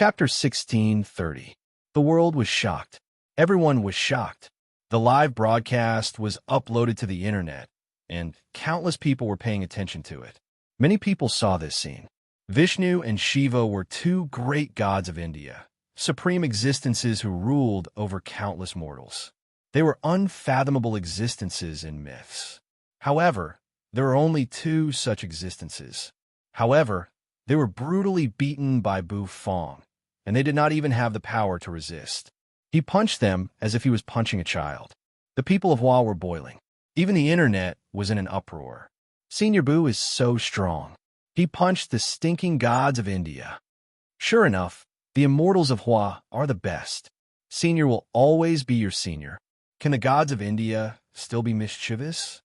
Chapter 16:30. The world was shocked. Everyone was shocked. The live broadcast was uploaded to the internet, and countless people were paying attention to it. Many people saw this scene. Vishnu and Shiva were two great gods of India, supreme existences who ruled over countless mortals. They were unfathomable existences in myths. However, there are only two such existences. However, they were brutally beaten by Bufong, and they did not even have the power to resist. He punched them as if he was punching a child. The people of Hua were boiling. Even the internet was in an uproar. Senior Boo is so strong. He punched the stinking gods of India. Sure enough, the immortals of Hua are the best. Senior will always be your senior. Can the gods of India still be mischievous?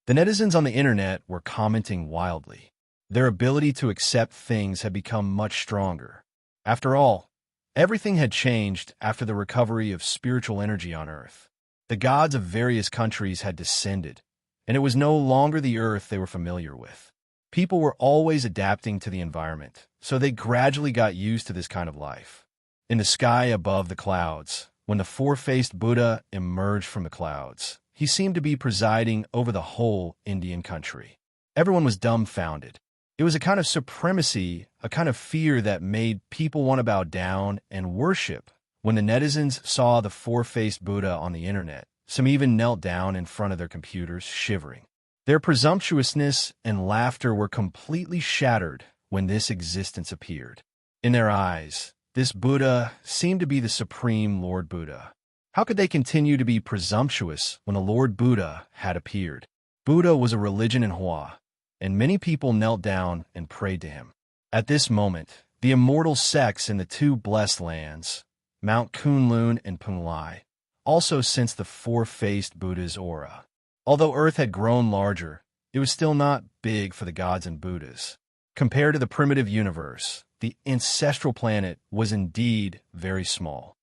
The netizens on the internet were commenting wildly. Their ability to accept things had become much stronger. After all, everything had changed after the recovery of spiritual energy on Earth. The gods of various countries had descended, and it was no longer the Earth they were familiar with. People were always adapting to the environment, so they gradually got used to this kind of life. In the sky above the clouds, when the four-faced Buddha emerged from the clouds, he seemed to be presiding over the whole Indian country. Everyone was dumbfounded. It was a kind of supremacy, a kind of fear that made people want to bow down and worship. When the netizens saw the four-faced Buddha on the internet, some even knelt down in front of their computers, shivering. Their presumptuousness and laughter were completely shattered when this existence appeared. In their eyes, this Buddha seemed to be the supreme Lord Buddha. How could they continue to be presumptuous when the Lord Buddha had appeared? Buddha was a religion in Hua, and many people knelt down and prayed to him. At this moment, the immortal sects in the two blessed lands, Mount Kunlun and Punglai, also sensed the four-faced Buddha's aura. Although Earth had grown larger, it was still not big for the gods and Buddhas. Compared to the primitive universe, the ancestral planet was indeed very small.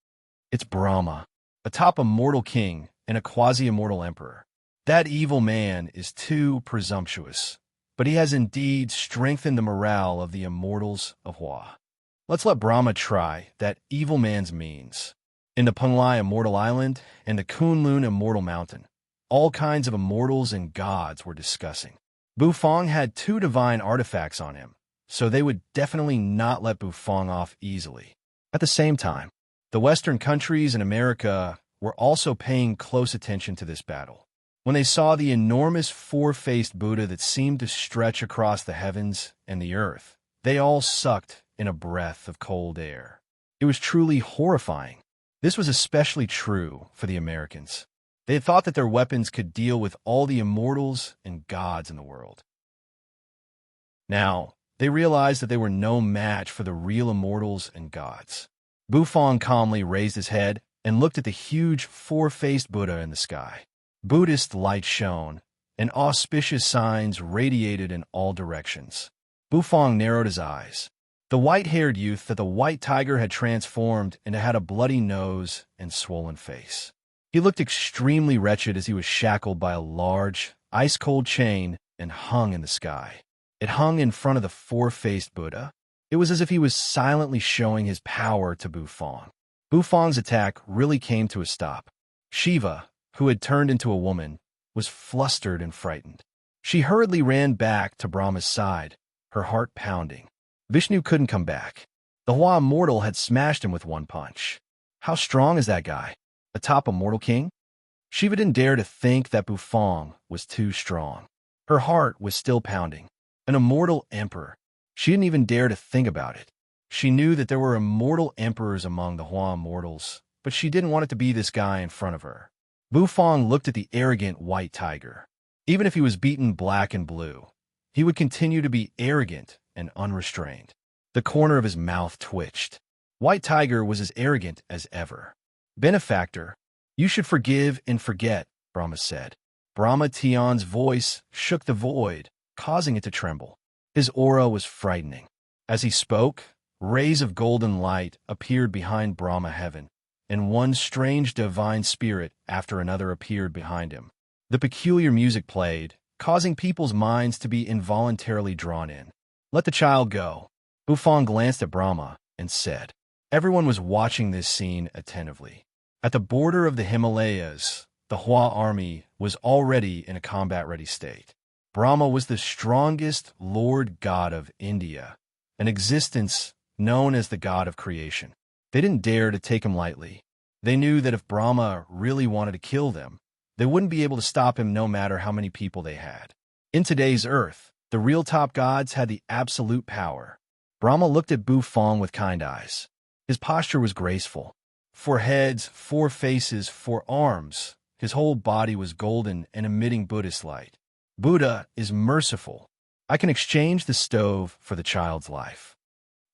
It's Brahma, atop a mortal king and a quasi-immortal emperor. That evil man is too presumptuous, but he has indeed strengthened the morale of the immortals of Hua. Let's let Brahma try that evil man's means. In the Punglai Immortal Island and the Kunlun Immortal Mountain, all kinds of immortals and gods were discussing. Bufong had two divine artifacts on him, so they would definitely not let Bufong off easily. At the same time, the Western countries and America were also paying close attention to this battle. When they saw the enormous four-faced Buddha that seemed to stretch across the heavens and the earth, they all sucked in a breath of cold air. It was truly horrifying. This was especially true for the Americans. They had thought that their weapons could deal with all the immortals and gods in the world. Now, they realized that they were no match for the real immortals and gods. Bufong calmly raised his head and looked at the huge four-faced Buddha in the sky. Buddhist light shone, and auspicious signs radiated in all directions. Bufong narrowed his eyes. The white-haired youth that the white tiger had transformed into had a bloody nose and swollen face. He looked extremely wretched as he was shackled by a large, ice-cold chain and hung in the sky. It hung in front of the four-faced Buddha. It was as if he was silently showing his power to Bufong. Bufong's attack really came to a stop. Shiva, who had turned into a woman, was flustered and frightened. She hurriedly ran back to Brahma's side, her heart pounding. Vishnu couldn't come back. The Hua immortal had smashed him with one punch. How strong is that guy? Atop a mortal king? Shiva didn't dare to think that Bufong was too strong. Her heart was still pounding. An immortal emperor. She didn't even dare to think about it. She knew that there were immortal emperors among the Hua immortals, but she didn't want it to be this guy in front of her. Bufong looked at the arrogant white tiger. Even if he was beaten black and blue, he would continue to be arrogant and unrestrained. The corner of his mouth twitched. White Tiger was as arrogant as ever. Benefactor, you should forgive and forget, Brahma said. Brahma Tion's voice shook the void, causing it to tremble. His aura was frightening. As he spoke, rays of golden light appeared behind Brahma heaven, and one strange divine spirit after another appeared behind him. The peculiar music played, causing people's minds to be involuntarily drawn in. Let the child go. Bufong glanced at Brahma and said, Everyone was watching this scene attentively. At the border of the Himalayas, the Hua army was already in a combat-ready state. Brahma was the strongest Lord God of India, an existence known as the God of creation. They didn't dare to take him lightly. They knew that if Brahma really wanted to kill them, they wouldn't be able to stop him no matter how many people they had. In today's Earth, the real top gods had the absolute power. Brahma looked at Bufang with kind eyes. His posture was graceful. 4 heads, 4 faces, 4 arms. His whole body was golden and emitting Buddhist light. Buddha is merciful. I can exchange the stove for the child's life,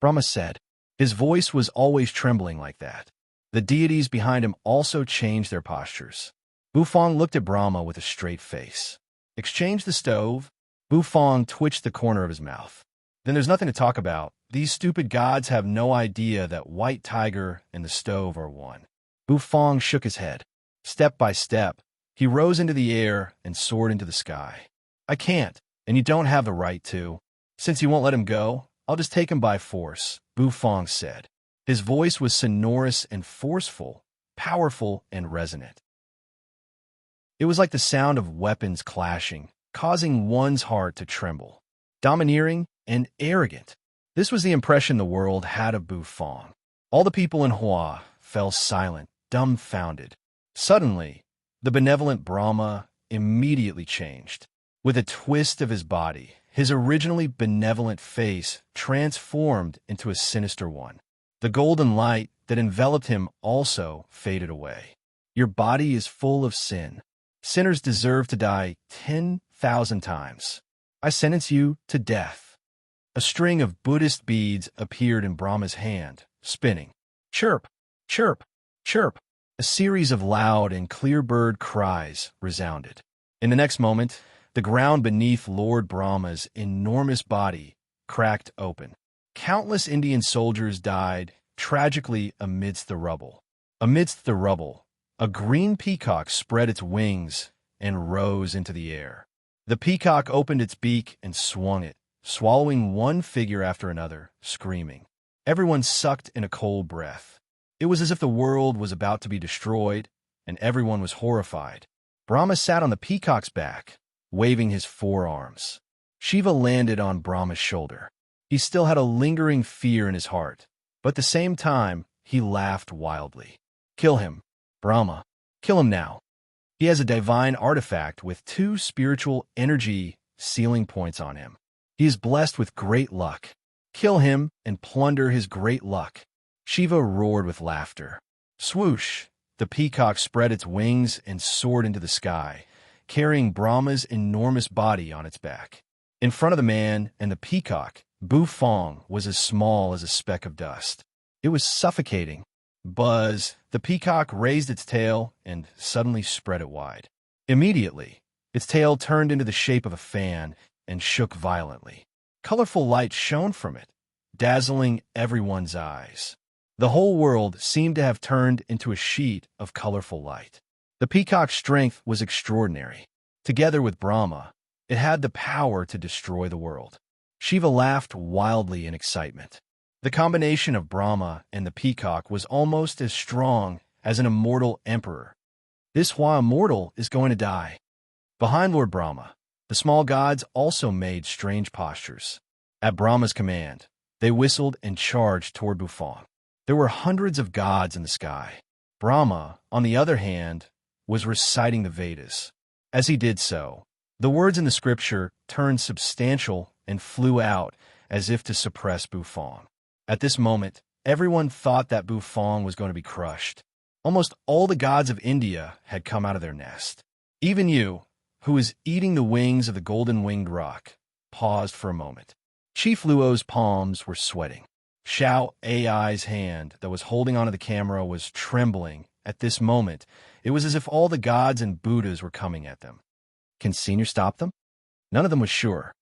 Brahma said. His voice was always trembling like that. The deities behind him also changed their postures. Bufang looked at Brahma with a straight face. Exchange the stove? Bufang twitched the corner of his mouth. Then there's nothing to talk about. These stupid gods have no idea that White Tiger and the stove are one. Bufang shook his head. Step by step, he rose into the air and soared into the sky. I can't, and you don't have the right to. Since you won't let him go, I'll just take him by force, Bufang said. His voice was sonorous and forceful, powerful and resonant. It was like the sound of weapons clashing, causing one's heart to tremble. Domineering and arrogant. This was the impression the world had of Bufang. All the people in Hua fell silent, dumbfounded. Suddenly, the benevolent Brahma immediately changed. With a twist of his body, his originally benevolent face transformed into a sinister one. The golden light that enveloped him also faded away. Your body is full of sin. Sinners deserve to die 10,000 times. I sentence you to death. A string of Buddhist beads appeared in Brahma's hand, spinning. Chirp, chirp, chirp. A series of loud and clear bird cries resounded. In the next moment, the ground beneath Lord Brahma's enormous body cracked open. Countless Indian soldiers died tragically amidst the rubble. Amidst the rubble, a green peacock spread its wings and rose into the air. The peacock opened its beak and swung it, swallowing one figure after another, screaming. Everyone sucked in a cold breath. It was as if the world was about to be destroyed, and everyone was horrified. Brahma sat on the peacock's back, waving his 4 arms. Shiva landed on Brahma's shoulder. He still had a lingering fear in his heart, but at the same time, he laughed wildly. Kill him, Brahma. Kill him now. He has a divine artifact with 2 spiritual energy sealing points on him. He is blessed with great luck. Kill him and plunder his great luck. Shiva roared with laughter. Swoosh! The peacock spread its wings and soared into the sky, carrying Brahma's enormous body on its back. In front of the man and the peacock, Bufang was as small as a speck of dust. It was suffocating. Buzz! The peacock raised its tail and suddenly spread it wide. Immediately, its tail turned into the shape of a fan and shook violently. Colorful light shone from it, dazzling everyone's eyes. The whole world seemed to have turned into a sheet of colorful light. The peacock's strength was extraordinary. Together with Brahma, it had the power to destroy the world. Shiva laughed wildly in excitement. The combination of Brahma and the peacock was almost as strong as an immortal emperor. This Hua immortal is going to die. Behind Lord Brahma, the small gods also made strange postures. At Brahma's command, they whistled and charged toward Bufang. There were hundreds of gods in the sky. Brahma, on the other hand, was reciting the Vedas. As he did so, the words in the scripture turned substantial and flew out as if to suppress Bufang. At this moment, everyone thought that Bufang was going to be crushed. Almost all the gods of India had come out of their nest. Even you, who was eating the wings of the golden-winged rock, paused for a moment. Chief Luo's palms were sweating. Xiao Ai's hand that was holding onto the camera was trembling. At this moment, it was as if all the gods and Buddhas were coming at them. Can Senior stop them? None of them was sure.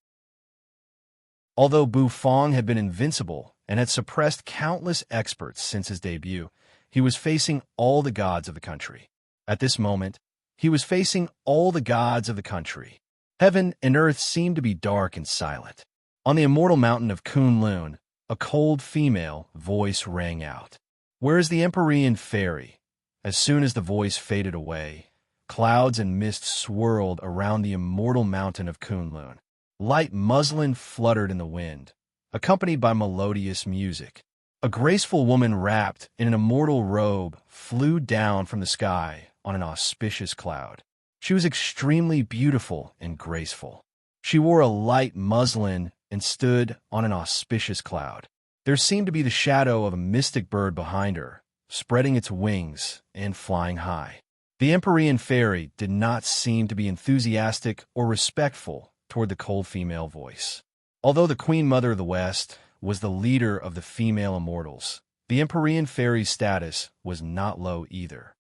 Although Bufang had been invincible and had suppressed countless experts since his debut, he was facing all the gods of the country. At this moment, he was facing all the gods of the country. Heaven and earth seemed to be dark and silent. On the immortal mountain of Kunlun, a cold female voice rang out. Where is the Empyrean fairy? As soon as the voice faded away, clouds and mist swirled around the immortal mountain of Kunlun. Light muslin fluttered in the wind, accompanied by melodious music. A graceful woman wrapped in an immortal robe flew down from the sky on an auspicious cloud. She was extremely beautiful and graceful. She wore a light muslin and stood on an auspicious cloud. There seemed to be the shadow of a mystic bird behind her, spreading its wings and flying high. The Empyrean fairy did not seem to be enthusiastic or respectful toward the cold female voice. Although the Queen Mother of the West was the leader of the female immortals, the Empyrean fairy's status was not low either.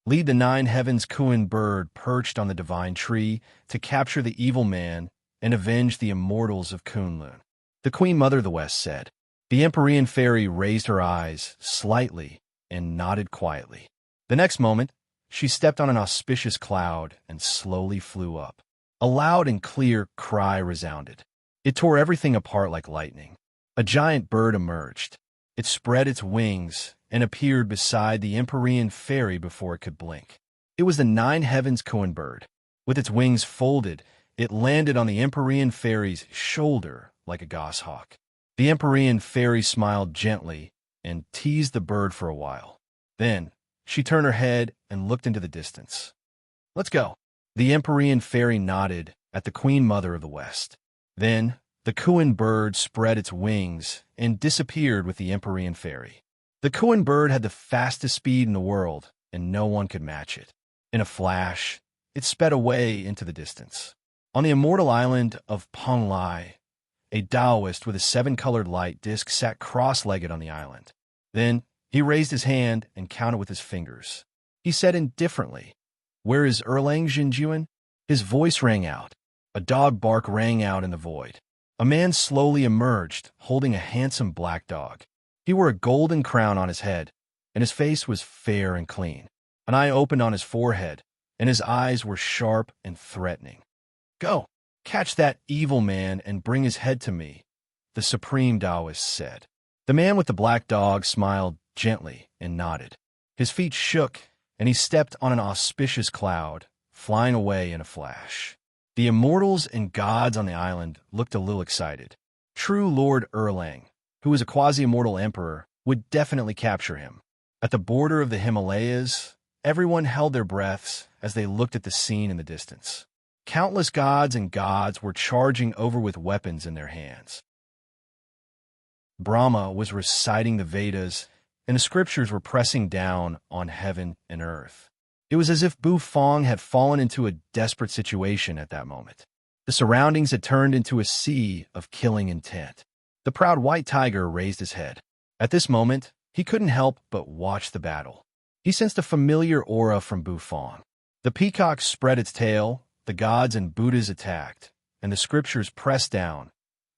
Lead the nine heavens Kuin bird perched on the divine tree to capture the evil man and avenge the immortals of Kunlun, the Queen Mother of the West said. The Empyrean fairy raised her eyes slightly and nodded quietly. The next moment, she stepped on an auspicious cloud and slowly flew up. A loud and clear cry resounded. It tore everything apart like lightning. A giant bird emerged. It spread its wings and appeared beside the Empyrean fairy before it could blink. It was the nine heavens Kuin bird. With its wings folded, it landed on the Empyrean fairy's shoulder like a goshawk. The Empyrean fairy smiled gently and teased the bird for a while. Then, she turned her head and looked into the distance. Let's go. The Empyrean fairy nodded at the Queen Mother of the West. Then, the Kuin bird spread its wings and disappeared with the Empyrean fairy. The Kuin bird had the fastest speed in the world, and no one could match it. In a flash, it sped away into the distance. On the immortal island of Penglai, a Taoist with a seven-colored light disc sat cross-legged on the island. Then, he raised his hand and counted with his fingers. He said indifferently, "Where is Erlang Jinjuan?" His voice rang out. A dog bark rang out in the void. A man slowly emerged, holding a handsome black dog. He wore a golden crown on his head, and his face was fair and clean. An eye opened on his forehead, and his eyes were sharp and threatening. "Go, catch that evil man and bring his head to me," the supreme Taoist said. The man with the black dog smiled gently and nodded. His feet shook, and he stepped on an auspicious cloud, flying away in a flash. The immortals and gods on the island looked a little excited. True Lord Erlang, who was a quasi-immortal emperor, would definitely capture him. At the border of the Himalayas, everyone held their breaths as they looked at the scene in the distance. Countless gods and gods were charging over with weapons in their hands. Brahma was reciting the Vedas, and the scriptures were pressing down on heaven and earth. It was as if Bu Fong had fallen into a desperate situation at that moment. The surroundings had turned into a sea of killing intent. The proud white tiger raised his head. At this moment, he couldn't help but watch the battle. He sensed a familiar aura from Bu Fong. The peacock spread its tail, the gods and Buddhas attacked, and the scriptures pressed down.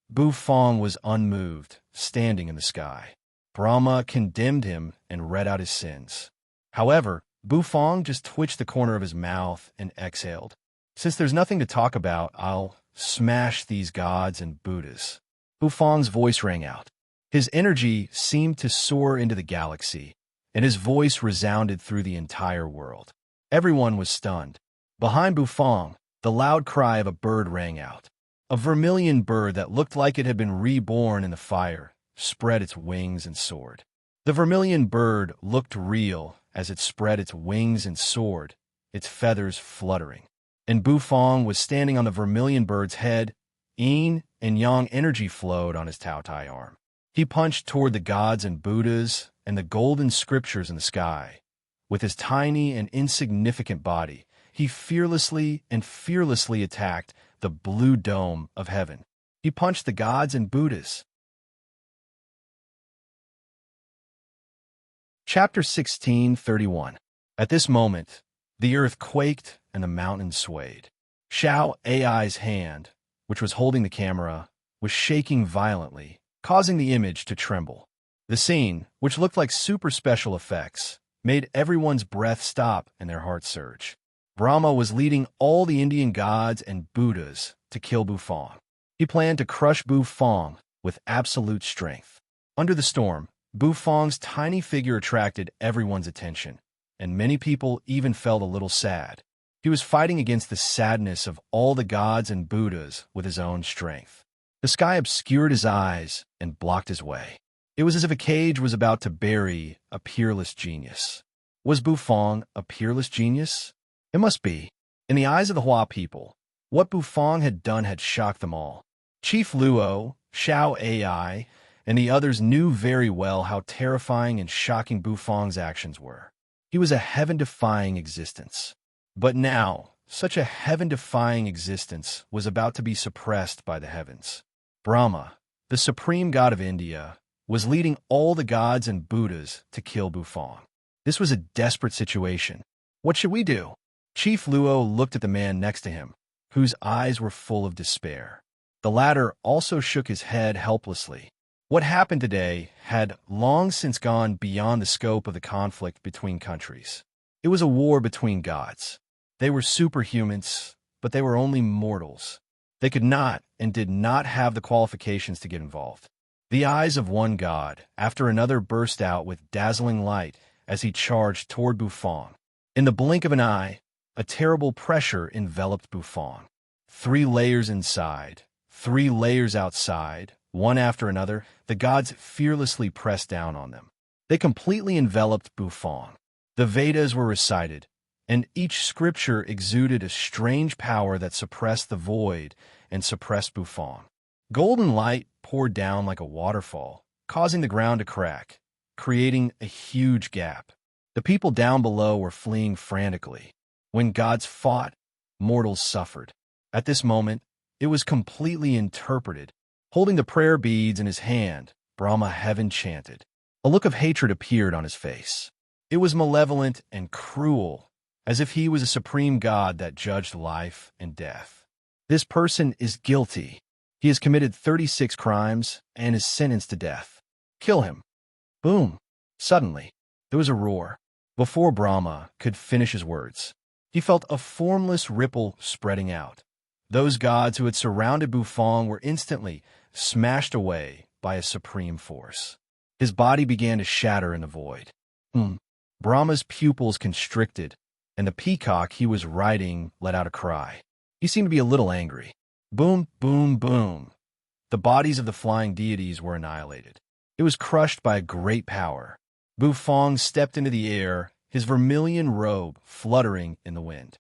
Bu Fong was unmoved, standing in the sky. Brahma condemned him and read out his sins. However, Bu Fong just twitched the corner of his mouth and exhaled. "Since there's nothing to talk about, I'll smash these gods and Buddhas." Bu Fong's voice rang out. His energy seemed to soar into the galaxy, and his voice resounded through the entire world. Everyone was stunned. Behind Bu Fong, the loud cry of a bird rang out. A vermilion bird that looked like it had been reborn in the fire spread its wings and soared. The vermilion bird looked real as it spread its wings and soared, its feathers fluttering. And Bu Fong was standing on the vermilion bird's head. Yin and yang energy flowed on his Tao Tai arm. He punched toward the gods and Buddhas and the golden scriptures in the sky. With his tiny and insignificant body, he fearlessly attacked the blue dome of heaven. He punched the gods and Buddhas. Chapter 16:31. At this moment, the earth quaked and the mountains swayed. Xiao Ai's hand, which was holding the camera, was shaking violently, causing the image to tremble. The scene, which looked like super special effects, made everyone's breath stop and their hearts surge. Brahma was leading all the Indian gods and Buddhas to kill Bu Fong. He planned to crush Bu Fong with absolute strength. Under the storm, Bufong's tiny figure attracted everyone's attention, and many people even felt a little sad. He was fighting against the sadness of all the gods and Buddhas with his own strength. The sky obscured his eyes and blocked his way. It was as if a cage was about to bury a peerless genius. Was Bufong a peerless genius? It must be. In the eyes of the Hua people, what Bufong had done had shocked them all. Chief Luo, Xiao Ai, and the others knew very well how terrifying and shocking Bufong's actions were. He was a heaven-defying existence. But now, such a heaven-defying existence was about to be suppressed by the heavens. Brahma, the supreme god of India, was leading all the gods and Buddhas to kill Bufong. This was a desperate situation. What should we do? Chief Luo looked at the man next to him, whose eyes were full of despair. The latter also shook his head helplessly. What happened today had long since gone beyond the scope of the conflict between countries. It was a war between gods. They were superhumans, but they were only mortals. They could not and did not have the qualifications to get involved. The eyes of one god after another burst out with dazzling light as he charged toward Bufong. In the blink of an eye, a terrible pressure enveloped Bufong. 3 layers inside, 3 layers outside, one after another, the gods fearlessly pressed down on them. They completely enveloped Bufong. The Vedas were recited, and each scripture exuded a strange power that suppressed the void and suppressed Bufong. Golden light poured down like a waterfall, causing the ground to crack, creating a huge gap. The people down below were fleeing frantically. When gods fought, mortals suffered. At this moment, it was completely interpreted. Holding the prayer beads in his hand, Brahma heaven chanted. A look of hatred appeared on his face. It was malevolent and cruel, as if he was a supreme god that judged life and death. This person is guilty. He has committed 36 crimes and is sentenced to death. Kill him. Boom. Suddenly, there was a roar. Before Brahma could finish his words, he felt a formless ripple spreading out. Those gods who had surrounded Bufong were instantly smashed away by a supreme force. His body began to shatter in the void. Brahma's pupils constricted, and the peacock he was riding let out a cry. He seemed to be a little angry. Boom, boom, boom. The bodies of the flying deities were annihilated. It was crushed by a great power. Bufong stepped into the air, his vermilion robe fluttering in the wind.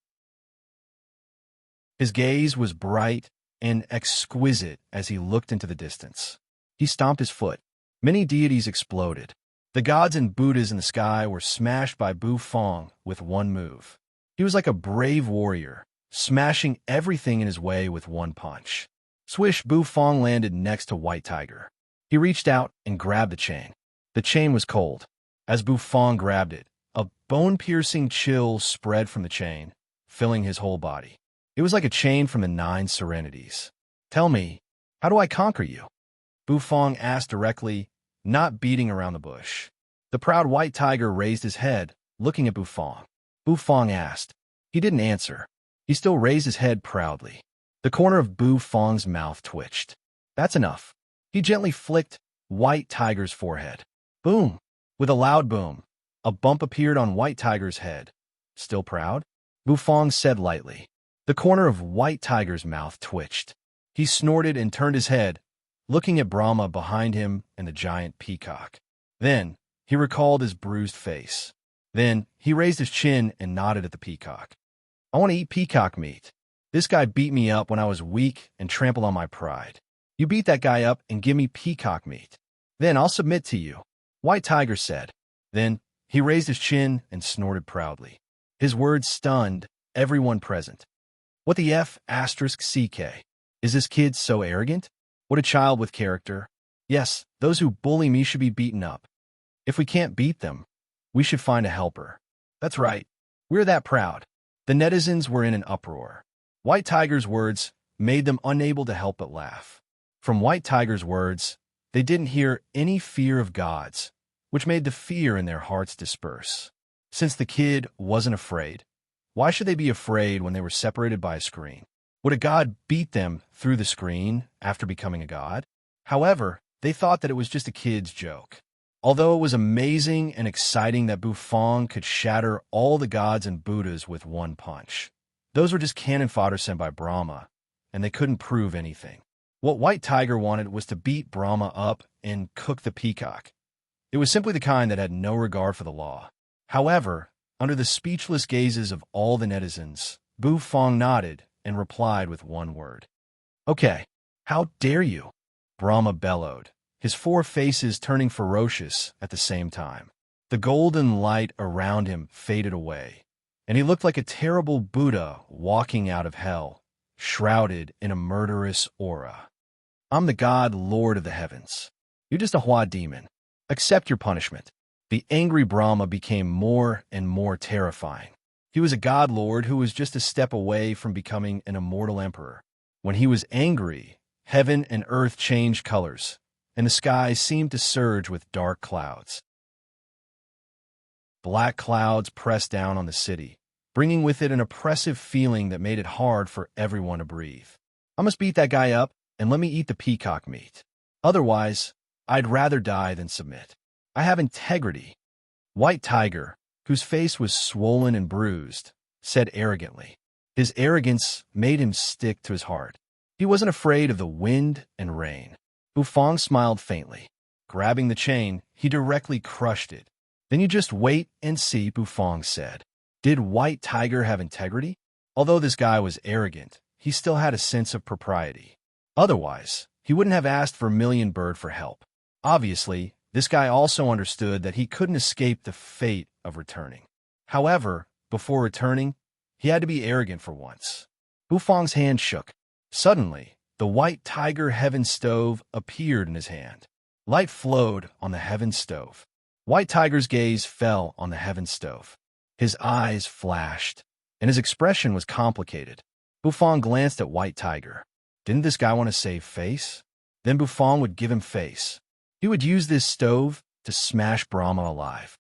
His gaze was bright and exquisite as he looked into the distance. He stomped his foot. Many deities exploded. The gods and Buddhas in the sky were smashed by Bufong with one move. He was like a brave warrior, smashing everything in his way with one punch. Swish, Bufong landed next to White Tiger. He reached out and grabbed the chain. The chain was cold. As Bufong grabbed it, a bone-piercing chill spread from the chain, filling his whole body. It was like a chain from the 9 serenities. Tell me, how do I conquer you? Bufong asked directly, not beating around the bush. The proud White Tiger raised his head, looking at Bufong. Bufong asked. He didn't answer. He still raised his head proudly. The corner of Bufong's mouth twitched. That's enough. He gently flicked White Tiger's forehead. Boom! With a loud boom, a bump appeared on White Tiger's head. Still proud? Bufong said lightly. The corner of White Tiger's mouth twitched. He snorted and turned his head, looking at Brahma behind him and the giant peacock. Then, he recalled his bruised face. Then, he raised his chin and nodded at the peacock. I want to eat peacock meat. This guy beat me up when I was weak and trampled on my pride. You beat that guy up and give me peacock meat. Then I'll submit to you, White Tiger said. Then, he raised his chin and snorted proudly. His words stunned everyone present. What the F***, CK? Is this kid so arrogant? What a child with character. Yes, those who bully me should be beaten up. If we can't beat them, we should find a helper. That's right. We're that proud. The netizens were in an uproar. White Tiger's words made them unable to help but laugh. From White Tiger's words, they didn't hear any fear of gods, which made the fear in their hearts disperse. Since the kid wasn't afraid, why should they be afraid when they were separated by a screen? Would a god beat them through the screen after becoming a god? However, they thought that it was just a kid's joke. Although it was amazing and exciting that Bufang could shatter all the gods and Buddhas with one punch, those were just cannon fodder sent by Brahma, and they couldn't prove anything. What White Tiger wanted was to beat Brahma up and cook the peacock. It was simply the kind that had no regard for the law. However, under the speechless gazes of all the netizens, Bufang nodded and replied with one word. "Okay, how dare you?" Brahma bellowed, his four faces turning ferocious at the same time. The golden light around him faded away, and he looked like a terrible Buddha walking out of hell, shrouded in a murderous aura. "I'm the god lord of the heavens. You're just a Hua demon. Accept your punishment." The angry Brahma became more and more terrifying. He was a god lord who was just a step away from becoming an immortal emperor. When he was angry, heaven and earth changed colors, and the sky seemed to surge with dark clouds. Black clouds pressed down on the city, bringing with it an oppressive feeling that made it hard for everyone to breathe. "I must beat that guy up and let me eat the peacock meat. Otherwise, I'd rather die than submit. I have integrity." White Tiger, whose face was swollen and bruised, said arrogantly. His arrogance made him stick to his heart. He wasn't afraid of the wind and rain. Bufang smiled faintly. Grabbing the chain, he directly crushed it. "Then you just wait and see," Bufang said. Did White Tiger have integrity? Although this guy was arrogant, he still had a sense of propriety. Otherwise, he wouldn't have asked Vermilion Bird for help. Obviously, this guy also understood that he couldn't escape the fate of returning. However, before returning, he had to be arrogant for once. Bufang's hand shook. Suddenly, the White Tiger heaven stove appeared in his hand. Light flowed on the heaven stove. White Tiger's gaze fell on the heaven stove. His eyes flashed, and his expression was complicated. Bufang glanced at White Tiger. Didn't this guy want to save face? Then Bufang would give him face. He would use this stove to smash Brahma alive.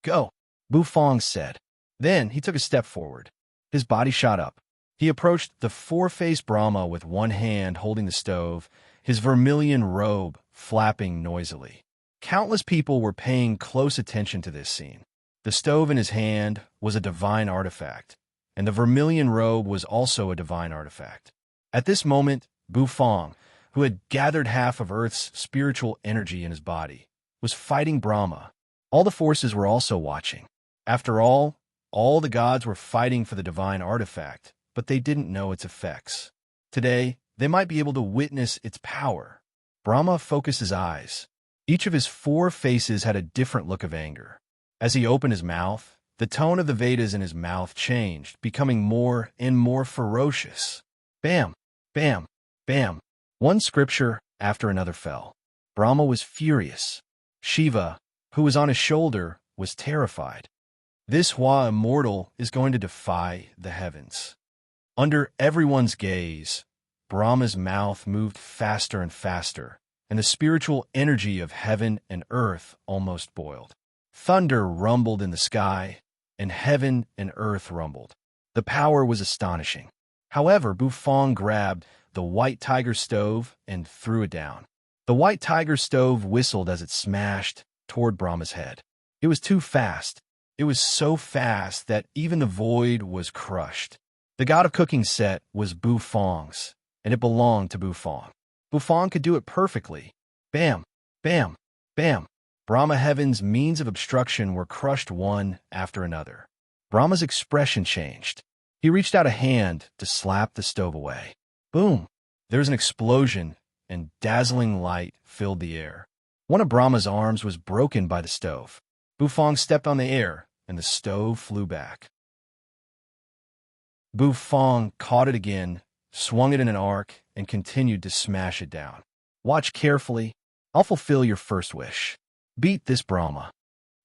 "Go," Bufang said. Then he took a step forward. His body shot up. He approached the four-faced Brahma with one hand holding the stove, his vermilion robe flapping noisily. Countless people were paying close attention to this scene. The stove in his hand was a divine artifact, and the vermilion robe was also a divine artifact. At this moment, Bufang, who had gathered half of Earth's spiritual energy in his body, was fighting Brahma. All the forces were also watching. After all the gods were fighting for the divine artifact, but they didn't know its effects. Today, they might be able to witness its power. Brahma focused his eyes. Each of his four faces had a different look of anger. As he opened his mouth, the tone of the Vedas in his mouth changed, becoming more and more ferocious. Bam! Bam! Bam! One scripture after another fell. Brahma was furious. Shiva, who was on his shoulder, was terrified. This Hua immortal is going to defy the heavens. Under everyone's gaze, Brahma's mouth moved faster and faster, and the spiritual energy of heaven and earth almost boiled. Thunder rumbled in the sky, and heaven and earth rumbled. The power was astonishing. However, Bufang grabbed the White Tiger stove and threw it down. The White Tiger stove whistled as it smashed toward Brahma's head. It was too fast. It was so fast that even the void was crushed. The god of cooking set was Bufang's, and it belonged to Bufang. Bufang could do it perfectly. Bam! Bam! Bam! Brahma Heaven's means of obstruction were crushed one after another. Brahma's expression changed. He reached out a hand to slap the stove away. Boom! There was an explosion, and dazzling light filled the air. One of Brahma's arms was broken by the stove. Bufang stepped on the air, and the stove flew back. Bufang caught it again, swung it in an arc, and continued to smash it down. Watch carefully. I'll fulfill your first wish. Beat this Brahma.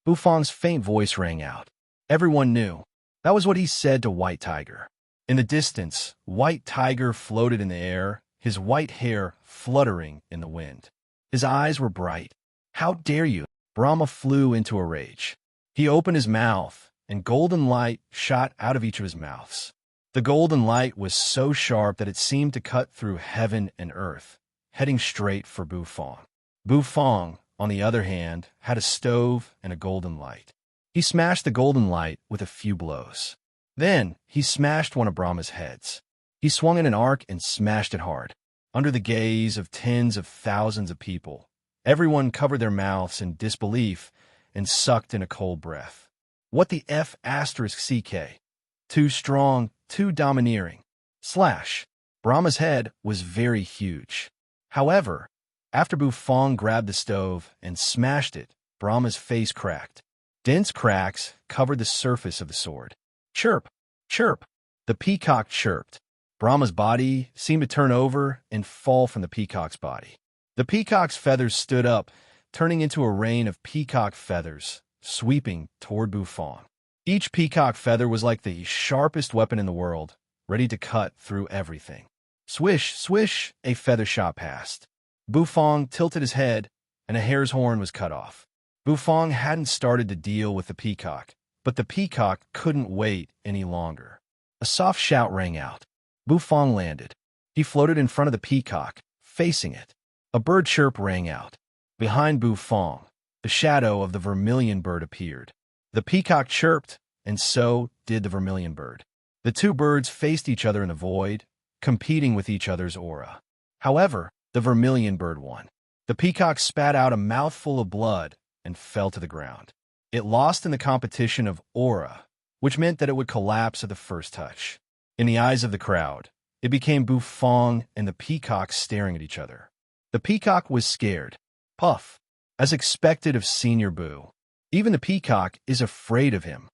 Bufang's faint voice rang out. Everyone knew. That was what he said to White Tiger. In the distance, White Tiger floated in the air, his white hair fluttering in the wind. His eyes were bright. How dare you? Brahma flew into a rage. He opened his mouth, and golden light shot out of each of his mouths. The golden light was so sharp that it seemed to cut through heaven and earth, heading straight for Bufang. Bufang, on the other hand, had a stove and a golden light. He smashed the golden light with a few blows. Then he smashed one of Brahma's heads. He swung in an arc and smashed it hard. Under the gaze of tens of thousands of people, everyone covered their mouths in disbelief and sucked in a cold breath. What the F asterisk CK? Too strong, too domineering. Slash. Brahma's head was very huge. However, after Bufang grabbed the stove and smashed it, Brahma's face cracked. Dense cracks covered the surface of the sword. Chirp, chirp. The peacock chirped. Brahma's body seemed to turn over and fall from the peacock's body. The peacock's feathers stood up, turning into a rain of peacock feathers, sweeping toward Bufang. Each peacock feather was like the sharpest weapon in the world, ready to cut through everything. Swish, swish, a feather shot past. Bufang tilted his head, and a hare's horn was cut off. Bufang hadn't started to deal with the peacock, but the peacock couldn't wait any longer. A soft shout rang out. Bufang landed. He floated in front of the peacock, facing it. A bird chirp rang out. Behind Bufang, the shadow of the vermilion bird appeared. The peacock chirped, and so did the vermilion bird. The two birds faced each other in the void, competing with each other's aura. However, the vermilion bird won. The peacock spat out a mouthful of blood and fell to the ground. It lost in the competition of aura, which meant that it would collapse at the first touch. In the eyes of the crowd, it became Bufang and the peacock staring at each other. The peacock was scared. Puff. As expected of Senior Boo. Even the peacock is afraid of him.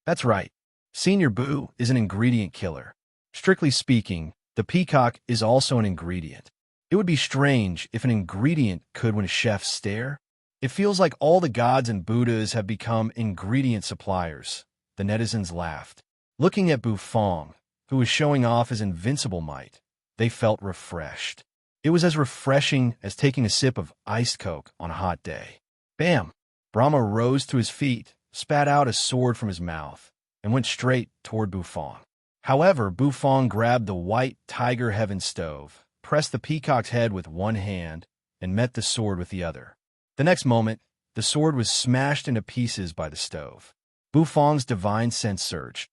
That's right. Senior Boo is an ingredient killer. Strictly speaking, the peacock is also an ingredient. It would be strange if an ingredient could when a chef stare. It feels like all the gods and Buddhas have become ingredient suppliers. The netizens laughed. Looking at Bufang, who was showing off his invincible might, they felt refreshed. It was as refreshing as taking a sip of iced Coke on a hot day. Bam! Brahma rose to his feet, spat out a sword from his mouth, and went straight toward Bufang. However, Bufang grabbed the white tiger heaven stove, pressed the peacock's head with one hand, and met the sword with the other. The next moment, the sword was smashed into pieces by the stove. Bufang's divine sense surged.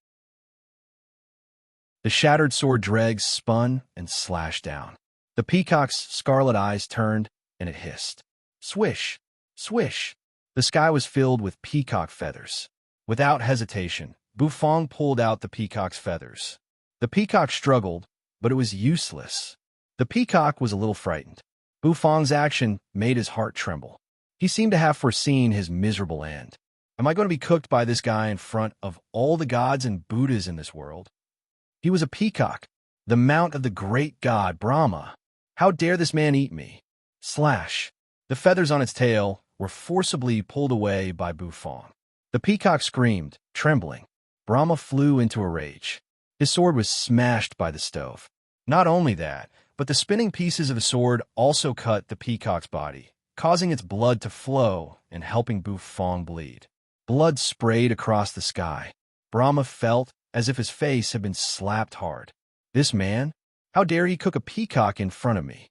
The shattered sword dregs spun and slashed down. The peacock's scarlet eyes turned, and it hissed. Swish! Swish! The sky was filled with peacock feathers. Without hesitation, Bufang pulled out the peacock's feathers. The peacock struggled, but it was useless. The peacock was a little frightened. Bufang's action made his heart tremble. He seemed to have foreseen his miserable end. Am I going to be cooked by this guy in front of all the gods and Buddhas in this world? He was a peacock, the mount of the great god Brahma. How dare this man eat me? Slash. The feathers on its tail were forcibly pulled away by Bufang. The peacock screamed, trembling. Brahma flew into a rage. His sword was smashed by the stove. Not only that, but the spinning pieces of the sword also cut the peacock's body, causing its blood to flow and helping Bufang bleed. Blood sprayed across the sky. Brahma felt as if his face had been slapped hard. This man? How dare he cook a peacock in front of me?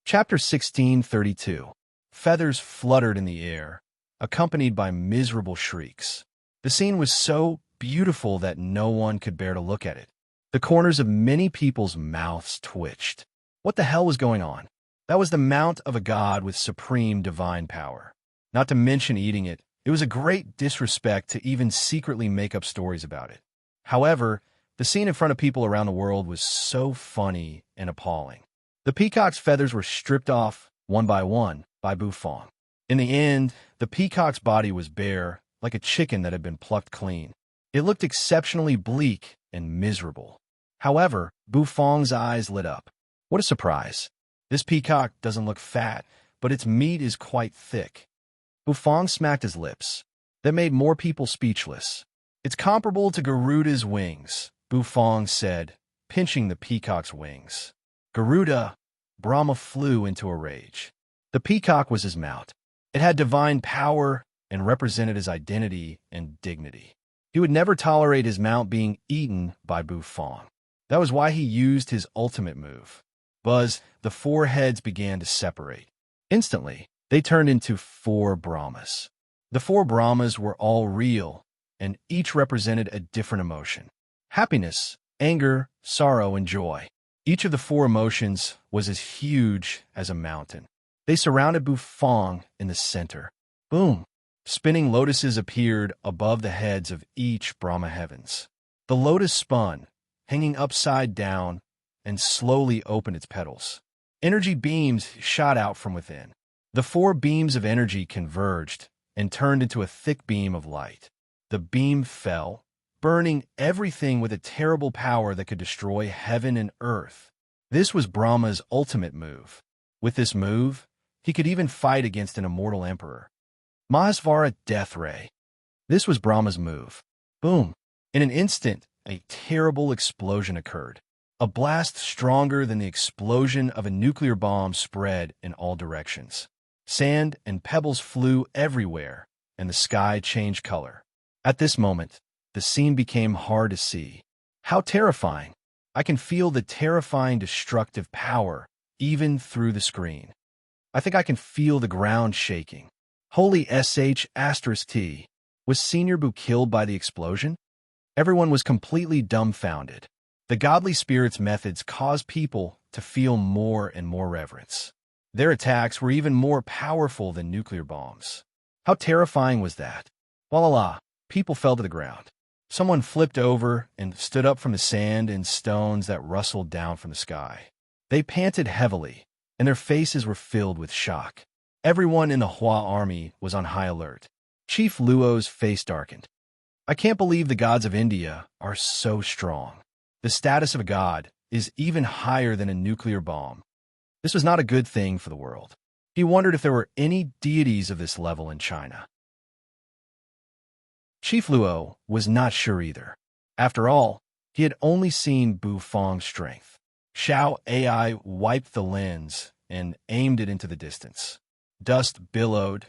Chapter 1632. Feathers fluttered in the air, accompanied by miserable shrieks. The scene was so beautiful that no one could bear to look at it. The corners of many people's mouths twitched. What the hell was going on? That was the mount of a god with supreme divine power. Not to mention eating it, it was a great disrespect to even secretly make up stories about it. However, the scene in front of people around the world was so funny and appalling. The peacock's feathers were stripped off, one by Bufang. In the end, the peacock's body was bare, like a chicken that had been plucked clean. It looked exceptionally bleak and miserable. However, Bufang's eyes lit up. What a surprise. This peacock doesn't look fat, but its meat is quite thick. Bufang smacked his lips. That made more people speechless. It's comparable to Garuda's wings, Bufang said, pinching the peacock's wings. Garuda! Brahma flew into a rage. The peacock was his mount. It had divine power and represented his identity and dignity. He would never tolerate his mount being eaten by Bufang. That was why he used his ultimate move. buzz, the four heads began to separate. Instantly, they turned into four Brahmas. The four Brahmas were all real, and each represented a different emotion: happiness, anger, sorrow, and joy. Each of the four emotions was as huge as a mountain. They surrounded Bufang in the center. Boom! Spinning lotuses appeared above the heads of each Brahma heavens. The lotus spun, hanging upside down, and slowly opened its petals. Energy beams shot out from within. The four beams of energy converged and turned into a thick beam of light. The beam fell, burning everything with a terrible power that could destroy heaven and earth. This was Brahma's ultimate move. With this move, he could even fight against an immortal emperor. Mahasvara Death Ray. This was Brahma's move. Boom! In an instant, a terrible explosion occurred. A blast stronger than the explosion of a nuclear bomb spread in all directions. Sand and pebbles flew everywhere, and the sky changed color. At this moment, the scene became hard to see. How terrifying! I can feel the terrifying destructive power, even through the screen. I think I can feel the ground shaking. Holy **T. Was Senior Boo killed by the explosion? Everyone was completely dumbfounded. The godly spirit's methods caused people to feel more and more reverence. Their attacks were even more powerful than nuclear bombs. How terrifying was that? Voila! People fell to the ground. Someone flipped over and stood up from the sand and stones that rustled down from the sky. They panted heavily, and their faces were filled with shock. Everyone in the Hua army was on high alert. Chief Luo's face darkened. I can't believe the gods of India are so strong. The status of a god is even higher than a nuclear bomb. This was not a good thing for the world. He wondered if there were any deities of this level in China. Chief Luo was not sure either. After all, he had only seen Bufang's strength. Xiao Ai wiped the lens and aimed it into the distance. Dust billowed.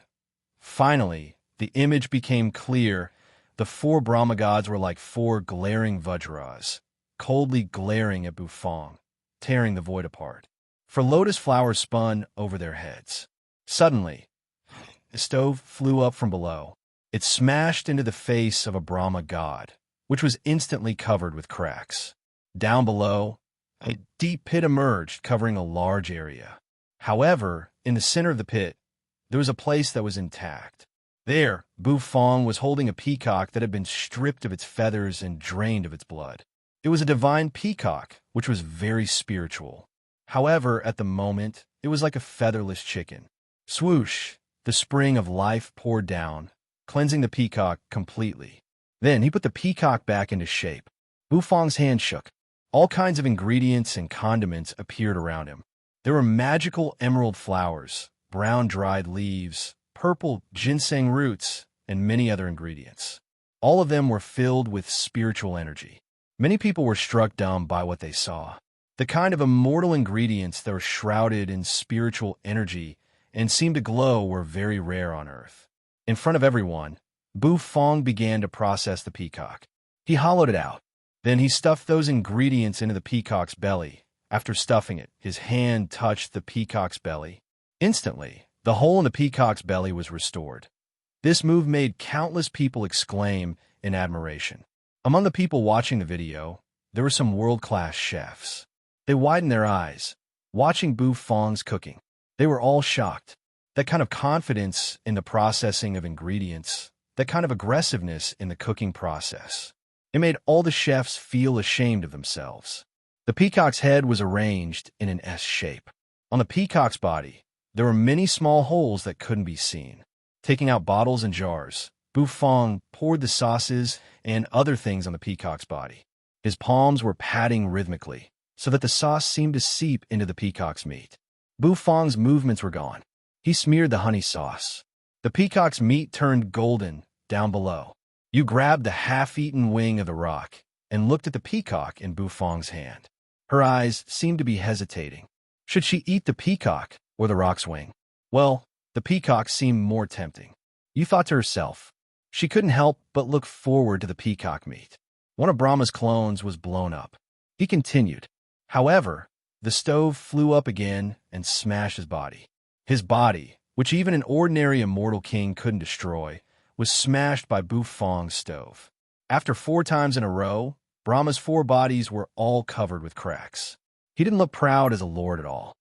Finally, the image became clear. The four Brahma gods were like four glaring Vajras, coldly glaring at Bufang, tearing the void apart. For lotus flowers spun over their heads. Suddenly, a stove flew up from below. It smashed into the face of a Brahma god, which was instantly covered with cracks. Down below, a deep pit emerged, covering a large area. However, in the center of the pit, there was a place that was intact. There, Bufang was holding a peacock that had been stripped of its feathers and drained of its blood. It was a divine peacock, which was very spiritual. However, at the moment, it was like a featherless chicken. Swoosh! The spring of life poured down, cleansing the peacock completely. Then he put the peacock back into shape. Bufang's hand shook. All kinds of ingredients and condiments appeared around him. There were magical emerald flowers, brown dried leaves, purple ginseng roots, and many other ingredients. All of them were filled with spiritual energy. Many people were struck dumb by what they saw. The kind of immortal ingredients that were shrouded in spiritual energy and seemed to glow were very rare on Earth. In front of everyone, Bufang began to process the peacock. He hollowed it out. Then he stuffed those ingredients into the peacock's belly. After stuffing it, his hand touched the peacock's belly. Instantly, the hole in the peacock's belly was restored. This move made countless people exclaim in admiration. Among the people watching the video, there were some world-class chefs. They widened their eyes, watching Bufang's cooking. They were all shocked. That kind of confidence in the processing of ingredients, that kind of aggressiveness in the cooking process. It made all the chefs feel ashamed of themselves. The peacock's head was arranged in an S shape. On the peacock's body, there were many small holes that couldn't be seen. Taking out bottles and jars, Bufang poured the sauces and other things on the peacock's body. His palms were patting rhythmically, so that the sauce seemed to seep into the peacock's meat. Bufang's movements were gone. He smeared the honey sauce. The peacock's meat turned golden down below. You grabbed the half-eaten wing of the rock and looked at the peacock in Bufang's hand. Her eyes seemed to be hesitating. Should she eat the peacock or the rock's wing? Well, the peacock seemed more tempting. You thought to herself. She couldn't help but look forward to the peacock meat. One of Brahma's clones was blown up. He continued. However, The stove flew up again and smashed his body. His body, which even an ordinary immortal king couldn't destroy, was smashed by Bufong's stove. After 4 times in a row, Brahma's 4 bodies were all covered with cracks. He didn't look proud as a lord at all.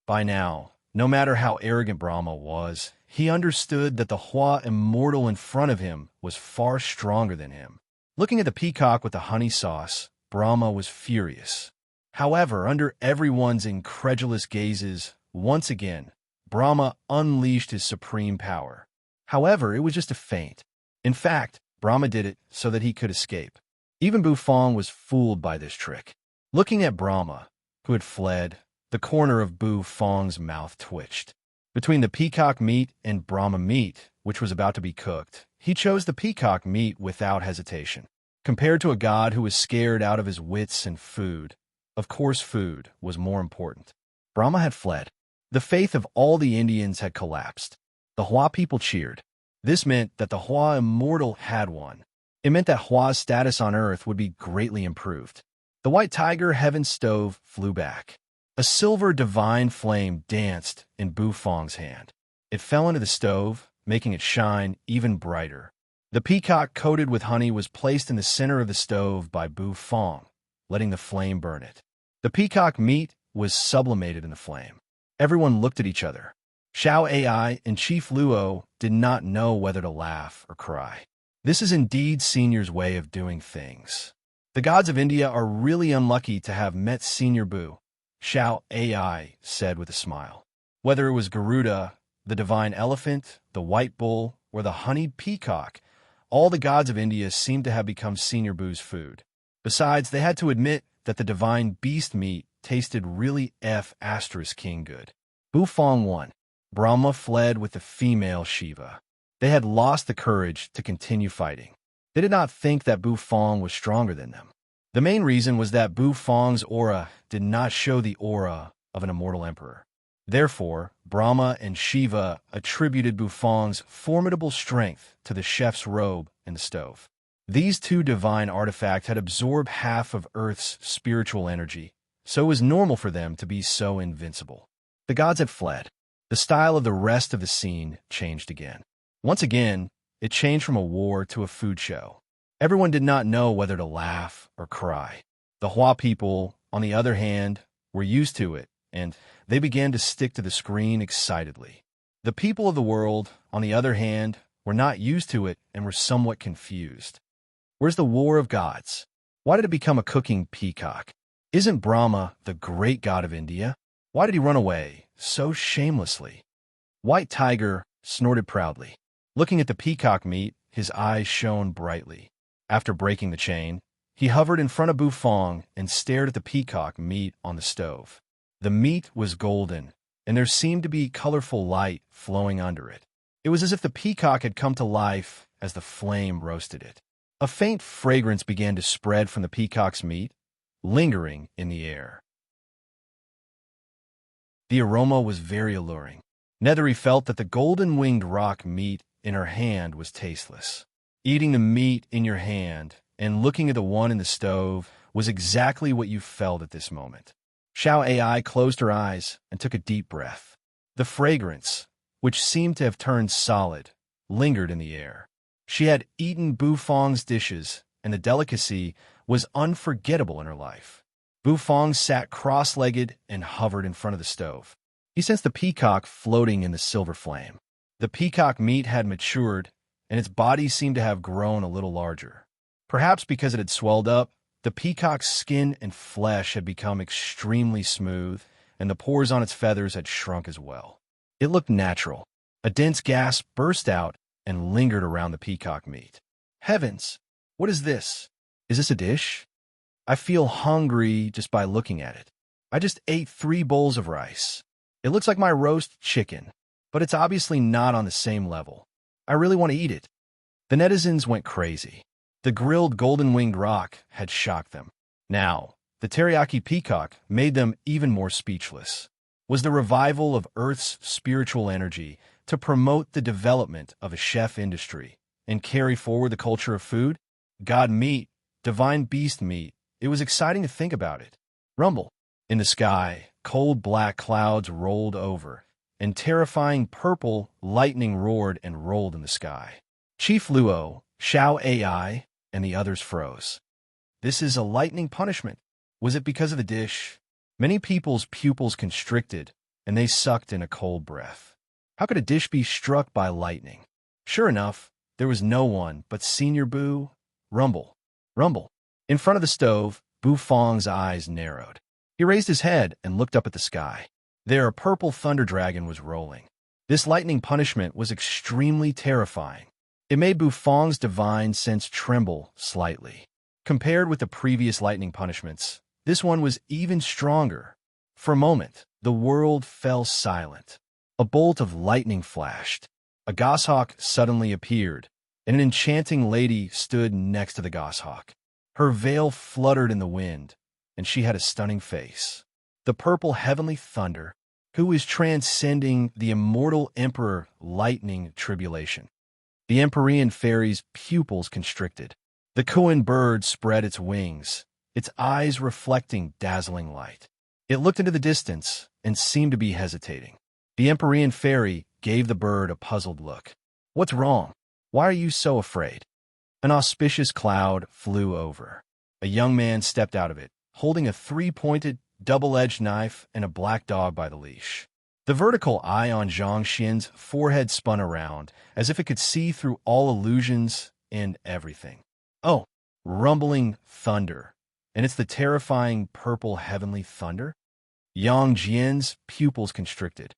By now, no matter how arrogant Brahma was, he understood that the Hua immortal in front of him was far stronger than him. Looking at the peacock with the honey sauce, Brahma was furious. However, under everyone's incredulous gazes, once again, Brahma unleashed his supreme power. However, it was just a feint. In fact, Brahma did it so that he could escape. Even Bufong was fooled by this trick. Looking at Brahma, who had fled, the corner of Bufong's mouth twitched. Between the peacock meat and Brahma meat, which was about to be cooked, he chose the peacock meat without hesitation. Compared to a god who was scared out of his wits and food, of course food was more important. Brahma had fled. The faith of all the Indians had collapsed. The Hua people cheered. This meant that the Hua immortal had won. It meant that Hua's status on Earth would be greatly improved. The white tiger heaven stove flew back. A silver divine flame danced in Bufong's hand. It fell into the stove, making it shine even brighter. The peacock coated with honey was placed in the center of the stove by Bufong, letting the flame burn it. The peacock meat was sublimated in the flame. Everyone looked at each other. Xiao Ai and Chief Luo did not know whether to laugh or cry. This is indeed Senior's way of doing things. The gods of India are really unlucky to have met Senior Bu, Xiao Ai said with a smile. Whether it was Garuda, the divine elephant, the white bull, or the honeyed peacock, all the gods of India seemed to have become Senior Bu's food. Besides, they had to admit that the divine beast meat tasted really king good. Bufong won. Brahma fled with the female Shiva. They had lost the courage to continue fighting. They did not think that Bufong was stronger than them. The main reason was that Bufong's aura did not show the aura of an immortal emperor. Therefore, Brahma and Shiva attributed Bufong's formidable strength to the chef's robe and the stove. These 2 divine artifacts had absorbed half of Earth's spiritual energy, so it was normal for them to be so invincible. The gods had fled. The style of the rest of the scene changed again. Once again, it changed from a war to a food show. Everyone did not know whether to laugh or cry. The Hua people, on the other hand, were used to it, and they began to stick to the screen excitedly. The people of the world, on the other hand, were not used to it and were somewhat confused. Where's the war of gods? Why did it become a cooking peacock? Isn't Brahma the great god of India? Why did he run away so shamelessly? White Tiger snorted proudly. Looking at the peacock meat, his eyes shone brightly. After breaking the chain, he hovered in front of Bufong and stared at the peacock meat on the stove. The meat was golden, and there seemed to be colorful light flowing under it. It was as if the peacock had come to life as the flame roasted it. A faint fragrance began to spread from the peacock's meat, lingering in the air. The aroma was very alluring. Nethery felt that the golden-winged rock meat in her hand was tasteless. Eating the meat in your hand and looking at the one in the stove was exactly what you felt at this moment. Xiao Ai closed her eyes and took a deep breath. The fragrance, which seemed to have turned solid, lingered in the air. She had eaten Bufong's dishes, and the delicacy was unforgettable in her life. Bufong sat cross-legged and hovered in front of the stove. He sensed the peacock floating in the silver flame. The peacock meat had matured, and its body seemed to have grown a little larger. Perhaps because it had swelled up, the peacock's skin and flesh had become extremely smooth, and the pores on its feathers had shrunk as well. It looked natural. A dense gasp burst out and lingered around the peacock meat. Heavens! What is this? Is this a dish? I feel hungry just by looking at it. I just ate 3 bowls of rice. It looks like my roast chicken, but it's obviously not on the same level. I really want to eat it. The netizens went crazy. The grilled golden-winged rock had shocked them. Now, the teriyaki peacock made them even more speechless. Was the revival of Earth's spiritual energy to promote the development of a chef industry and carry forward the culture of food? God meat, divine beast meat. It was exciting to think about it. Rumble. In the sky, cold black clouds rolled over, and terrifying purple lightning roared and rolled in the sky. Chief Luo, Xiao AI, and the others froze. This is a lightning punishment. Was it because of the dish? Many people's pupils constricted, and they sucked in a cold breath. How could a dish be struck by lightning? Sure enough, there was no one but Senior Boo. Rumble. Rumble. In front of the stove, Bu Fong's eyes narrowed. He raised his head and looked up at the sky. There, a purple thunder dragon was rolling. This lightning punishment was extremely terrifying. It made Bu Fong's divine sense tremble slightly. Compared with the previous lightning punishments, this one was even stronger. For a moment, the world fell silent. A bolt of lightning flashed. A goshawk suddenly appeared, and an enchanting lady stood next to the goshawk. Her veil fluttered in the wind, and she had a stunning face. The purple heavenly thunder, who is transcending the immortal emperor lightning tribulation. The Empyrean fairy's pupils constricted. The Kuan bird spread its wings, its eyes reflecting dazzling light. It looked into the distance and seemed to be hesitating. The Empyrean fairy gave the bird a puzzled look. What's wrong? Why are you so afraid? An auspicious cloud flew over. A young man stepped out of it, holding a three-pointed, double-edged knife and a black dog by the leash. The vertical eye on Zhang Xin's forehead spun around, as if it could see through all illusions and everything. Oh, rumbling thunder. And it's the terrifying purple heavenly thunder? Yang Jian's pupils constricted.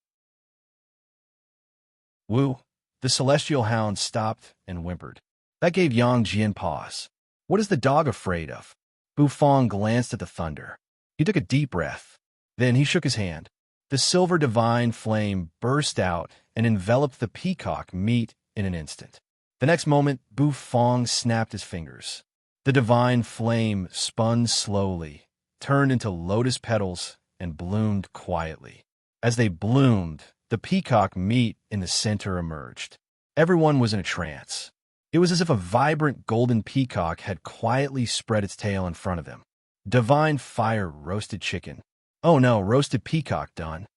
Wu, the celestial hound, stopped and whimpered. That gave Yang Jian pause. What is the dog afraid of? Bu Fong glanced at the thunder. He took a deep breath. Then he shook his hand. The silver divine flame burst out and enveloped the peacock meat in an instant. The next moment, Bu Fong snapped his fingers. The divine flame spun slowly, turned into lotus petals, and bloomed quietly. As they bloomed, the peacock meat in the center emerged. Everyone was in a trance. It was as if a vibrant golden peacock had quietly spread its tail in front of them. Divine fire roasted chicken. Oh no, roasted peacock done.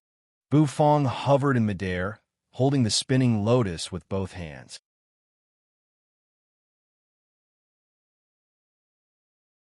Bu Fong hovered in midair, holding the spinning lotus with both hands.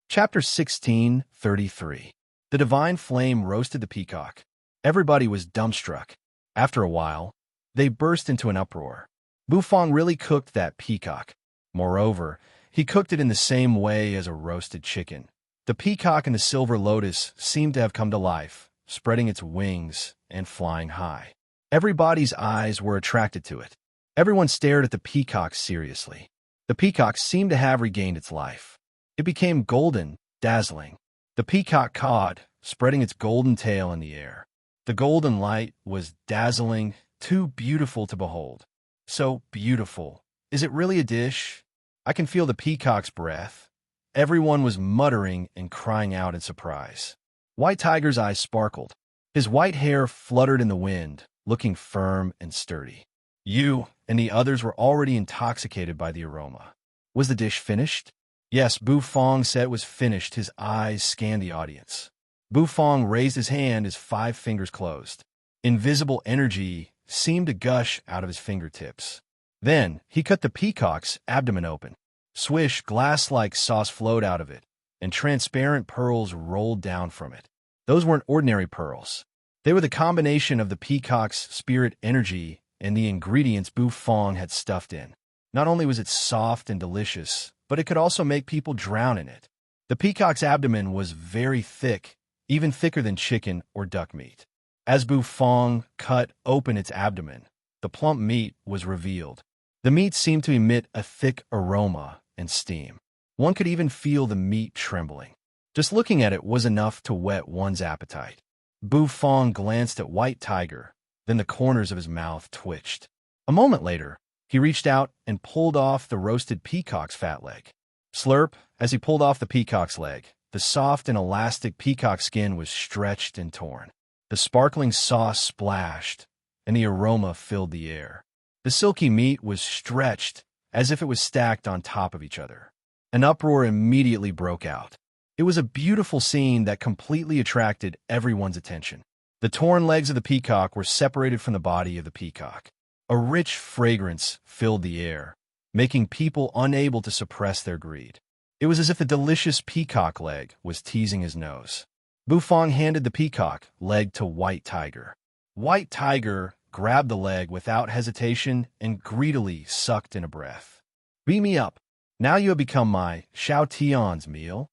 Chapter 16:33. The divine flame roasted the peacock. Everybody was dumbstruck. After a while, they burst into an uproar. Bu Fong really cooked that peacock. Moreover, he cooked it in the same way as a roasted chicken. The peacock and the silver lotus seemed to have come to life, spreading its wings and flying high. Everybody's eyes were attracted to it. Everyone stared at the peacock seriously. The peacock seemed to have regained its life. It became golden, dazzling. The peacock cawed, spreading its golden tail in the air. The golden light was dazzling, too beautiful to behold. So beautiful. Is it really a dish? I can feel the peacock's breath. Everyone was muttering and crying out in surprise. White Tiger's eyes sparkled. His white hair fluttered in the wind, looking firm and sturdy. You and the others were already intoxicated by the aroma. Was the dish finished? Yes, Bu Fong said it was finished. His eyes scanned the audience. Bu Fong raised his hand, his 5 fingers closed. Invisible energy seemed to gush out of his fingertips. Then he cut the peacock's abdomen open. Swish, glass-like sauce flowed out of it, and transparent pearls rolled down from it. Those weren't ordinary pearls. They were the combination of the peacock's spirit energy and the ingredients Bu Fong had stuffed in. Not only was it soft and delicious, but it could also make people drown in it. The peacock's abdomen was very thick, even thicker than chicken or duck meat. As Bu Fong cut open its abdomen, the plump meat was revealed. The meat seemed to emit a thick aroma and steam. One could even feel the meat trembling. Just looking at it was enough to whet one's appetite. Bu Fong glanced at White Tiger, then the corners of his mouth twitched. A moment later, he reached out and pulled off the roasted peacock's fat leg. Slurp, as he pulled off the peacock's leg, the soft and elastic peacock skin was stretched and torn. The sparkling sauce splashed, and the aroma filled the air. The silky meat was stretched as if it was stacked on top of each other. An uproar immediately broke out. It was a beautiful scene that completely attracted everyone's attention. The torn legs of the peacock were separated from the body of the peacock. A rich fragrance filled the air, making people unable to suppress their greed. It was as if the delicious peacock leg was teasing his nose. Bufong handed the peacock leg to White Tiger. White Tiger grabbed the leg without hesitation and greedily sucked in a breath. "Beat me up. Now you have become my Xiao Tian's meal,"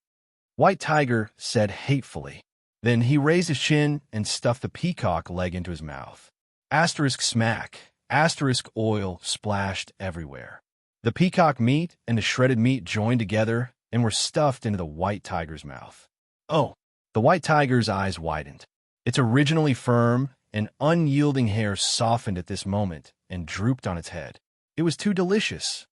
White Tiger said hatefully. Then he raised his chin and stuffed the peacock leg into his mouth. Asterisk smack. Asterisk oil splashed everywhere. The peacock meat and the shredded meat joined together and were stuffed into the White Tiger's mouth. Oh! The White Tiger's eyes widened. Its originally firm and unyielding hair softened at this moment and drooped on its head. It was too delicious.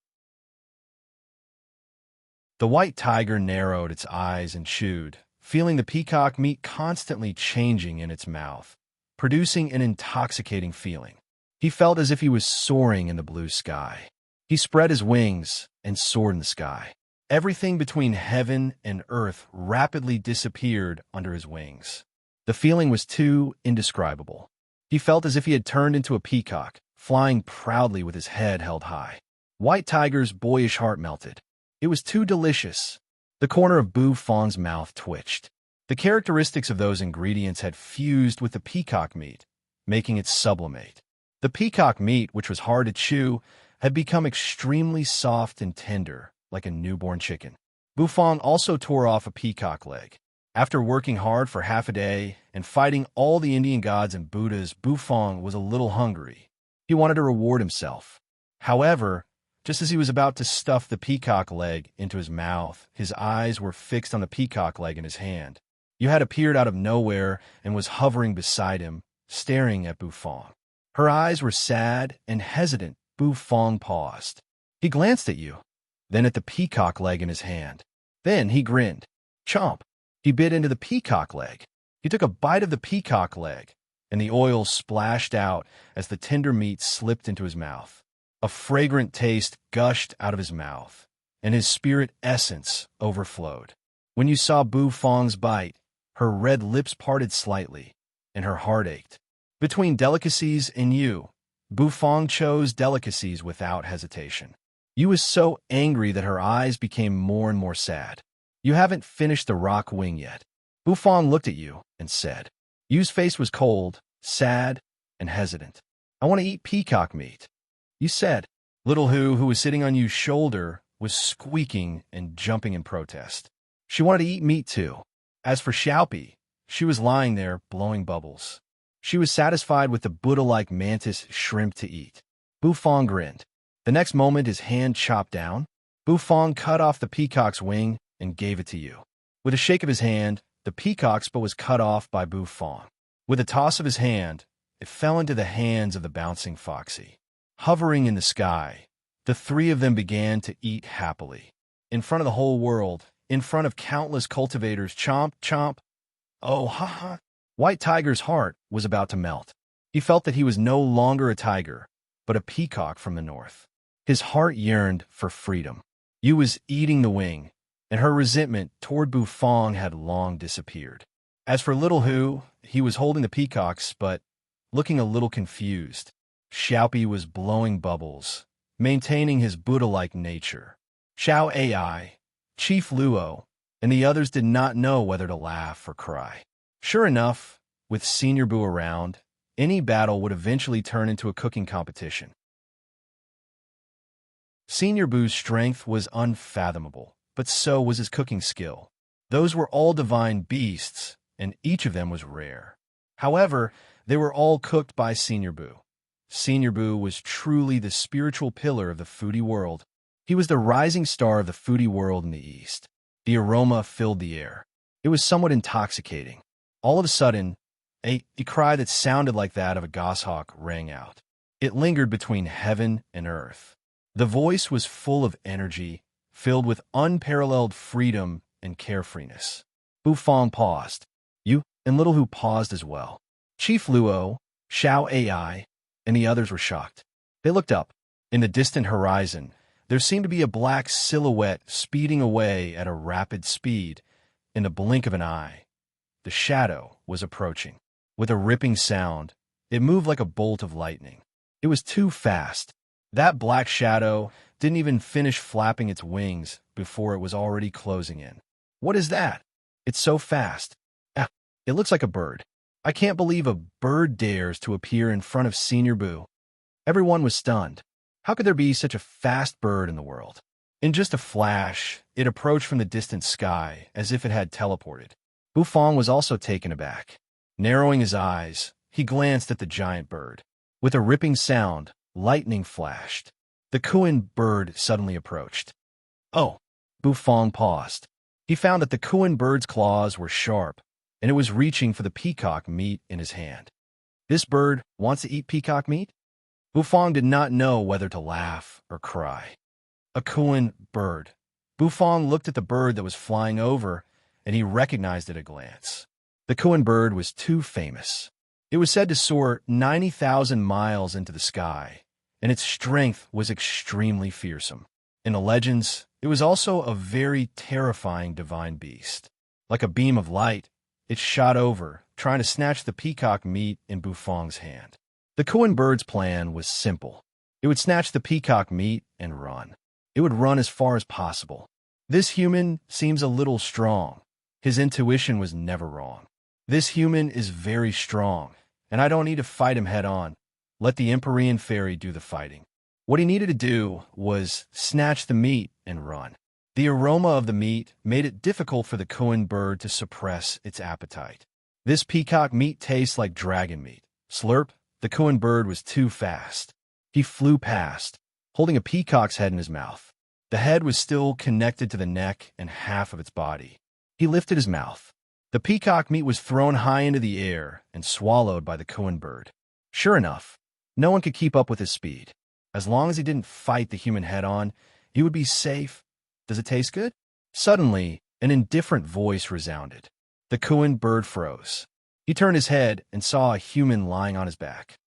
The White Tiger narrowed its eyes and chewed, feeling the peacock meat constantly changing in its mouth, producing an intoxicating feeling. He felt as if he was soaring in the blue sky. He spread his wings and soared in the sky. Everything between heaven and earth rapidly disappeared under his wings. The feeling was too indescribable. He felt as if he had turned into a peacock, flying proudly with his head held high. White Tiger's boyish heart melted. It was too delicious. The corner of Bufong's mouth twitched. The characteristics of those ingredients had fused with the peacock meat, making it sublimate. The peacock meat, which was hard to chew, had become extremely soft and tender, like a newborn chicken. Bufong also tore off a peacock leg. After working hard for half a day and fighting all the Indian gods and Buddhas, Bufong was a little hungry. He wanted to reward himself. However, just as he was about to stuff the peacock leg into his mouth, his eyes were fixed on the peacock leg in his hand. You had appeared out of nowhere and was hovering beside him, staring at Bufong. Her eyes were sad and hesitant. Bufong paused. He glanced at you, then at the peacock leg in his hand. Then he grinned. Chomp! He bit into the peacock leg. He took a bite of the peacock leg, and the oil splashed out as the tender meat slipped into his mouth. A fragrant taste gushed out of his mouth, and his spirit essence overflowed. When you saw Bufong's bite, her red lips parted slightly, and her heart ached. Between delicacies and you, Bufong chose delicacies without hesitation. You was so angry that her eyes became more and more sad. You haven't finished the rock wing yet. Bufong looked at you and said. Yu's face was cold, sad, and hesitant. I want to eat peacock meat. You said. Little who was sitting on Yu's shoulder, was squeaking and jumping in protest. She wanted to eat meat too. As for Xiaopi, she was lying there blowing bubbles. She was satisfied with the Buddha-like mantis shrimp to eat. Bufong grinned. The next moment his hand chopped down. Bufong cut off the peacock's wing and gave it to you. With a shake of his hand, the peacock's bow was cut off by Bufong. With a toss of his hand, it fell into the hands of the bouncing foxy. Hovering in the sky, the three of them began to eat happily. In front of the whole world, in front of countless cultivators, chomp, chomp. Oh, ha ha. White Tiger's heart was about to melt. He felt that he was no longer a tiger, but a peacock from the north. His heart yearned for freedom. Yu was eating the wing, and her resentment toward Bufong had long disappeared. As for Little Hu, he was holding the peacocks, but looking a little confused. Xiaopi was blowing bubbles, maintaining his Buddha-like nature. Xiao Ai, Chief Luo, and the others did not know whether to laugh or cry. Sure enough, with Senior Bu around, any battle would eventually turn into a cooking competition. Senior Bu's strength was unfathomable, but so was his cooking skill. Those were all divine beasts, and each of them was rare. However, they were all cooked by Senior Bu. Senior Bu was truly the spiritual pillar of the foodie world. He was the rising star of the foodie world in the East. The aroma filled the air. It was somewhat intoxicating. All of a sudden, a cry that sounded like that of a goshawk rang out. It lingered between heaven and earth. The voice was full of energy, filled with unparalleled freedom and carefreeness. Bufong paused. Yu and Little Hu paused as well. Chief Luo, Xiao Ai, and the others were shocked. They looked up. In the distant horizon, there seemed to be a black silhouette speeding away at a rapid speed, In the blink of an eye, the shadow was approaching. With a ripping sound, it moved like a bolt of lightning. It was too fast. That black shadow didn't even finish flapping its wings before it was already closing in. What is that? It's so fast. Ah, it looks like a bird. I can't believe a bird dares to appear in front of Senior Boo. Everyone was stunned. How could there be such a fast bird in the world? In just a flash, it approached from the distant sky as if it had teleported. Bufong was also taken aback. Narrowing his eyes, he glanced at the giant bird. With a ripping sound, lightning flashed. The Kuan bird suddenly approached. Oh! Bufong paused. He found that the Kuan bird's claws were sharp, and it was reaching for the peacock meat in his hand. This bird wants to eat peacock meat? Bufong did not know whether to laugh or cry. A Kuan bird. Bufong looked at the bird that was flying over, and he recognized it at a glance. The Kuan bird was too famous. It was said to soar 90,000 miles into the sky, and its strength was extremely fearsome. In the legends, it was also a very terrifying divine beast. Like a beam of light, it shot over, trying to snatch the peacock meat in Bufong's hand. The Kuan bird's plan was simple. It would snatch the peacock meat and run. It would run as far as possible. This human seems a little strong. His intuition was never wrong. This human is very strong, and I don't need to fight him head-on. Let the Empyrean fairy do the fighting. What he needed to do was snatch the meat and run. The aroma of the meat made it difficult for the Kuan bird to suppress its appetite. This peacock meat tastes like dragon meat. Slurp, the Kuan bird was too fast. He flew past, holding a peacock's head in his mouth. The head was still connected to the neck and half of its body. He lifted his mouth. The peacock meat was thrown high into the air and swallowed by the Kuan bird. Sure enough, no one could keep up with his speed. As long as he didn't fight the human head-on, he would be safe. Does it taste good? Suddenly, an indifferent voice resounded. The Kuan bird froze. He turned his head and saw a human lying on his back.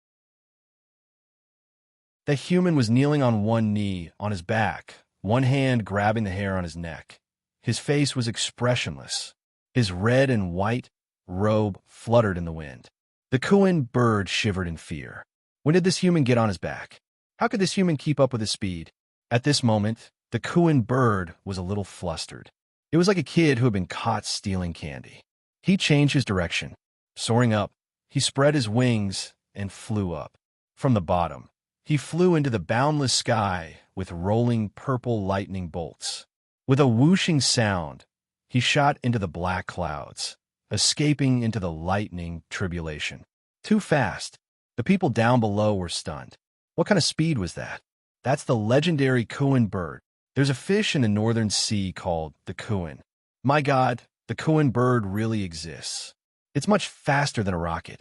The human was kneeling on one knee on his back, one hand grabbing the hair on his neck. His face was expressionless. His red and white robe fluttered in the wind. The Kuan bird shivered in fear. When did this human get on his back? How could this human keep up with his speed? At this moment, the Kuan bird was a little flustered. It was like a kid who had been caught stealing candy. He changed his direction. Soaring up, he spread his wings and flew up. From the bottom, he flew into the boundless sky with rolling purple lightning bolts. With a whooshing sound, he shot into the black clouds, escaping into the lightning tribulation. Too fast. The people down below were stunned. What kind of speed was that? That's the legendary Kuan bird. There's a fish in the northern sea called the Kuan. My God, the Kuan bird really exists. It's much faster than a rocket.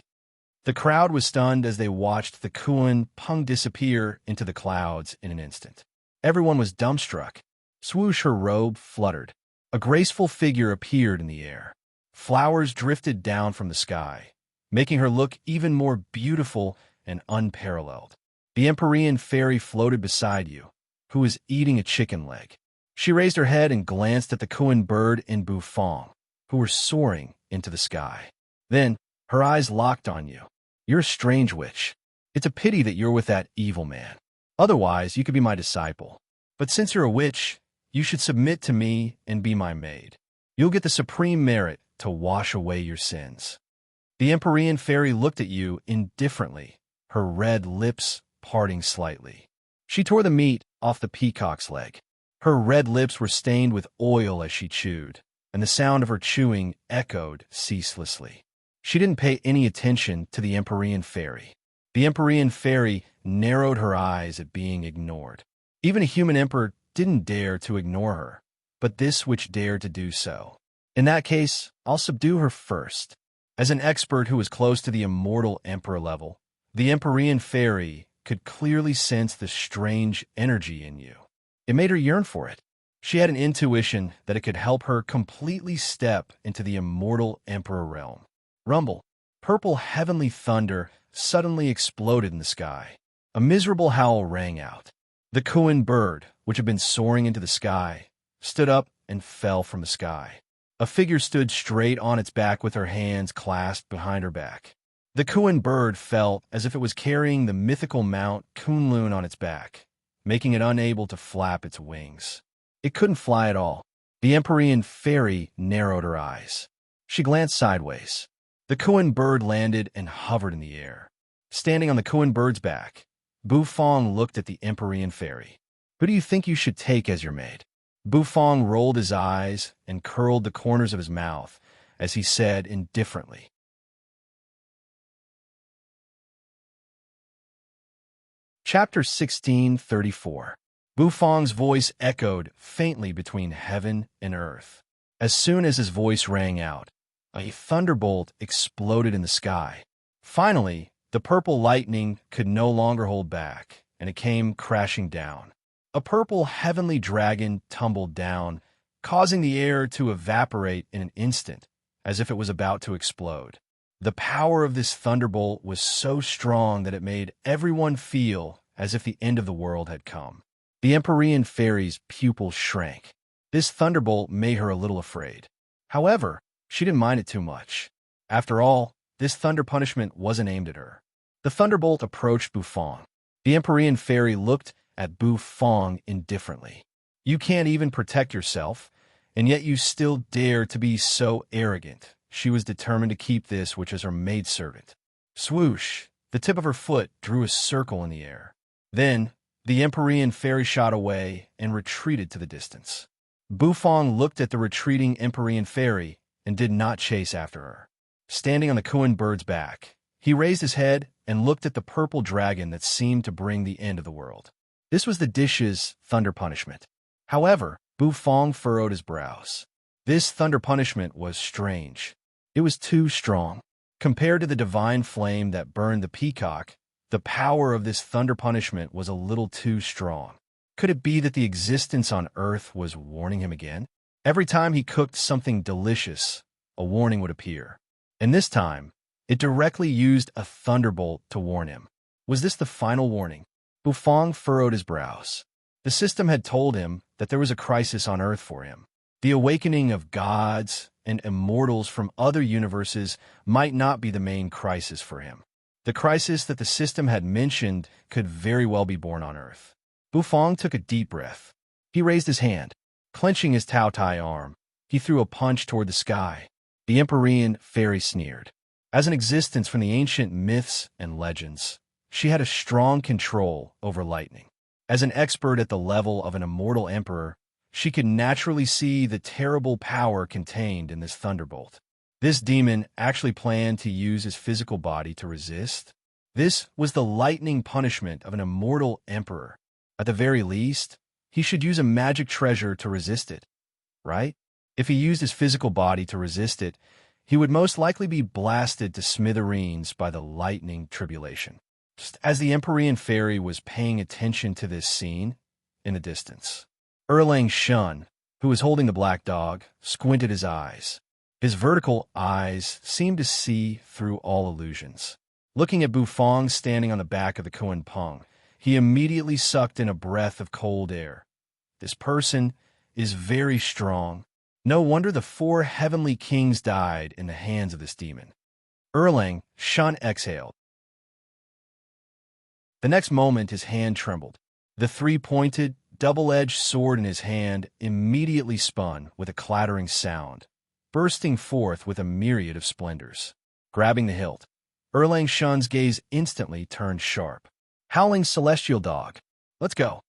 The crowd was stunned as they watched the Kuan Pung disappear into the clouds in an instant. Everyone was dumbstruck. Swoosh, her robe fluttered. A graceful figure appeared in the air. Flowers drifted down from the sky, making her look even more beautiful and unparalleled. The Empyrean fairy floated beside you, who was eating a chicken leg. She raised her head and glanced at the Kuan bird and Bufong, who were soaring into the sky. Then, her eyes locked on you. You're a strange witch. It's a pity that you're with that evil man. Otherwise, you could be my disciple. But since you're a witch, you should submit to me and be my maid. You'll get the supreme merit to wash away your sins. The Empyrean fairy looked at you indifferently, her red lips parting slightly. She tore the meat off the peacock's leg. Her red lips were stained with oil as she chewed, and the sound of her chewing echoed ceaselessly. She didn't pay any attention to the Empyrean fairy. The Empyrean fairy narrowed her eyes at being ignored. Even a human emperor didn't dare to ignore her, but this witch dared to do so. In that case, I'll subdue her first. As an expert who was close to the immortal emperor level, the Empyrean fairy could clearly sense the strange energy in you. It made her yearn for it. She had an intuition that it could help her completely step into the immortal emperor realm. Rumble, purple heavenly thunder suddenly exploded in the sky. A miserable howl rang out. The Kuan bird, which had been soaring into the sky, stood up and fell from the sky. A figure stood straight on its back with her hands clasped behind her back. The Kuan bird felt as if it was carrying the mythical Mount Kunlun on its back, making it unable to flap its wings. It couldn't fly at all. The Empyrean fairy narrowed her eyes. She glanced sideways. The Kuan bird landed and hovered in the air. Standing on the Kuan bird's back, Bufong looked at the Empyrean fairy. "Who do you think you should take as your maid?" Bufong rolled his eyes and curled the corners of his mouth as he said indifferently, Chapter 1634. Bufong's voice echoed faintly between heaven and earth. As soon as his voice rang out, a thunderbolt exploded in the sky. Finally, the purple lightning could no longer hold back, and it came crashing down. A purple heavenly dragon tumbled down, causing the air to evaporate in an instant, as if it was about to explode. The power of this thunderbolt was so strong that it made everyone feel as if the end of the world had come. The Empyrean fairy's pupils shrank. This thunderbolt made her a little afraid. However, she didn't mind it too much. After all, this thunder punishment wasn't aimed at her. The thunderbolt approached Bufong. The Empyrean fairy looked at Bufong indifferently. "You can't even protect yourself, and yet you still dare to be so arrogant." She was determined to keep this which is her maidservant. Swoosh! The tip of her foot drew a circle in the air. Then, the Empyrean fairy shot away and retreated to the distance. Bufong looked at the retreating Empyrean fairy and did not chase after her. Standing on the Kuan bird's back, he raised his head and looked at the purple dragon that seemed to bring the end of the world. This was the dish's thunder punishment. However, Bufong furrowed his brows. This thunder punishment was strange. It was too strong. Compared to the divine flame that burned the peacock, the power of this thunder punishment was a little too strong. Could it be that the existence on Earth was warning him again? Every time he cooked something delicious, a warning would appear. And this time, it directly used a thunderbolt to warn him. Was this the final warning? Bufong furrowed his brows. The system had told him that there was a crisis on Earth for him. The awakening of gods and immortals from other universes might not be the main crisis for him. The crisis that the system had mentioned could very well be born on Earth. Bufong took a deep breath. He raised his hand. Clenching his Tao Tai arm, he threw a punch toward the sky. The Empyrean fairy sneered. As an existence from the ancient myths and legends, she had a strong control over lightning. As an expert at the level of an immortal emperor, she could naturally see the terrible power contained in this thunderbolt. This demon actually planned to use his physical body to resist. This was the lightning punishment of an immortal emperor. At the very least, he should use a magic treasure to resist it, right? If he used his physical body to resist it, he would most likely be blasted to smithereens by the lightning tribulation. Just as the Empyrean fairy was paying attention to this scene in the distance, Erlang Shun, who was holding the black dog, squinted his eyes. His vertical eyes seemed to see through all illusions. Looking at Bufong standing on the back of the Kuan Peng, he immediately sucked in a breath of cold air. This person is very strong. No wonder the 4 heavenly kings died in the hands of this demon. Erlang Shun exhaled. The next moment his hand trembled. The 3-pointed, double-edged sword in his hand immediately spun with a clattering sound, bursting forth with a myriad of splendors. Grabbing the hilt, Erlang Shun's gaze instantly turned sharp. "Howling celestial dog, let's go,"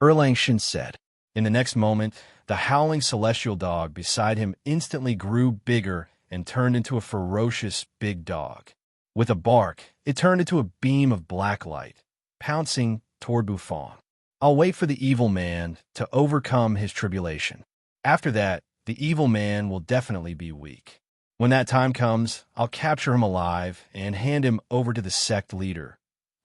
Erlang Shun said. In the next moment, the howling celestial dog beside him instantly grew bigger and turned into a ferocious big dog. With a bark, it turned into a beam of black light, pouncing toward Bufong. "I'll wait for the evil man to overcome his tribulation. After that, the evil man will definitely be weak. When that time comes, I'll capture him alive and hand him over to the sect leader,"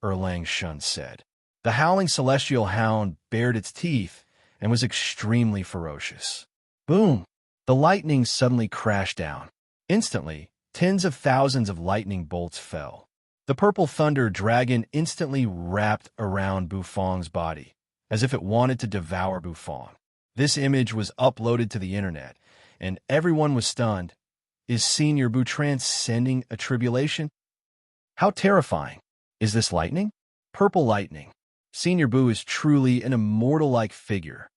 Erlang Shun said. The howling celestial hound bared its teeth and was extremely ferocious. Boom! The lightning suddenly crashed down. Instantly, tens of thousands of lightning bolts fell. The purple thunder dragon instantly wrapped around Bufong's body, as if it wanted to devour Bufong. This image was uploaded to the internet, and everyone was stunned. Is Senior Boo transcending a tribulation? How terrifying! Is this lightning? Purple lightning. Senior Boo is truly an immortal-like figure.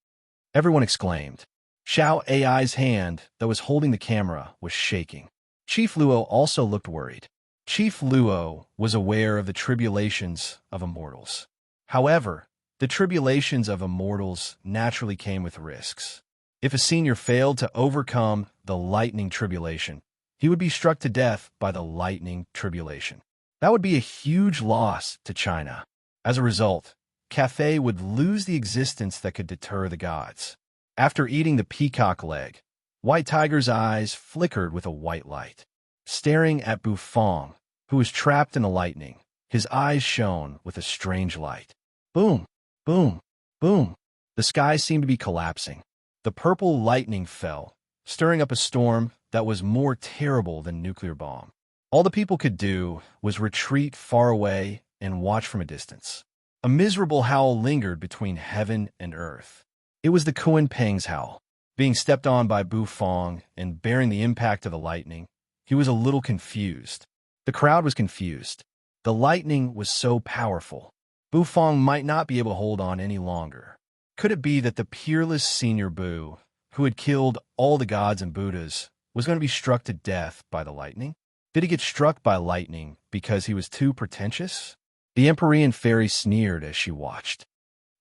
Everyone exclaimed. Xiao Ai's hand that was holding the camera was shaking. Chief Luo also looked worried. Chief Luo was aware of the tribulations of immortals. However, the tribulations of immortals naturally came with risks. If a senior failed to overcome the lightning tribulation, he would be struck to death by the lightning tribulation. That would be a huge loss to China. As a result, Cathay would lose the existence that could deter the gods. After eating the peacock leg, White Tiger's eyes flickered with a white light. Staring at Bufong, who was trapped in the lightning, his eyes shone with a strange light. Boom, boom, boom. The sky seemed to be collapsing. The purple lightning fell, stirring up a storm that was more terrible than nuclear bomb. All the people could do was retreat far away and watch from a distance. A miserable howl lingered between heaven and earth. It was the Kunpeng's howl. Being stepped on by Bufong and bearing the impact of the lightning, he was a little confused. The crowd was confused. The lightning was so powerful. Bufong might not be able to hold on any longer. Could it be that the peerless Senior Boo, who had killed all the gods and Buddhas, was going to be struck to death by the lightning? Did he get struck by lightning because he was too pretentious? The Empyrean fairy sneered as she watched.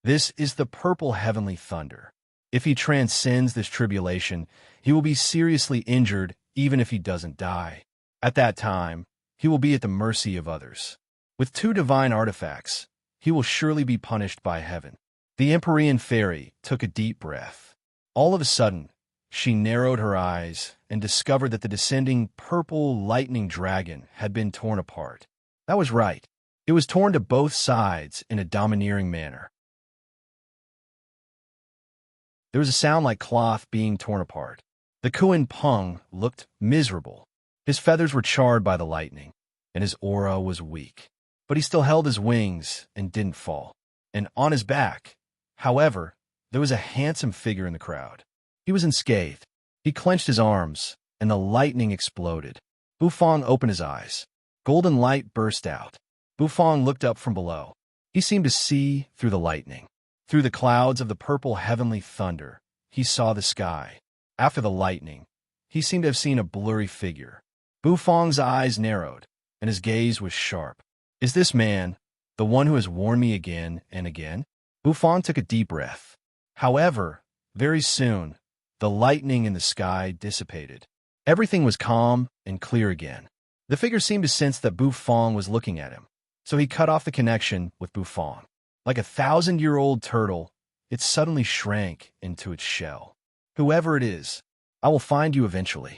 This is the purple heavenly thunder. If he transcends this tribulation, he will be seriously injured even if he doesn't die. At that time, he will be at the mercy of others. With 2 divine artifacts, he will surely be punished by heaven. The Empyrean fairy took a deep breath. All of a sudden, she narrowed her eyes and discovered that the descending purple lightning dragon had been torn apart. That was right. It was torn to both sides in a domineering manner. There was a sound like cloth being torn apart. The Kunpeng looked miserable. His feathers were charred by the lightning, and his aura was weak. But he still held his wings and didn't fall. And on his back, however, there was a handsome figure in the crowd. He was unscathed. He clenched his arms, and the lightning exploded. Bufong opened his eyes. Golden light burst out. Bufong looked up from below. He seemed to see through the lightning. Through the clouds of the purple heavenly thunder, he saw the sky. After the lightning, he seemed to have seen a blurry figure. Bufong's eyes narrowed, and his gaze was sharp. Is this man the one who has warned me again and again? Bufong took a deep breath. However, very soon, the lightning in the sky dissipated. Everything was calm and clear again. The figure seemed to sense that Bufong was looking at him, so he cut off the connection with Bufong. Like a 1,000-year-old turtle, it suddenly shrank into its shell. Whoever it is, I will find you eventually.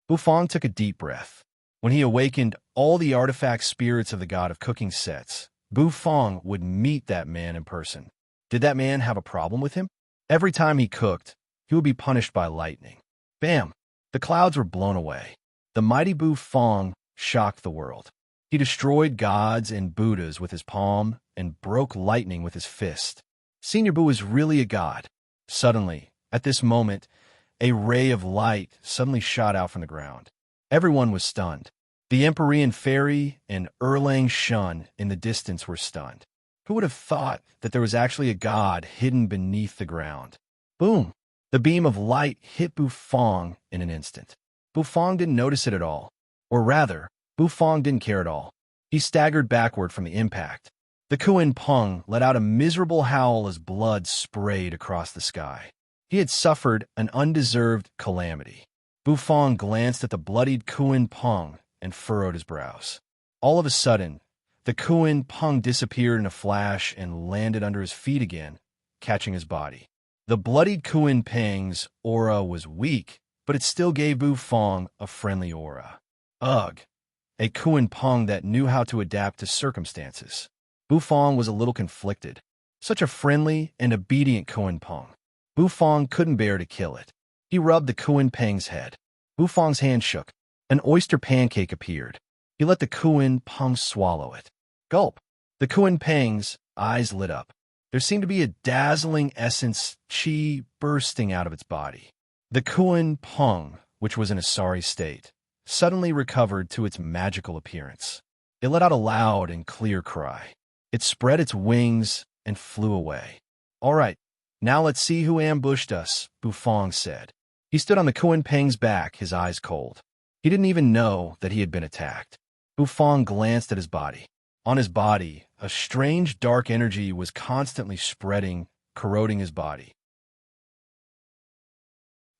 Bufong took a deep breath. When he awakened all the artifact spirits of the god of cooking sets, Bufong would meet that man in person. Did that man have a problem with him? Every time he cooked, he would be punished by lightning. Bam! The clouds were blown away. The mighty Bufong shocked the world. He destroyed gods and Buddhas with his palm and broke lightning with his fist. Senior Boo was really a god. Suddenly, at this moment, a ray of light suddenly shot out from the ground. Everyone was stunned. The Empyrean fairy and Erlang Shun in the distance were stunned. Who would have thought that there was actually a god hidden beneath the ground? Boom! The beam of light hit Bufong in an instant. Bufong didn't notice it at all. Or rather, Bufong didn't care at all. He staggered backward from the impact. The Kunpeng let out a miserable howl as blood sprayed across the sky. He had suffered an undeserved calamity. Bufong glanced at the bloodied Kunpeng and furrowed his brows. All of a sudden, the Kunpeng disappeared in a flash and landed under his feet again, catching his body. The bloodied Kunpeng's aura was weak, but it still gave Bufong a friendly aura. Ugh! A Kunpeng that knew how to adapt to circumstances. Bufong was a little conflicted. Such a friendly and obedient Kunpeng. Bufong couldn't bear to kill it. He rubbed the Kunpeng's head. Bufong's hand shook. An oyster pancake appeared. He let the Kunpeng swallow it. Gulp! The Kunpeng's eyes lit up. There seemed to be a dazzling essence chi bursting out of its body. The Kuan Pong, which was in a sorry state, suddenly recovered to its magical appearance. It let out a loud and clear cry. It spread its wings and flew away. "All right, now let's see who ambushed us," Bufong said. He stood on the Kuan Peng's back, his eyes cold. He didn't even know that he had been attacked. Bufong glanced at his body. On his body, a strange dark energy was constantly spreading, corroding his body.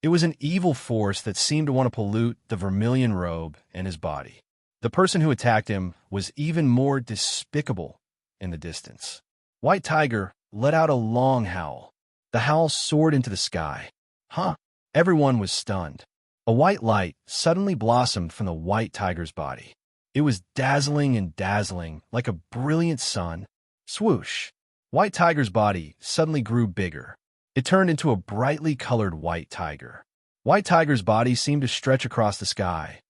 It was an evil force that seemed to want to pollute the vermilion robe and his body. The person who attacked him was even more despicable in the distance. White Tiger let out a long howl. The howl soared into the sky. Huh! Everyone was stunned. A white light suddenly blossomed from the White Tiger's body. It was dazzling and dazzling, like a brilliant sun. Swoosh! White Tiger's body suddenly grew bigger. It turned into a brightly colored white tiger. White Tiger's body seemed to stretch across the sky.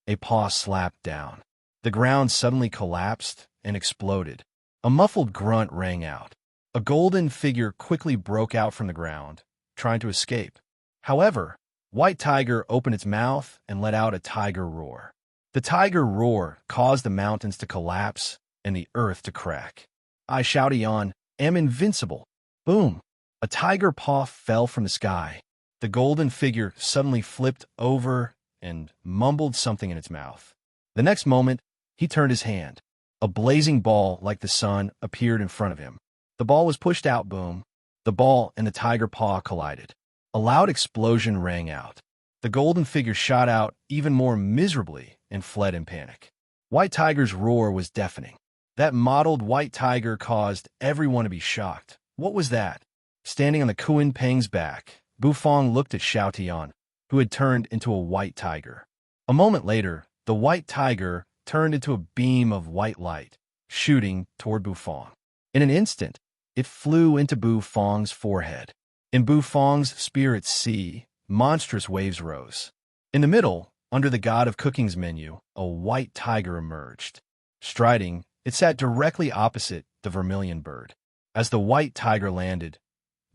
A paw slapped down. The ground suddenly collapsed and exploded. A muffled grunt rang out. A golden figure quickly broke out from the ground, trying to escape. However, White Tiger opened its mouth and let out a tiger roar. The tiger roar caused the mountains to collapse and the earth to crack. "I," shouted Yon, "am invincible." Boom! A tiger paw fell from the sky. The golden figure suddenly flipped over and mumbled something in its mouth. The next moment, he turned his hand. A blazing ball like the sun appeared in front of him. The ball was pushed out, boom. The ball and the tiger paw collided. A loud explosion rang out. The golden figure shot out even more miserably and fled in panic. White Tiger's roar was deafening. That mottled white tiger caused everyone to be shocked. What was that? Standing on the Kuan Peng's back, Bufong looked at Xiao Tian, who had turned into a white tiger. A moment later, the white tiger turned into a beam of white light, shooting toward Bufong. In an instant, it flew into Bufong's forehead. In Bufong's spirit sea, monstrous waves rose. In the middle, under the god of cooking's menu, a white tiger emerged. Striding, it sat directly opposite the vermilion bird. As the white tiger landed,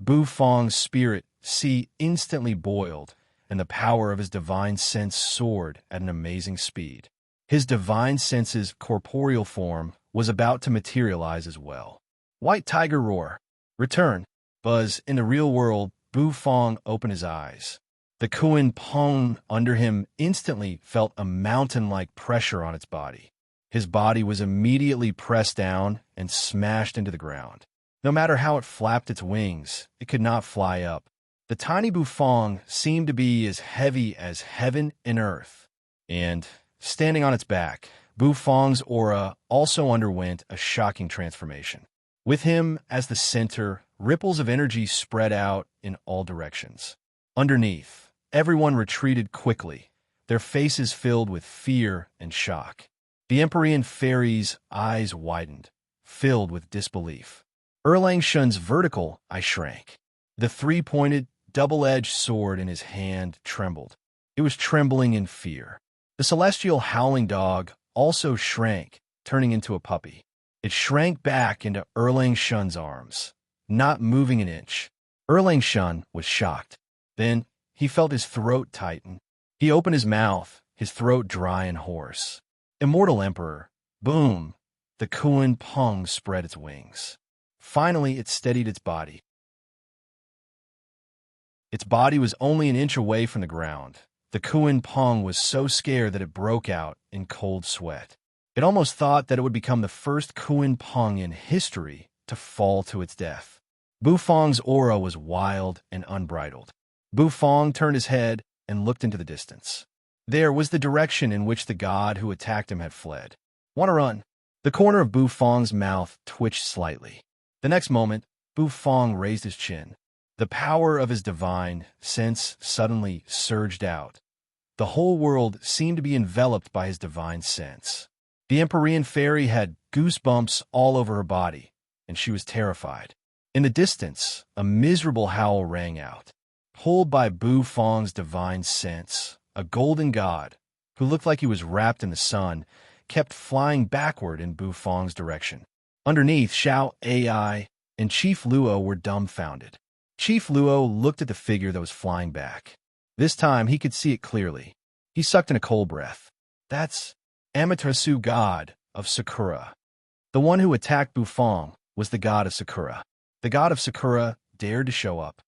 Bufong's spirit sea instantly boiled, and the power of his divine sense soared at an amazing speed. His divine sense's corporeal form was about to materialize as well. White Tiger roar. Return. Buzz. In the real world, Bufong opened his eyes. The Kuan Pong under him instantly felt a mountain-like pressure on its body. His body was immediately pressed down and smashed into the ground. No matter how it flapped its wings, it could not fly up. The tiny Bufong seemed to be as heavy as heaven and earth. And, standing on its back, Bufong's aura also underwent a shocking transformation. With him as the center, ripples of energy spread out in all directions. Underneath, everyone retreated quickly, their faces filled with fear and shock. The Empyrean fairy's eyes widened, filled with disbelief. Erlang Shun's vertical eye shrank. The three-pointed, double-edged sword in his hand trembled. It was trembling in fear. The celestial howling dog also shrank, turning into a puppy. It shrank back into Erlang Shun's arms, not moving an inch. Erlang Shun was shocked. Then he felt his throat tighten. He opened his mouth, his throat dry and hoarse. Immortal Emperor. Boom! The Kuan Pong spread its wings. Finally, it steadied its body. Its body was only an inch away from the ground. The Kuan Pong was so scared that it broke out in cold sweat. It almost thought that it would become the first Kuan Pong in history to fall to its death. Bufong's aura was wild and unbridled. Bufong turned his head and looked into the distance. There was the direction in which the god who attacked him had fled. "Want to run?" The corner of Bufong's mouth twitched slightly. The next moment, Bufong raised his chin. The power of his divine sense suddenly surged out. The whole world seemed to be enveloped by his divine sense. The Empyrean fairy had goosebumps all over her body, and she was terrified. In the distance, a miserable howl rang out. Pulled by Bufong's divine sense, a golden god, who looked like he was wrapped in the sun, kept flying backward in Bufong's direction. Underneath, Xiao Ai and Chief Luo were dumbfounded. Chief Luo looked at the figure that was flying back. This time he could see it clearly. He sucked in a cold breath. That's Amaterasu, god of Sakura. The one who attacked Bufang was the god of Sakura. The god of Sakura dared to show up.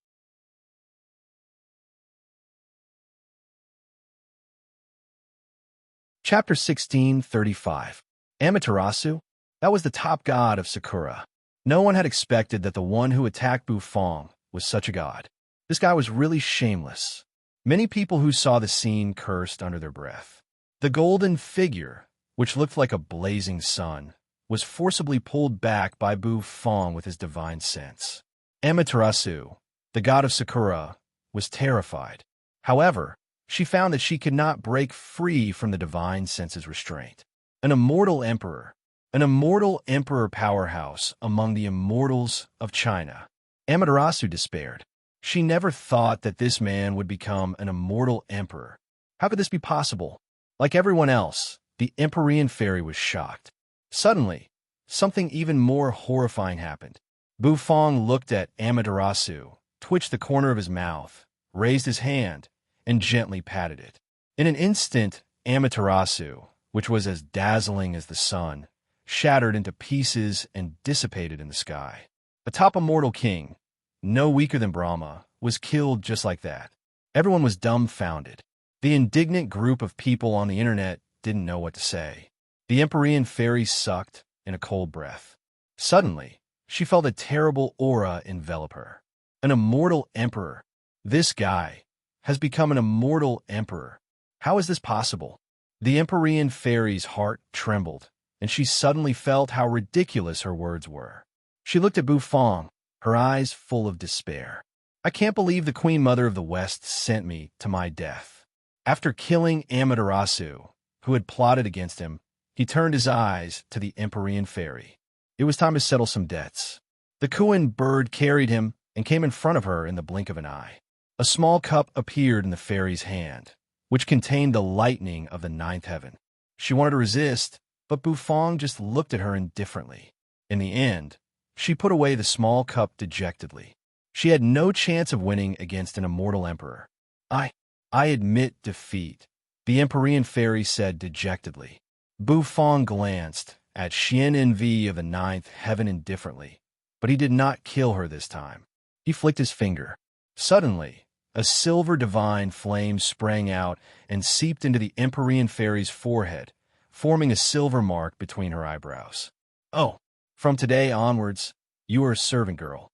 Chapter 1635. Amaterasu? That was the top god of Sakura. No one had expected that the one who attacked Bufang was such a god. This guy was really shameless. Many people who saw the scene cursed under their breath. The golden figure, which looked like a blazing sun, was forcibly pulled back by Bufang with his divine sense. Amaterasu, the god of Sakura, was terrified. However, she found that she could not break free from the divine sense's restraint. An immortal emperor powerhouse among the immortals of China. Amaterasu despaired. She never thought that this man would become an immortal emperor. How could this be possible? Like everyone else, the Empyrean fairy was shocked. Suddenly, something even more horrifying happened. Bufang looked at Amaterasu, twitched the corner of his mouth, raised his hand, and gently patted it. In an instant, Amaterasu, which was as dazzling as the sun, shattered into pieces and dissipated in the sky. A top immortal king, no weaker than Brahma, was killed just like that. Everyone was dumbfounded. The indignant group of people on the internet didn't know what to say. The Empyrean fairy sucked in a cold breath. Suddenly, she felt a terrible aura envelop her. An immortal emperor. This guy has become an immortal emperor. How is this possible? The Empyrean fairy's heart trembled, and she suddenly felt how ridiculous her words were. She looked at Bufang, her eyes full of despair. I can't believe the Queen Mother of the West sent me to my death. After killing Amaterasu, who had plotted against him, he turned his eyes to the Empyrean fairy. It was time to settle some debts. The Kuan bird carried him and came in front of her in the blink of an eye. A small cup appeared in the fairy's hand, which contained the lightning of the ninth heaven. She wanted to resist, but Bufang just looked at her indifferently. In the end, she put away the small cup dejectedly. She had no chance of winning against an immortal emperor. I admit defeat, the Empyrean fairy said dejectedly. Bufang glanced at Xian Envy of the ninth heaven indifferently, but he did not kill her this time. He flicked his finger. Suddenly, a silver divine flame sprang out and seeped into the Empyrean fairy's forehead, forming a silver mark between her eyebrows. Oh, from today onwards, you are a servant girl,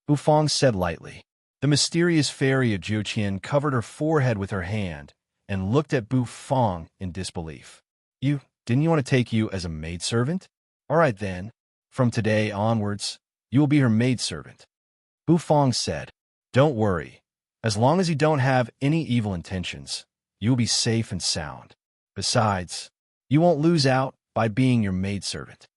Bufang said lightly. The mysterious fairy of Jiuqian covered her forehead with her hand and looked at Bufang in disbelief. Didn't you want to take you as a maidservant? All right then, from today onwards, you will be her maidservant. Bufang said, Don't worry. As long as you don't have any evil intentions, you will be safe and sound. Besides, you won't lose out by being your maidservant.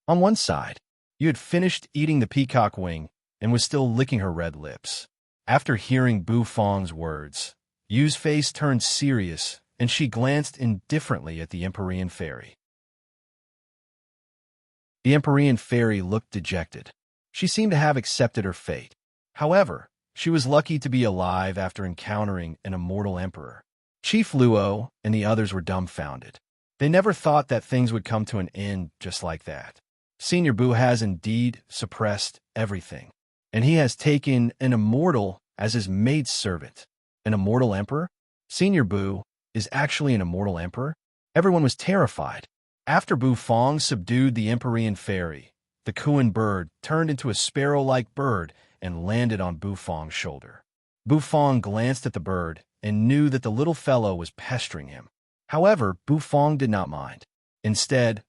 On one side, you had finished eating the peacock wing and was still licking her red lips. After hearing Bufang's words, Yu's face turned serious and she glanced indifferently at the Empyrean fairy. The Empyrean fairy looked dejected. She seemed to have accepted her fate. However, she was lucky to be alive after encountering an immortal emperor. Chief Luo and the others were dumbfounded. They never thought that things would come to an end just like that. Senior Bu has indeed suppressed everything, and he has taken an immortal as his maidservant. An immortal emperor? Senior Bu is actually an immortal emperor? Everyone was terrified. After Bufang subdued the Empyrean fairy, the Kuan bird turned into a sparrow-like bird and landed on Bufang's shoulder. Bufang glanced at the bird and knew that the little fellow was pestering him. However, Bufang did not mind. Instead,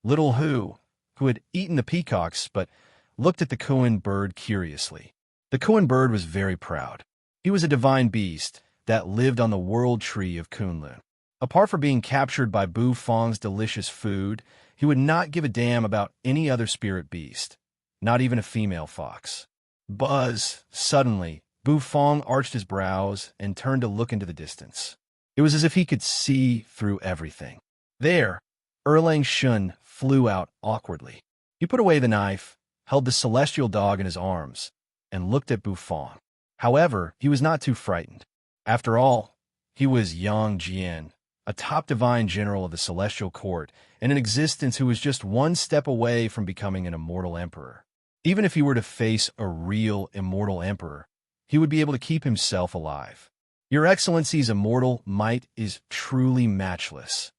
little Hu, who had eaten the peacocks but looked at the Kuan bird curiously. The Kuan bird was very proud. He was a divine beast that lived on the world tree of Kunlun. Apart from being captured by Bufang's delicious food, he would not give a damn about any other spirit beast, not even a female fox. Buzz! Suddenly, Bufang arched his brows and turned to look into the distance. It was as if he could see through everything. There, Erlang Shun flew out awkwardly. He put away the knife, held the celestial dog in his arms, and looked at Bufang. However, he was not too frightened. After all, he was Yang Jian, a top divine general of the celestial court, and an existence who was just one step away from becoming an immortal emperor. Even if he were to face a real immortal emperor, he would be able to keep himself alive. Your Excellency's immortal might is truly matchless,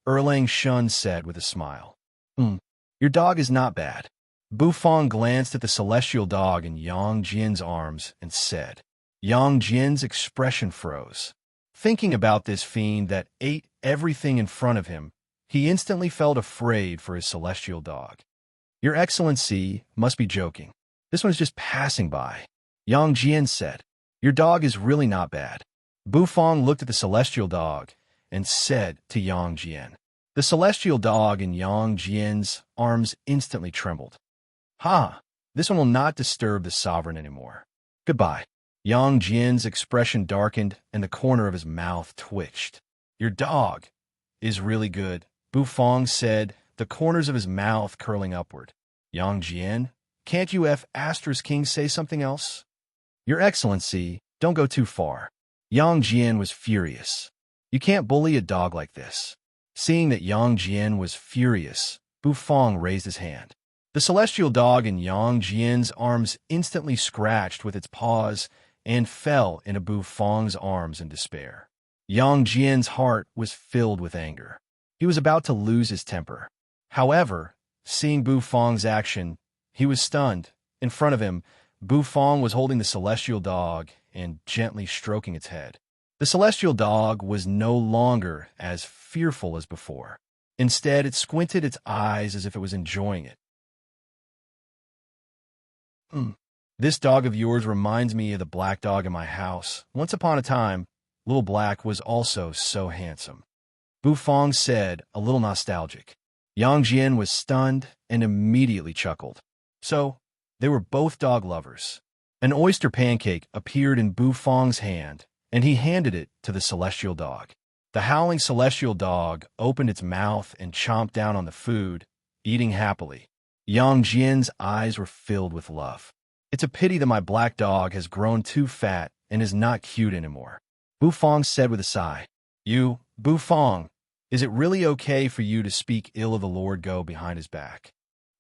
Erlang Shun said with a smile. Your dog is not bad. Bufang glanced at the celestial dog in Yang Jian's arms and said. Yang Jian's expression froze. Thinking about this fiend that ate everything in front of him, he instantly felt afraid for his celestial dog. Your Excellency must be joking. This one's just passing by. Yang Jian said. Your dog is really not bad. Bufang looked at the celestial dog and said to Yang Jian. The celestial dog in Yang Jian's arms instantly trembled. Ha! This one will not disturb the sovereign anymore. Goodbye. Yang Jian's expression darkened and the corner of his mouth twitched. Your dog is really good, Bufang said, the corners of his mouth curling upward. Yang Jian, can't you King say something else? Your Excellency, don't go too far. Yang Jian was furious. You can't bully a dog like this. Seeing that Yang Jian was furious, Bufang raised his hand. The celestial dog in Yang Jian's arms instantly scratched with its paws and fell into Bufang's arms in despair. Yang Jian's heart was filled with anger. He was about to lose his temper. However, seeing Bufang's action, he was stunned. In front of him, Bufang was holding the celestial dog and gently stroking its head. The celestial dog was no longer as fearful as before. Instead, it squinted its eyes as if it was enjoying it. This dog of yours reminds me of the black dog in my house. Once upon a time, Little Black was also so handsome. Bufang said, a little nostalgic. Yang Jian was stunned and immediately chuckled. So, they were both dog lovers. An oyster pancake appeared in Bufang's hand, and he handed it to the celestial dog. The howling celestial dog opened its mouth and chomped down on the food, eating happily. Yang Jian's eyes were filled with love. It's a pity that my black dog has grown too fat and is not cute anymore. Bufang said with a sigh. You, Bufang, is it really okay for you to speak ill of the Lord Go behind his back?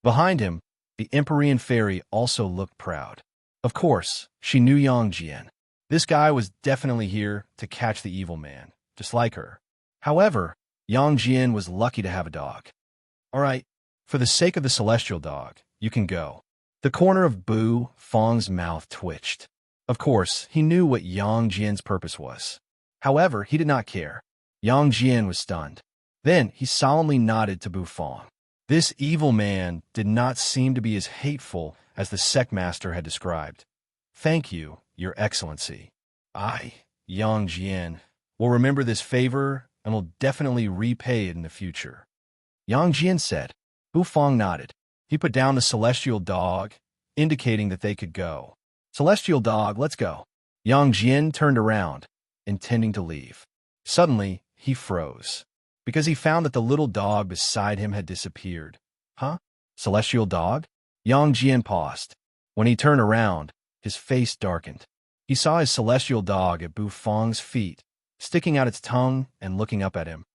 Behind him, the Empyrean fairy also looked proud. Of course, she knew Yang Jian. This guy was definitely here to catch the evil man, just like her. However, Yang Jian was lucky to have a dog. All right, for the sake of the celestial dog, you can go. The corner of Bufang's mouth twitched. Of course, he knew what Yang Jian's purpose was. However, he did not care. Yang Jian was stunned. Then he solemnly nodded to Bufang. This evil man did not seem to be as hateful as the sectmaster had described. Thank you, Your Excellency. I, Yang Jian, will remember this favor and will definitely repay it in the future. Yang Jian said. Bufang nodded. He put down the celestial dog, indicating that they could go. Celestial dog, let's go. Yang Jian turned around, intending to leave. Suddenly, he froze, because he found that the little dog beside him had disappeared. Huh? Celestial dog? Yang Jian paused. When he turned around, his face darkened. He saw his celestial dog at Bufang's feet, sticking out its tongue and looking up at him.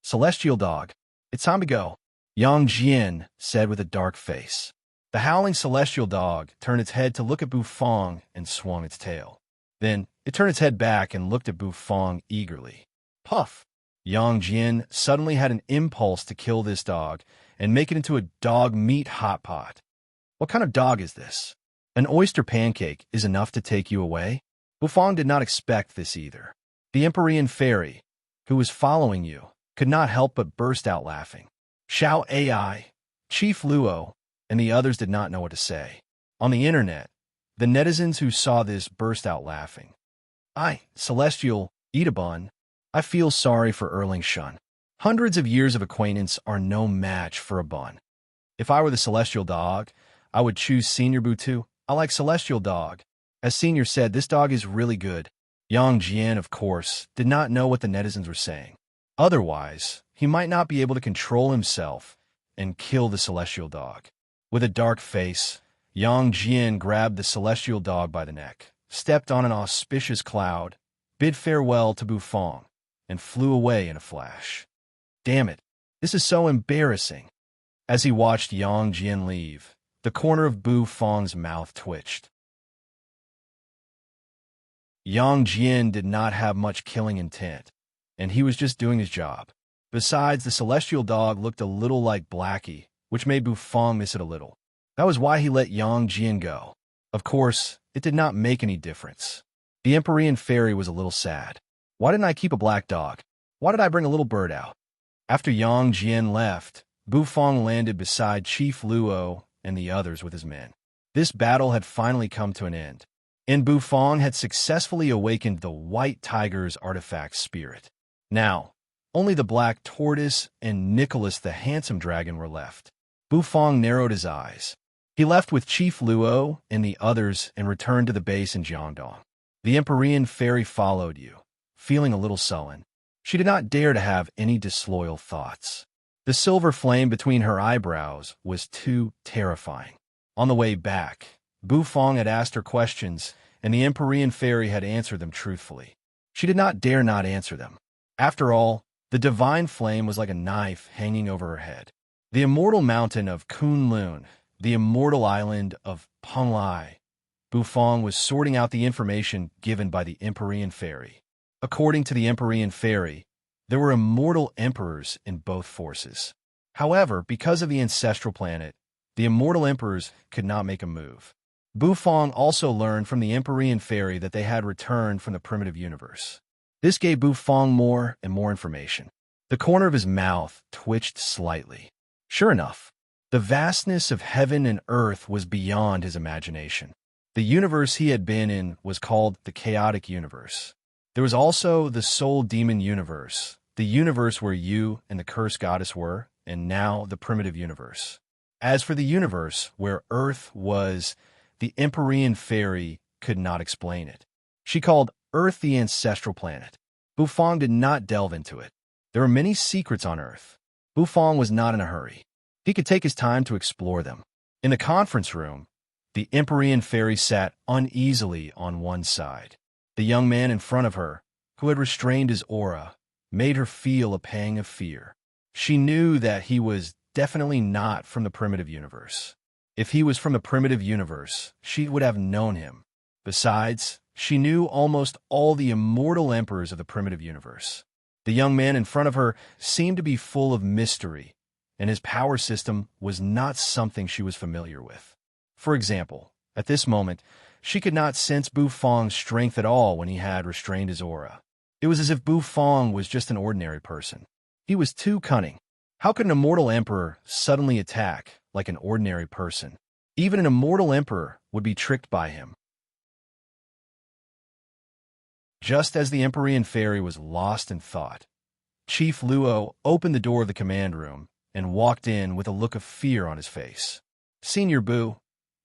Celestial dog, it's time to go. Yang Jian said with a dark face. The howling celestial dog turned its head to look at Bufang and swung its tail. Then, it turned its head back and looked at Bufang eagerly. Puff! Yang Jian suddenly had an impulse to kill this dog and make it into a dog meat hot pot. What kind of dog is this? An oyster pancake is enough to take you away? Bufang did not expect this either. The Empyrean fairy, who was following you, could not help but burst out laughing. Xiao Ai, Chief Luo, and the others did not know what to say. On the internet, the netizens who saw this burst out laughing. Celestial, eat a bun. I feel sorry for Erlang Shun. Hundreds of years of acquaintance are no match for a bun. If I were the celestial dog, I would choose Senior Butu. I like celestial dog. As Senior said, this dog is really good. Yang Jian, of course, did not know what the netizens were saying. Otherwise, he might not be able to control himself and kill the celestial dog. With a dark face, Yang Jian grabbed the celestial dog by the neck, stepped on an auspicious cloud, bid farewell to Bufong, and flew away in a flash. Damn it, this is so embarrassing. As he watched Yang Jian leave, the corner of Bufong's mouth twitched. Yang Jian did not have much killing intent, and he was just doing his job. Besides, the celestial dog looked a little like Blackie, which made Bufong miss it a little. That was why he let Yang Jian go. Of course, it did not make any difference. The Empyrean fairy was a little sad. Why didn't I keep a black dog? Why did I bring a little bird out? After Yang Jian left, Bufong landed beside Chief Luo and the others with his men. This battle had finally come to an end, and Bufong had successfully awakened the White Tiger's artifact spirit. Now, only the Black Tortoise and Nicholas the Handsome Dragon were left. Bufong narrowed his eyes. He left with Chief Luo and the others and returned to the base in Jiangdong. The Empyrean fairy followed you, feeling a little sullen. She did not dare to have any disloyal thoughts. The silver flame between her eyebrows was too terrifying. On the way back, Bufong had asked her questions, and the Empyrean fairy had answered them truthfully. She did not dare not answer them. After all, the divine flame was like a knife hanging over her head. The immortal mountain of Kunlun, the immortal island of Penglai. Bufong was sorting out the information given by the Empyrean fairy. According to the Empyrean fairy, there were immortal emperors in both forces. However, because of the ancestral planet, the immortal emperors could not make a move. Bufong also learned from the Empyrean fairy that they had returned from the primitive universe. This gave Bufong more and more information. The corner of his mouth twitched slightly. Sure enough, the vastness of heaven and earth was beyond his imagination. The universe he had been in was called the chaotic universe. There was also the soul demon universe, the universe where you and the cursed goddess were, and now the primitive universe. As for the universe where Earth was, the Empyrean fairy could not explain it. She called Earth the ancestral planet. Bufong did not delve into it. There were many secrets on Earth. Bufong was not in a hurry. He could take his time to explore them. In the conference room, the Empyrean fairy sat uneasily on one side. The young man in front of her, who had restrained his aura, made her feel a pang of fear. She knew that he was definitely not from the primitive universe. If he was from the primitive universe, she would have known him. Besides, she knew almost all the immortal emperors of the primitive universe. The young man in front of her seemed to be full of mystery, and his power system was not something she was familiar with. For example, at this moment, she could not sense Bufong's strength at all when he had restrained his aura. It was as if Bufong was just an ordinary person. He was too cunning. How could an immortal emperor suddenly attack like an ordinary person? Even an immortal emperor would be tricked by him. Just as the Empyrean fairy was lost in thought, Chief Luo opened the door of the command room and walked in with a look of fear on his face. Senior Bu,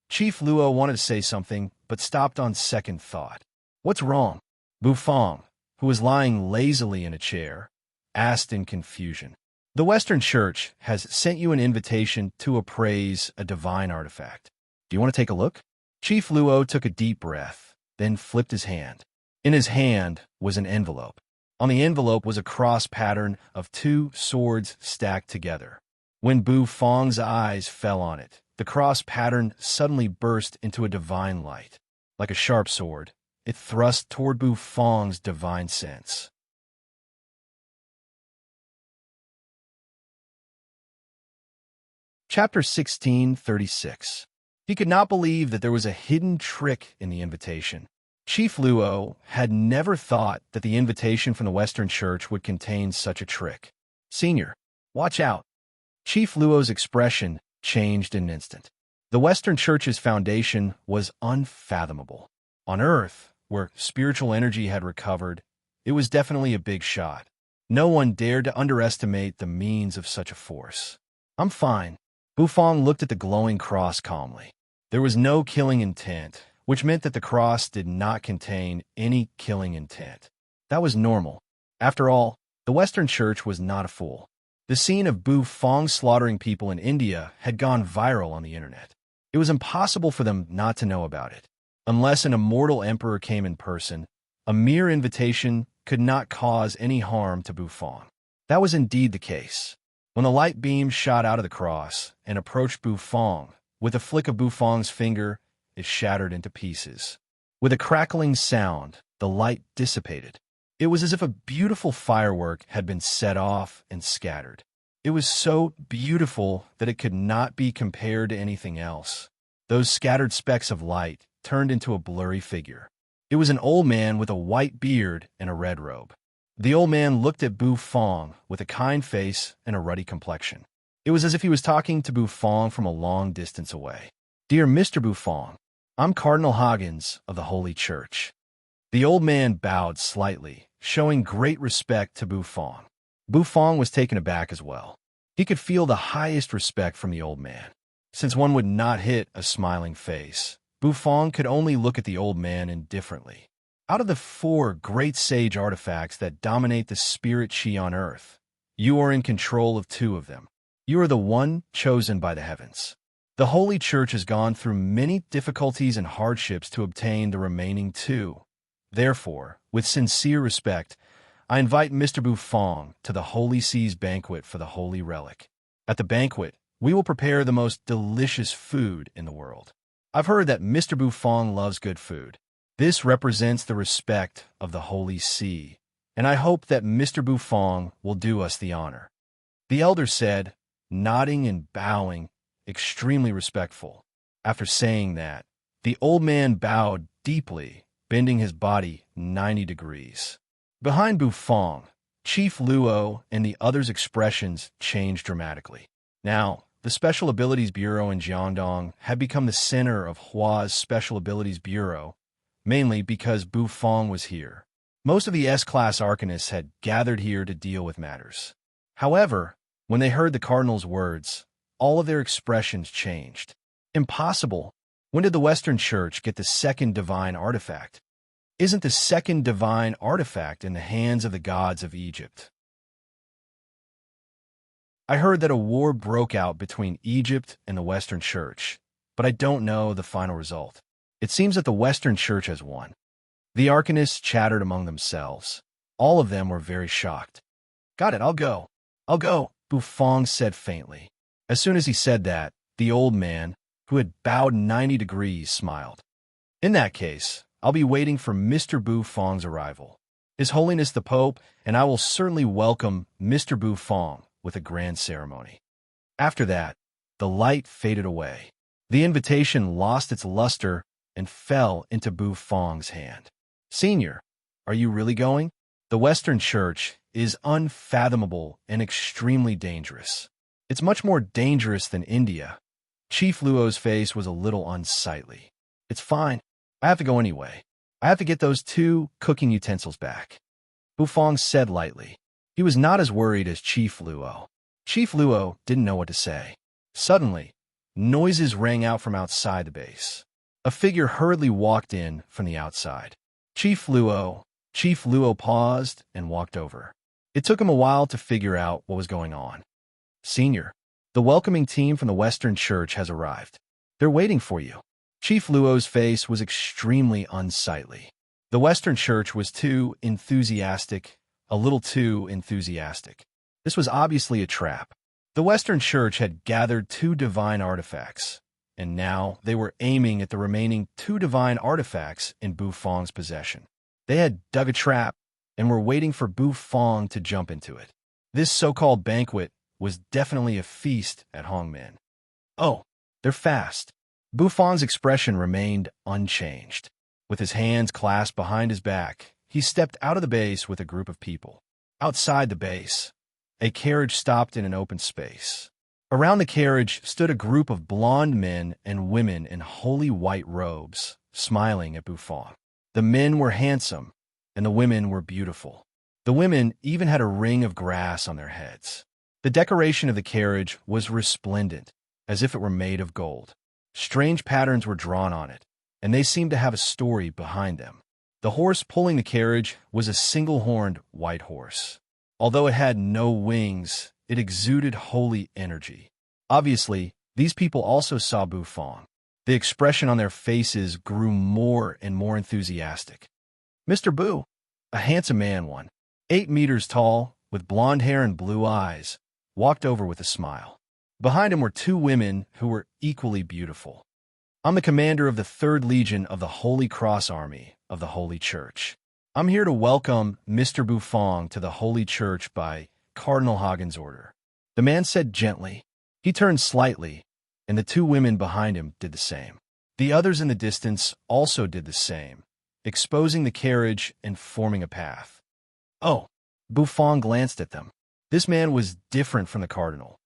Chief Luo wanted to say something, but stopped on second thought. What's wrong? Bufong, who was lying lazily in a chair, asked in confusion. The Western Church has sent you an invitation to appraise a divine artifact. Do you want to take a look? Chief Luo took a deep breath, then flipped his hand. In his hand was an envelope. On the envelope was a cross pattern of two swords stacked together. When Bufong's eyes fell on it, the cross pattern suddenly burst into a divine light. Like a sharp sword, it thrust toward Bufong's divine sense. Chapter 1636. He could not believe that there was a hidden trick in the invitation. Chief Luo had never thought that the invitation from the Western Church would contain such a trick. Senior, watch out. Chief Luo's expression changed in an instant. The Western Church's foundation was unfathomable. On Earth, where spiritual energy had recovered, it was definitely a big shot. No one dared to underestimate the means of such a force. I'm fine. Bufong looked at the glowing cross calmly. There was no killing intent, which meant that the cross did not contain any killing intent. That was normal. After all, the Western Church was not a fool. The scene of Bufong slaughtering people in India had gone viral on the internet. It was impossible for them not to know about it. Unless an immortal emperor came in person, A mere invitation could not cause any harm to Bufong. That was indeed the case. When the light beam shot out of the cross and approached Bufong, with a flick of Bufong's finger, it shattered into pieces. With a crackling sound, the light dissipated. It was as if a beautiful firework had been set off and scattered. It was so beautiful that it could not be compared to anything else. Those scattered specks of light turned into a blurry figure. It was an old man with a white beard and a red robe. The old man looked at Bufong with a kind face and a ruddy complexion. It was as if he was talking to Bufong from a long distance away. "Dear Mr. Bufong, I'm Cardinal Hoggins of the Holy Church." The old man bowed slightly, showing great respect to Bufong. Bufong was taken aback as well. He could feel the highest respect from the old man. Since one would not hit a smiling face, Bufong could only look at the old man indifferently. Out of the 4 great sage artifacts that dominate the spirit chi on Earth, you are in control of 2 of them. You are the one chosen by the heavens. The Holy Church has gone through many difficulties and hardships to obtain the remaining 2. Therefore, with sincere respect, I invite Mr. Bufong to the Holy Seas banquet for the Holy Relic. At the banquet, we will prepare the most delicious food in the world. I've heard that Mr. Bufong loves good food. This represents the respect of the Holy See, and I hope that Mr. Bufong will do us the honor." The elder said, nodding and bowing, extremely respectful. After saying that, the old man bowed deeply, bending his body 90 degrees. Behind Bufong, Chief Luo and the others' expressions changed dramatically. Now, the Special Abilities Bureau in Jiangdong had become the center of Hua's Special Abilities Bureau, mainly because Bufong was here. Most of the S-Class Arcanists had gathered here to deal with matters. However, when they heard the Cardinal's words, all of their expressions changed. Impossible! When did the Western Church get the 2nd divine artifact? Isn't the 2nd divine artifact in the hands of the gods of Egypt? I heard that a war broke out between Egypt and the Western Church, but I don't know the final result. It seems that the Western Church has won. The Arcanists chattered among themselves. All of them were very shocked. "Got it, I'll go. I'll go," Bufong said faintly. As soon as he said that, the old man, who had bowed 90 degrees, smiled. "In that case, I'll be waiting for Mr. Bufong's arrival. His Holiness the Pope, and I will certainly welcome Mr. Bufong with a grand ceremony." After that, the light faded away. The invitation lost its luster and fell into Bufong's hand. "Senior, are you really going? The Western Church is unfathomable and extremely dangerous. It's much more dangerous than India." Chief Luo's face was a little unsightly. "It's fine. I have to go anyway. I have to get those 2 cooking utensils back," Bufong said lightly. He was not as worried as Chief Luo. Chief Luo didn't know what to say. Suddenly, noises rang out from outside the base. A figure hurriedly walked in from the outside. Chief Luo paused and walked over. It took him a while to figure out what was going on. "Senior, the welcoming team from the Western Church has arrived. They're waiting for you." Chief Luo's face was extremely unsightly. The Western Church was too enthusiastic, a little too enthusiastic. This was obviously a trap. The Western Church had gathered 2 divine artifacts, and now they were aiming at the remaining 2 divine artifacts in Bufong's possession. They had dug a trap and were waiting for Bufong to jump into it. This so-called banquet was definitely a feast at Hongmen. "Oh, they're fast." Bufong's expression remained unchanged. With his hands clasped behind his back, he stepped out of the base with a group of people. Outside the base, a carriage stopped in an open space. Around the carriage stood a group of blonde men and women in holy white robes, smiling at Bufong. The men were handsome, and the women were beautiful. The women even had a ring of grass on their heads. The decoration of the carriage was resplendent, as if it were made of gold. Strange patterns were drawn on it, and they seemed to have a story behind them. The horse pulling the carriage was a single-horned white horse. Although it had no wings, it exuded holy energy. Obviously, these people also saw Bufong. The expression on their faces grew more and more enthusiastic. Mr. Boo, a handsome man, 8 meters tall, with blonde hair and blue eyes, walked over with a smile. Behind him were two women who were equally beautiful. I'm the commander of the 3rd Legion of the Holy Cross Army of the Holy Church. I'm here to welcome Mr. Buffon to the Holy Church by Cardinal Hagen's order. The man said gently. He turned slightly, and the two women behind him did the same. The others in the distance also did the same, exposing the carriage and forming a path. Oh, Buffon glanced at them. This man was different from the cardinal.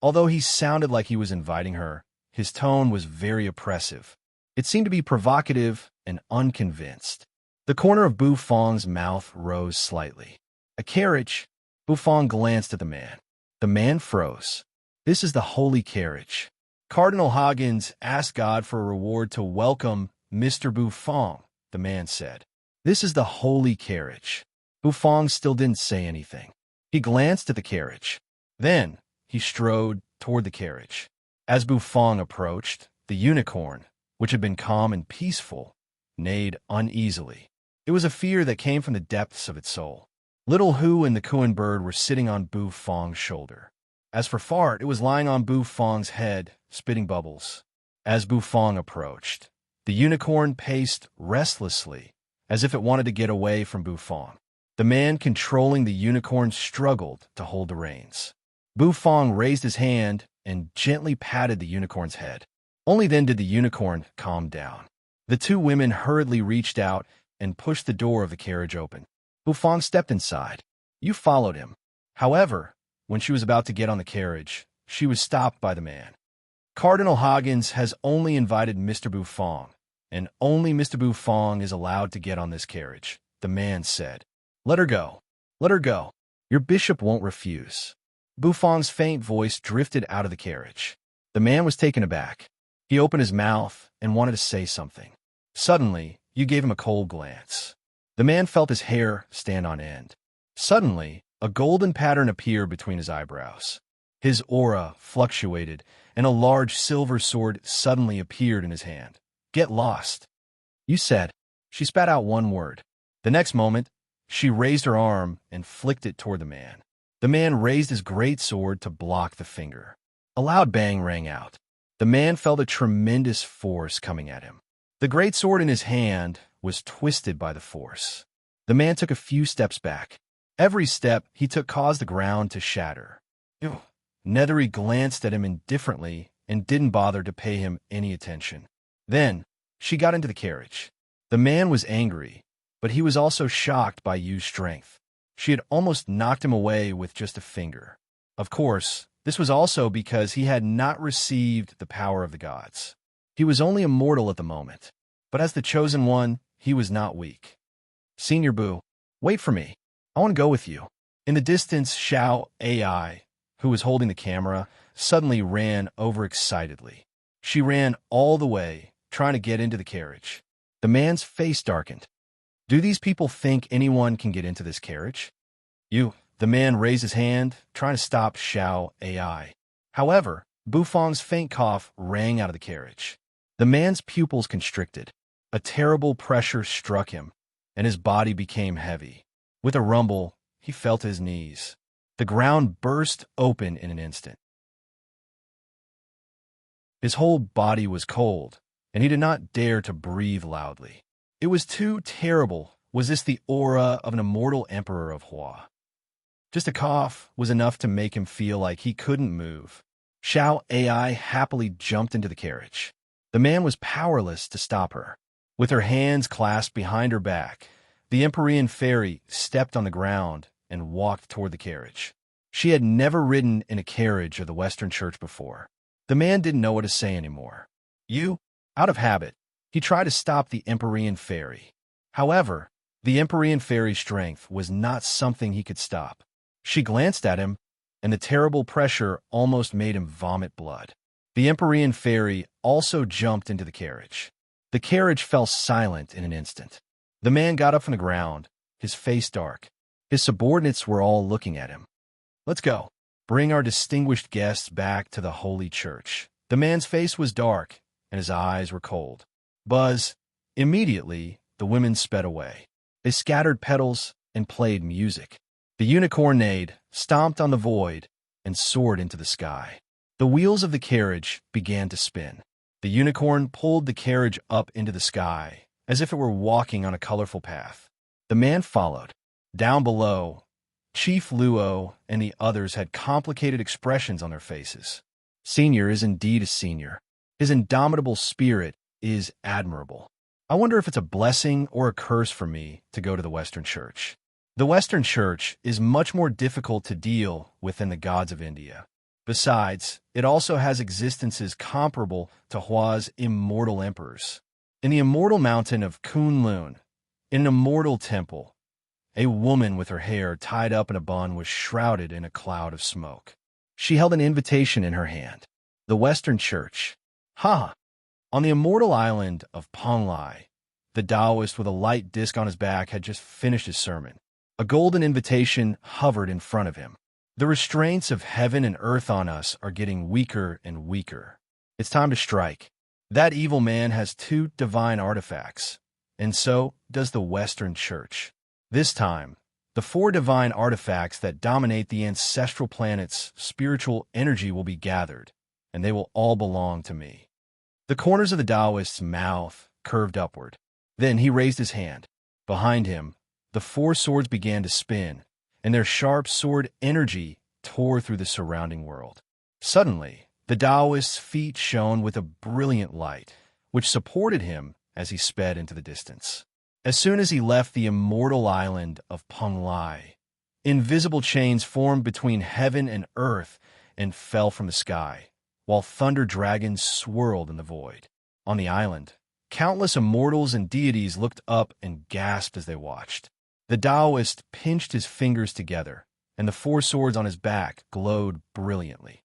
Although he sounded like he was inviting her, his tone was very oppressive. It seemed to be provocative and unconvinced. The corner of Buffon's mouth rose slightly. A carriage? Buffon glanced at the man. The man froze. This is the holy carriage. Cardinal Hagens asked God for a reward to welcome Mr. Buffon, the man said. This is the holy carriage. Buffon still didn't say anything. He glanced at the carriage. Then he strode toward the carriage. As Buffon approached, the unicorn, which had been calm and peaceful, neighed uneasily. It was a fear that came from the depths of its soul. Little Hu and the Kuan bird were sitting on Buffon's shoulder. As for Fart, it was lying on Buffon's head, spitting bubbles. As Buffon approached, the unicorn paced restlessly, as if it wanted to get away from Buffon. The man controlling the unicorn struggled to hold the reins. Buffon raised his hand and gently patted the unicorn's head. Only then did the unicorn calm down. The two women hurriedly reached out and pushed the door of the carriage open. Buffon stepped inside. You followed him. However, when she was about to get on the carriage, she was stopped by the man. Cardinal Hagens has only invited Mr. Buffon, and only Mr. Buffon is allowed to get on this carriage, the man said. Let her go. Let her go. Your bishop won't refuse. Buffon's faint voice drifted out of the carriage. The man was taken aback. He opened his mouth and wanted to say something. Suddenly, you gave him a cold glance. The man felt his hair stand on end. Suddenly, a golden pattern appeared between his eyebrows. His aura fluctuated, and a large silver sword suddenly appeared in his hand. Get lost. You said. She spat out one word. The next moment, she raised her arm and flicked it toward the man. The man raised his great sword to block the finger. A loud bang rang out. The man felt a tremendous force coming at him. The great sword in his hand was twisted by the force. The man took a few steps back. Every step he took caused the ground to shatter. Ew. Nethery glanced at him indifferently and didn't bother to pay him any attention. Then, she got into the carriage. The man was angry, but he was also shocked by Yu's strength. She had almost knocked him away with just a finger. Of course, this was also because he had not received the power of the gods. He was only a mortal at the moment, but as the chosen one, he was not weak. Senior Boo, wait for me. I want to go with you. In the distance, Xiao AI, who was holding the camera, suddenly ran overexcitedly. She ran all the way, trying to get into the carriage. The man's face darkened. Do these people think anyone can get into this carriage? The man raised his hand, trying to stop Xiao AI. However, Buffon's faint cough rang out of the carriage. The man's pupils constricted. A terrible pressure struck him, and his body became heavy. With a rumble, he fell to his knees. The ground burst open in an instant. His whole body was cold, and he did not dare to breathe loudly. It was too terrible. Was this the aura of an immortal emperor of Hua? Just a cough was enough to make him feel like he couldn't move. Xiao AI happily jumped into the carriage. The man was powerless to stop her. With her hands clasped behind her back, the Empyrean fairy stepped on the ground and walked toward the carriage. She had never ridden in a carriage of the Western Church before. The man didn't know what to say anymore. Out of habit, he tried to stop the Empyrean fairy. However, the Empyrean fairy's strength was not something he could stop. She glanced at him, and the terrible pressure almost made him vomit blood. The Empyrean fairy also jumped into the carriage. The carriage fell silent in an instant. The man got up from the ground, his face dark. His subordinates were all looking at him. Let's go. Bring our distinguished guests back to the Holy Church. The man's face was dark, and his eyes were cold. Buzz, Immediately, the women sped away. They scattered petals and played music. The unicorn neighed, stomped on the void, and soared into the sky. The wheels of the carriage began to spin. The unicorn pulled the carriage up into the sky, as if it were walking on a colorful path. The man followed. Down below, Chief Luo and the others had complicated expressions on their faces. Senior is indeed a senior. His indomitable spirit is admirable. I wonder if it's a blessing or a curse for me to go to the Western Church. The Western Church is much more difficult to deal with than the gods of India. Besides, it also has existences comparable to Hua's immortal emperors. In the immortal mountain of Kunlun, in an immortal temple, a woman with her hair tied up in a bun was shrouded in a cloud of smoke. She held an invitation in her hand. The Western Church. Ha! On the immortal island of Panglai, the Taoist with a light disc on his back had just finished his sermon. A golden invitation hovered in front of him. The restraints of heaven and earth on us are getting weaker and weaker. It's time to strike. That evil man has 2 divine artifacts, and so does the Western Church. This time, the 4 divine artifacts that dominate the ancestral planet's spiritual energy will be gathered, and they will all belong to me. The corners of the Taoist's mouth curved upward. Then he raised his hand. Behind him, the 4 swords began to spin, and their sharp sword energy tore through the surrounding world. Suddenly, the Taoist's feet shone with a brilliant light, which supported him as he sped into the distance. As soon as he left the immortal island of Panglai, invisible chains formed between heaven and earth and fell from the sky, while thunder dragons swirled in the void. On the island, countless immortals and deities looked up and gasped as they watched. The Taoist pinched his fingers together, and the 4 swords on his back glowed brilliantly.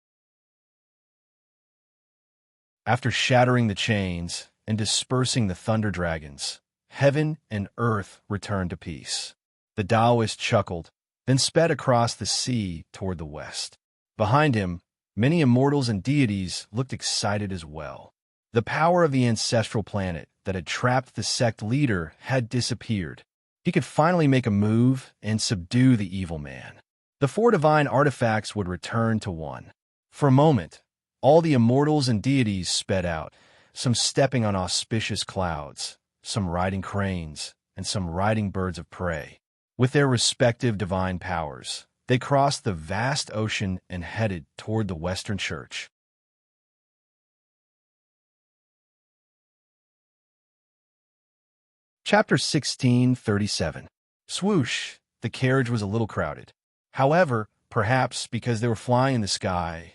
After shattering the chains and dispersing the thunder dragons, heaven and earth returned to peace. The Taoist chuckled, then sped across the sea toward the west. Behind him, many immortals and deities looked excited as well. The power of the ancestral planet that had trapped the sect leader had disappeared. He could finally make a move and subdue the evil man. The 4 divine artifacts would return to 1. For a moment, all the immortals and deities sped out, some stepping on auspicious clouds, some riding cranes, and some riding birds of prey. With their respective divine powers, they crossed the vast ocean and headed toward the Western Church. Chapter 1637. Swoosh! The carriage was a little crowded. However, perhaps because they were flying in the sky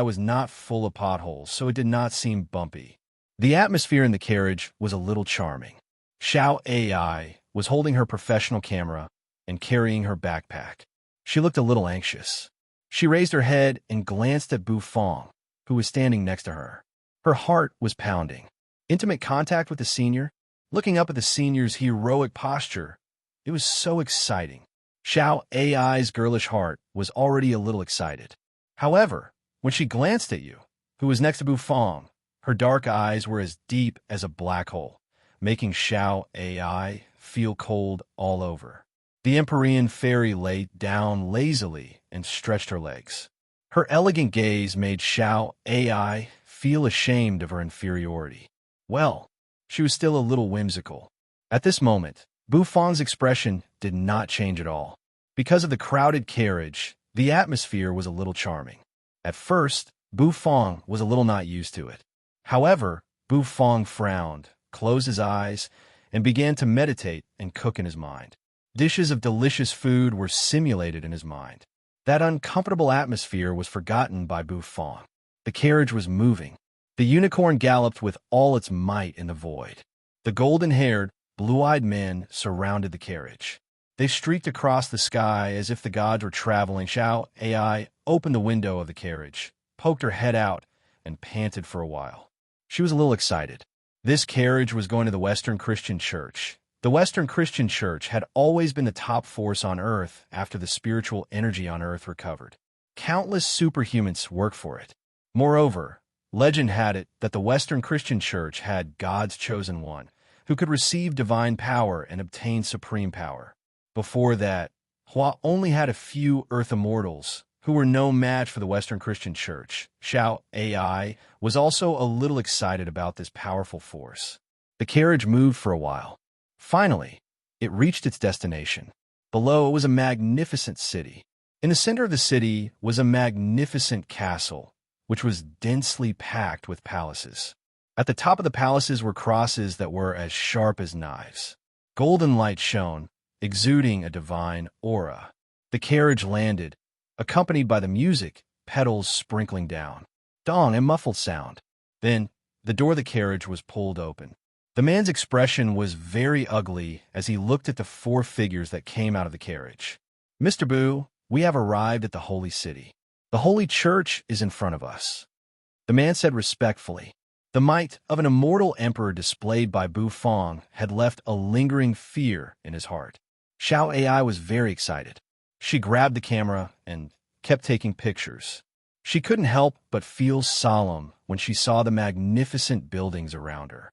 was not full of potholes, so it did not seem bumpy. The atmosphere in the carriage was a little charming. Xiao Ai was holding her professional camera and carrying her backpack. She looked a little anxious. She raised her head and glanced at Bufang, who was standing next to her. Her heart was pounding. Intimate contact with the senior, looking up at the senior's heroic posture, it was so exciting. Xiao Ai's girlish heart was already a little excited. However, when she glanced at you, who was next to Bufang, her dark eyes were as deep as a black hole, making Xiao Ai feel cold all over. The Empyrean fairy lay down lazily and stretched her legs. Her elegant gaze made Xiao Ai feel ashamed of her inferiority. Well, she was still a little whimsical. At this moment, Bufang's expression did not change at all. Because of the crowded carriage, the atmosphere was a little charming. At first, Bufang was a little not used to it. However, Bufang frowned, closed his eyes, and began to meditate and cook in his mind. Dishes of delicious food were simulated in his mind. That uncomfortable atmosphere was forgotten by Bufang. The carriage was moving. The unicorn galloped with all its might in the void. The golden-haired, blue-eyed men surrounded the carriage. They streaked across the sky as if the gods were traveling. Xiao Ai opened the window of the carriage, poked her head out, and panted for a while. She was a little excited. This carriage was going to the Western Christian Church. The Western Christian Church had always been the top force on Earth after the spiritual energy on Earth recovered. Countless superhumans worked for it. Moreover, legend had it that the Western Christian Church had God's chosen one, who could receive divine power and obtain supreme power. Before that, Hua only had a few Earth immortals, who were no match for the Western Christian Church. Xiao AI was also a little excited about this powerful force. The carriage moved for a while. Finally, it reached its destination. Below was a magnificent city. In the center of the city was a magnificent castle, which was densely packed with palaces. At the top of the palaces were crosses that were as sharp as knives. Golden light shone, exuding a divine aura. The carriage landed, accompanied by the music, petals sprinkling down. Dong, a muffled sound. Then, the door of the carriage was pulled open. The man's expression was very ugly as he looked at the four figures that came out of the carriage. "Mr. Bu, we have arrived at the holy city. The holy church is in front of us," the man said respectfully. The might of an immortal emperor displayed by Bu Fong had left a lingering fear in his heart. Xiao AI was very excited. She grabbed the camera and kept taking pictures. She couldn't help but feel solemn when she saw the magnificent buildings around her.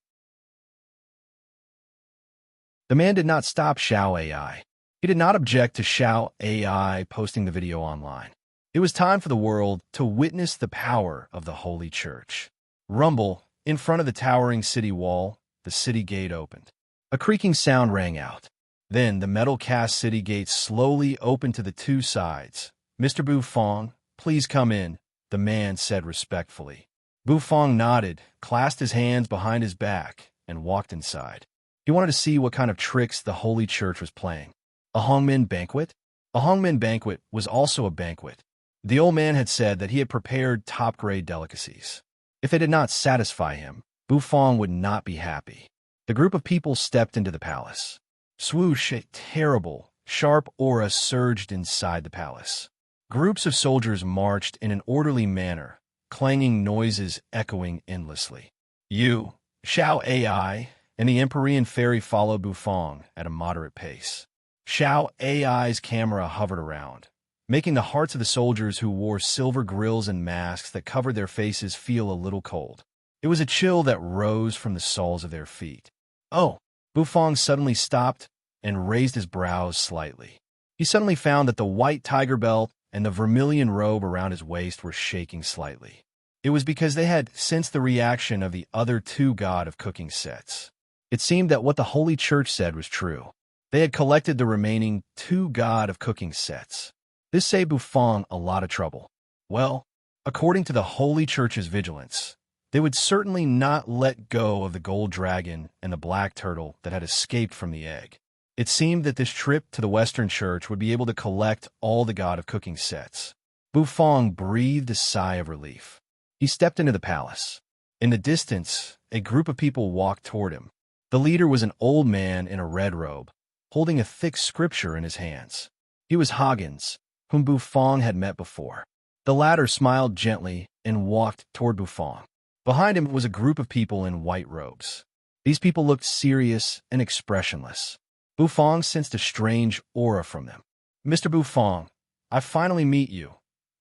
The man did not stop Xiao AI. He did not object to Xiao AI posting the video online. It was time for the world to witness the power of the Holy Church. Rumble, in front of the towering city wall, the city gate opened. A creaking sound rang out. Then the metal-cast city gate slowly opened to the two sides. "Mr. Bu Fong, please come in," the man said respectfully. Bu Fong nodded, clasped his hands behind his back, and walked inside. He wanted to see what kind of tricks the Holy Church was playing. A Hongmen banquet? A Hongmen banquet was also a banquet. The old man had said that he had prepared top-grade delicacies. If they did not satisfy him, Bu Fong would not be happy. The group of people stepped into the palace. Swoosh, a terrible, sharp aura surged inside the palace. Groups of soldiers marched in an orderly manner, clanging noises echoing endlessly. You, Xiao AI, and the Empyrean fairy followed Bu Fong at a moderate pace. Xiao AI's camera hovered around, making the hearts of the soldiers who wore silver grills and masks that covered their faces feel a little cold. It was a chill that rose from the soles of their feet. "Oh!" Bu Fong suddenly stopped and raised his brows slightly. He suddenly found that the white tiger belt and the vermilion robe around his waist were shaking slightly. It was because they had sensed the reaction of the other two God of Cooking sets. It seemed that what the Holy Church said was true. They had collected the remaining two God of Cooking sets. This saved Bu Fong a lot of trouble. Well, according to the Holy Church's vigilance, they would certainly not let go of the gold dragon and the black turtle that had escaped from the egg. It seemed that this trip to the Western Church would be able to collect all the God of Cooking sets. Bu Fong breathed a sigh of relief. He stepped into the palace. In the distance, a group of people walked toward him. The leader was an old man in a red robe, holding a thick scripture in his hands. He was Hoggins, whom Bu Fong had met before. The latter smiled gently and walked toward Bu Fong. Behind him was a group of people in white robes. These people looked serious and expressionless. Bu Fong sensed a strange aura from them. "Mr. Bu Fong, I finally meet you."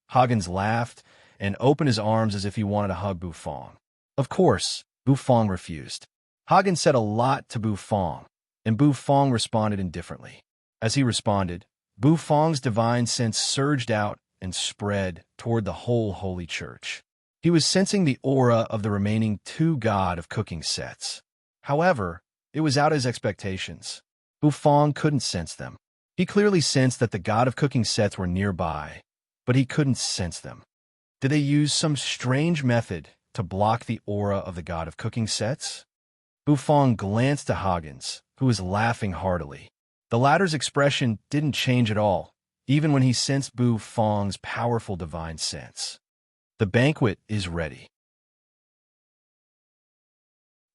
Hoggins laughed and opened his arms as if he wanted to hug Bu Fong. Of course, Bu Fong refused. Hoggins said a lot to Bu Fong, and Bu Fong responded indifferently. As he responded, Bu Fong's divine sense surged out and spread toward the whole Holy Church. He was sensing the aura of the remaining two God of Cooking sets. However, it was out of his expectations. Bu Fong couldn't sense them. He clearly sensed that the God of Cooking sets were nearby, but he couldn't sense them. Did they use some strange method to block the aura of the God of Cooking sets? Bu Fong glanced to Hoggins, who was laughing heartily. The latter's expression didn't change at all, even when he sensed Bu Fong's powerful divine sense. "The banquet is ready."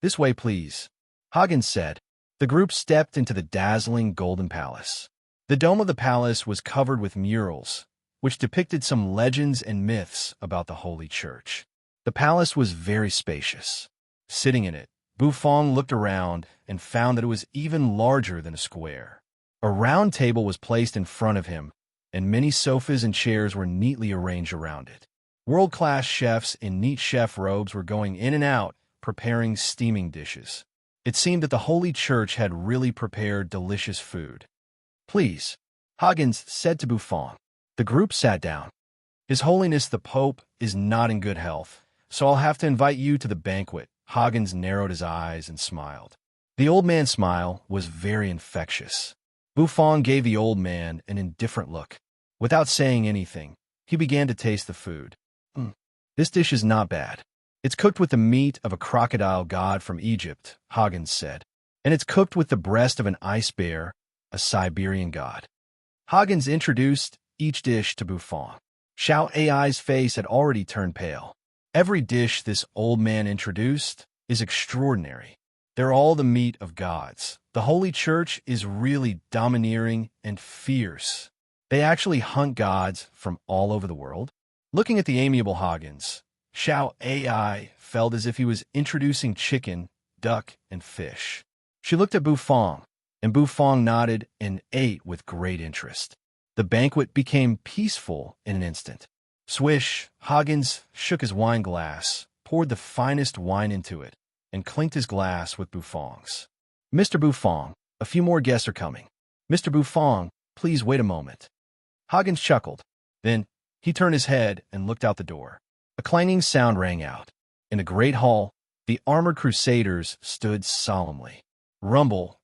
"This way, please," Hoggins said. The group stepped into the dazzling golden palace. The dome of the palace was covered with murals, which depicted some legends and myths about the Holy Church. The palace was very spacious. Sitting in it, Bu Fong looked around and found that it was even larger than a square. A round table was placed in front of him, and many sofas and chairs were neatly arranged around it. World-class chefs in neat chef robes were going in and out, preparing steaming dishes. It seemed that the Holy Church had really prepared delicious food. Please, Huggins said to Buffon. The group sat down. His Holiness the Pope is not in good health, so I'll have to invite you to the banquet. Huggins narrowed his eyes and smiled. The old man's smile was very infectious. Buffon gave the old man an indifferent look. Without saying anything, he began to taste the food. This dish is not bad. It's cooked with the meat of a crocodile god from Egypt, Huggins said, and it's cooked with the breast of an ice bear, a Siberian god. Huggins introduced each dish to Buffon. Xiao Ai's face had already turned pale. Every dish this old man introduced is extraordinary. They're all the meat of gods. The Holy Church is really domineering and fierce. They actually hunt gods from all over the world. Looking at the amiable Huggins, Xiao Ai felt as if he was introducing chicken, duck, and fish. She looked at Buffon, and Buffon nodded and ate with great interest. The banquet became peaceful in an instant. Swish, Huggins shook his wine glass, poured the finest wine into it, and clinked his glass with Buffon's. Mr. Buffon, a few more guests are coming. Mr. Buffon, please wait a moment. Huggins chuckled. Then he turned his head and looked out the door. A clanging sound rang out. In the great hall, the armored crusaders stood solemnly. Rumble.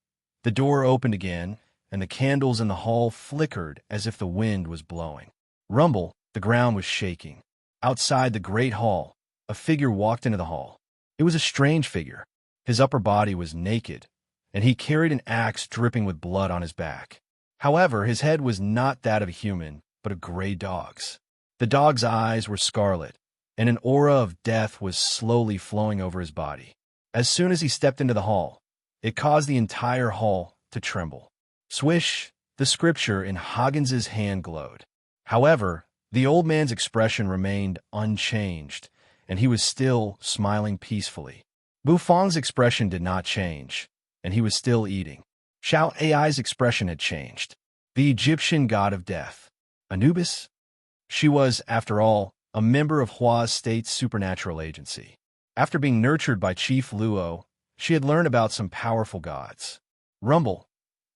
The door opened again, and the candles in the hall flickered as if the wind was blowing. Rumble. The ground was shaking. Outside the great hall, a figure walked into the hall. It was a strange figure. His upper body was naked, and he carried an axe dripping with blood on his back. However, his head was not that of a human, but a gray dog's. The dog's eyes were scarlet, and an aura of death was slowly flowing over his body. As soon as he stepped into the hall, it caused the entire hall to tremble. Swish, the scripture in Huggins's hand glowed. However, the old man's expression remained unchanged, and he was still smiling peacefully. Buffon's expression did not change, and he was still eating. Xiao Ai's expression had changed. The Egyptian god of death. Anubis? She was, after all, a member of Hua's state's supernatural agency. After being nurtured by Chief Luo, she had learned about some powerful gods. Rumble.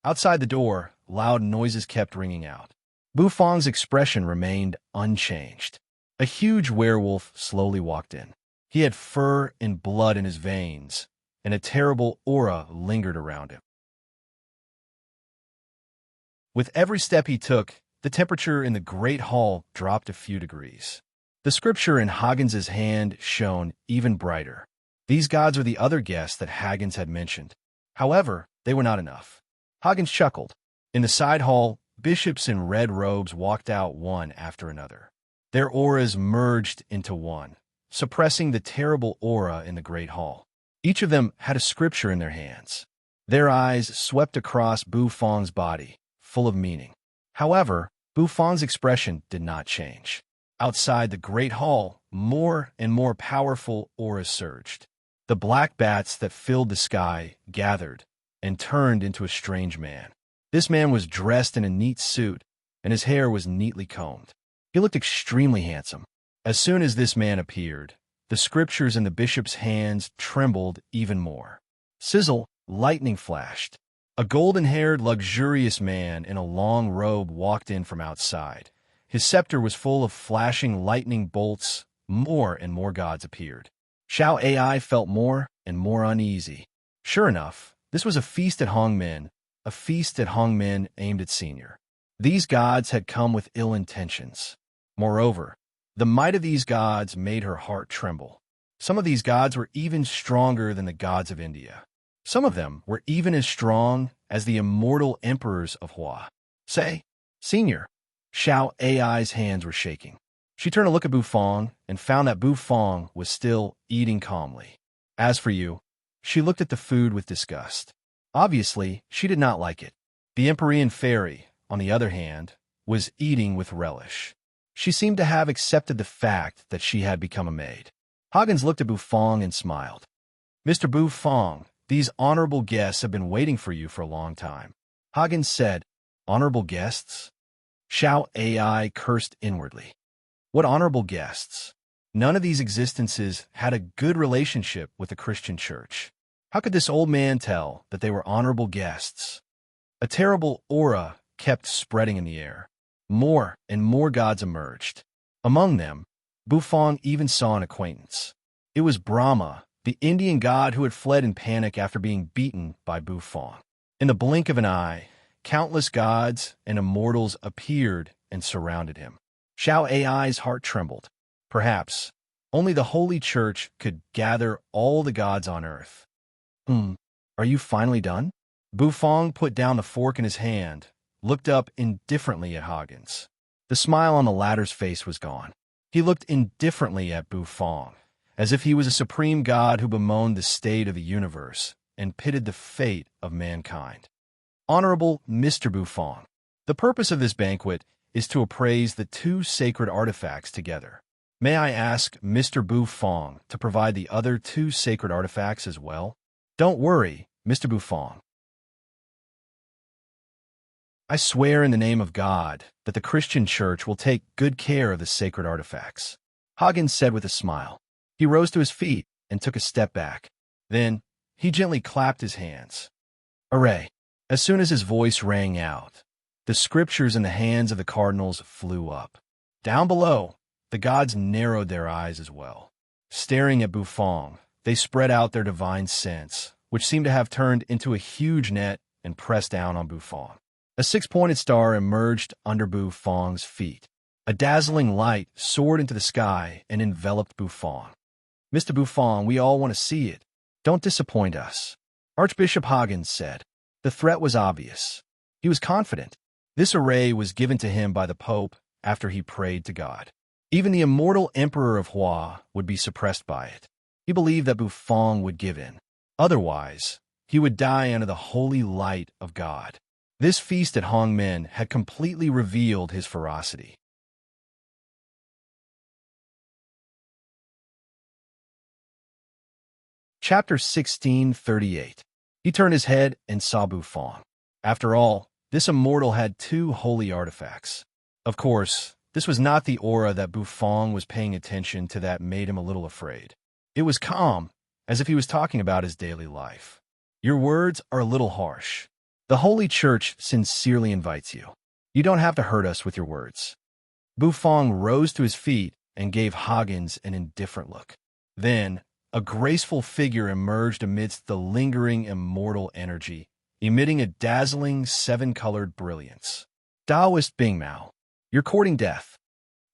Outside the door, loud noises kept ringing out. Buffon's expression remained unchanged. A huge werewolf slowly walked in. He had fur and blood in his veins, and a terrible aura lingered around him. With every step he took, the temperature in the great hall dropped a few degrees. The scripture in Huggins's hand shone even brighter. These gods were the other guests that Huggins had mentioned. However, they were not enough. Huggins chuckled. In the side hall, bishops in red robes walked out one after another. Their auras merged into one, suppressing the terrible aura in the great hall. Each of them had a scripture in their hands. Their eyes swept across Buffon's body, full of meaning. However, Buffon's expression did not change. Outside the great hall, more and more powerful auras surged. The black bats that filled the sky gathered and turned into a strange man. This man was dressed in a neat suit, and his hair was neatly combed. He looked extremely handsome. As soon as this man appeared, the scriptures in the bishop's hands trembled even more. Sizzle, lightning flashed. A golden-haired, luxurious man in a long robe walked in from outside. His scepter was full of flashing lightning bolts. More and more gods appeared. Xiao Ai felt more and more uneasy. Sure enough, this was a feast at Hongmen, a feast at Hongmen aimed at Senior. These gods had come with ill intentions. Moreover, the might of these gods made her heart tremble. Some of these gods were even stronger than the gods of India. Some of them were even as strong as the immortal emperors of Hua. Say, Senior. Xiao Ai's hands were shaking. She turned to look at Buffon and found that Buffon was still eating calmly. As for you, she looked at the food with disgust. Obviously, she did not like it. The Empyrean fairy, on the other hand, was eating with relish. She seemed to have accepted the fact that she had become a maid. Huggins looked at Buffon and smiled. Mr. Buffon, these honorable guests have been waiting for you for a long time. Huggins said, Honorable guests? Xiao Ai cursed inwardly. What honorable guests? None of these existences had a good relationship with the Christian church. How could this old man tell that they were honorable guests? A terrible aura kept spreading in the air. More and more gods emerged. Among them, Bufang even saw an acquaintance. It was Brahma, the Indian god who had fled in panic after being beaten by Bufang. In the blink of an eye, countless gods and immortals appeared and surrounded him. Xiao Ai's heart trembled. Perhaps only the Holy Church could gather all the gods on earth. Are you finally done? Bufang put down the fork in his hand, looked up indifferently at Huggins. The smile on the latter's face was gone. He looked indifferently at Bufang, as if he was a supreme god who bemoaned the state of the universe and pitied the fate of mankind. Honorable Mr. Bufang, the purpose of this banquet is to appraise the two sacred artifacts together. May I ask Mr. Bufang to provide the other two sacred artifacts as well? Don't worry, Mr. Bufang. I swear in the name of God that the Christian Church will take good care of the sacred artifacts, Huggins said with a smile. He rose to his feet and took a step back. Then he gently clapped his hands. Hooray! As soon as his voice rang out, the scriptures in the hands of the cardinals flew up. Down below, the gods narrowed their eyes as well. Staring at Bufang, they spread out their divine sense, which seemed to have turned into a huge net and pressed down on Bufang. A six-pointed star emerged under Bufang's feet. A dazzling light soared into the sky and enveloped Bufang. Mr. Bufang, we all want to see it. Don't disappoint us. Archbishop Huggins said. The threat was obvious. He was confident. This array was given to him by the Pope after he prayed to God. Even the immortal Emperor of Hua would be suppressed by it. He believed that Bufang would give in. Otherwise, he would die under the holy light of God. This feast at Hongmen had completely revealed his ferocity. Chapter 1638. He turned his head and saw Bufang. After all, this immortal had two holy artifacts. Of course, this was not the aura that Bufang was paying attention to that made him a little afraid. It was calm, as if he was talking about his daily life. Your words are a little harsh. The Holy Church sincerely invites you. You don't have to hurt us with your words. Bufang rose to his feet and gave Huggins an indifferent look. Then, a graceful figure emerged amidst the lingering immortal energy, emitting a dazzling seven-colored brilliance. Taoist Bingmao, you're courting death.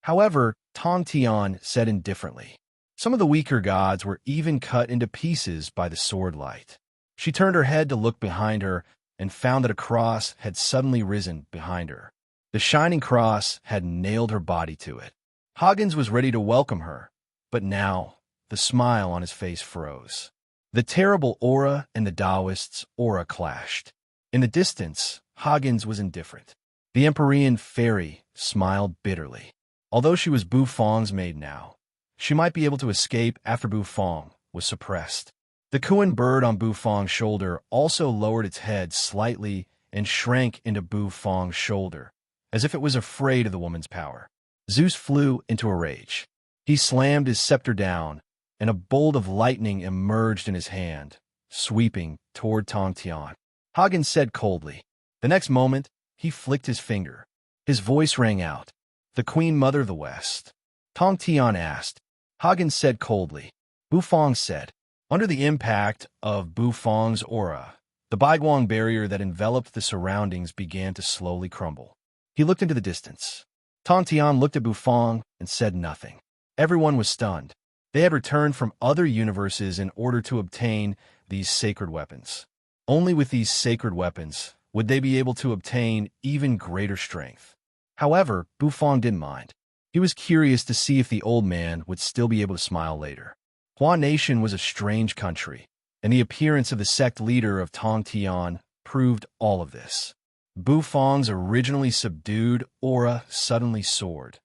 However, Tong Tian said indifferently. Some of the weaker gods were even cut into pieces by the sword light. She turned her head to look behind her and found that a cross had suddenly risen behind her. The shining cross had nailed her body to it. Huggins was ready to welcome her, but now the smile on his face froze. The terrible aura and the Taoist's aura clashed. In the distance, Huggins was indifferent. The Empyrean fairy smiled bitterly. Although she was Bufang's maid now, she might be able to escape after Bufang was suppressed. The Kuan bird on Bufang's shoulder also lowered its head slightly and shrank into Bufang's shoulder, as if it was afraid of the woman's power. Zeus flew into a rage. He slammed his scepter down, and a bolt of lightning emerged in his hand, sweeping toward Tong Tian. Huggins said coldly. The next moment, he flicked his finger. His voice rang out. The Queen Mother of the West. Tong Tian asked. Huggins said coldly. Bufang said. Under the impact of Bufang's aura, the Baiguang barrier that enveloped the surroundings began to slowly crumble. He looked into the distance. Tong Tian looked at Bufang and said nothing. Everyone was stunned. They had returned from other universes in order to obtain these sacred weapons. Only with these sacred weapons would they be able to obtain even greater strength. However, Bufang didn't mind. He was curious to see if the old man would still be able to smile later. Hua Nation was a strange country, and the appearance of the sect leader of Tong Tian proved all of this. Bufang's originally subdued aura suddenly soared.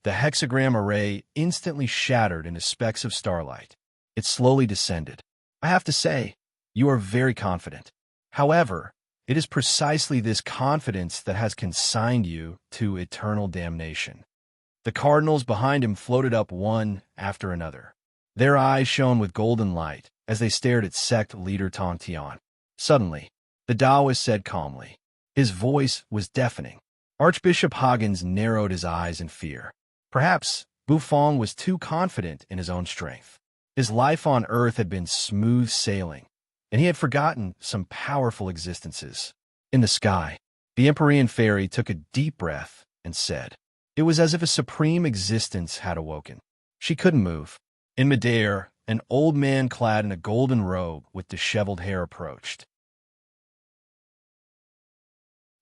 The hexagram array instantly shattered into specks of starlight. It slowly descended. I have to say, you are very confident. However, it is precisely this confidence that has consigned you to eternal damnation. The cardinals behind him floated up one after another. Their eyes shone with golden light, as they stared at sect leader Tong Tian. Suddenly, the Taoist said calmly. His voice was deafening. Archbishop Hagens narrowed his eyes in fear. Perhaps Bufang was too confident in his own strength. His life on Earth had been smooth sailing, and he had forgotten some powerful existences. In the sky, the Empyrean fairy took a deep breath and said, it was as if a supreme existence had awoken. She couldn't move. In midair, an old man clad in a golden robe with disheveled hair approached.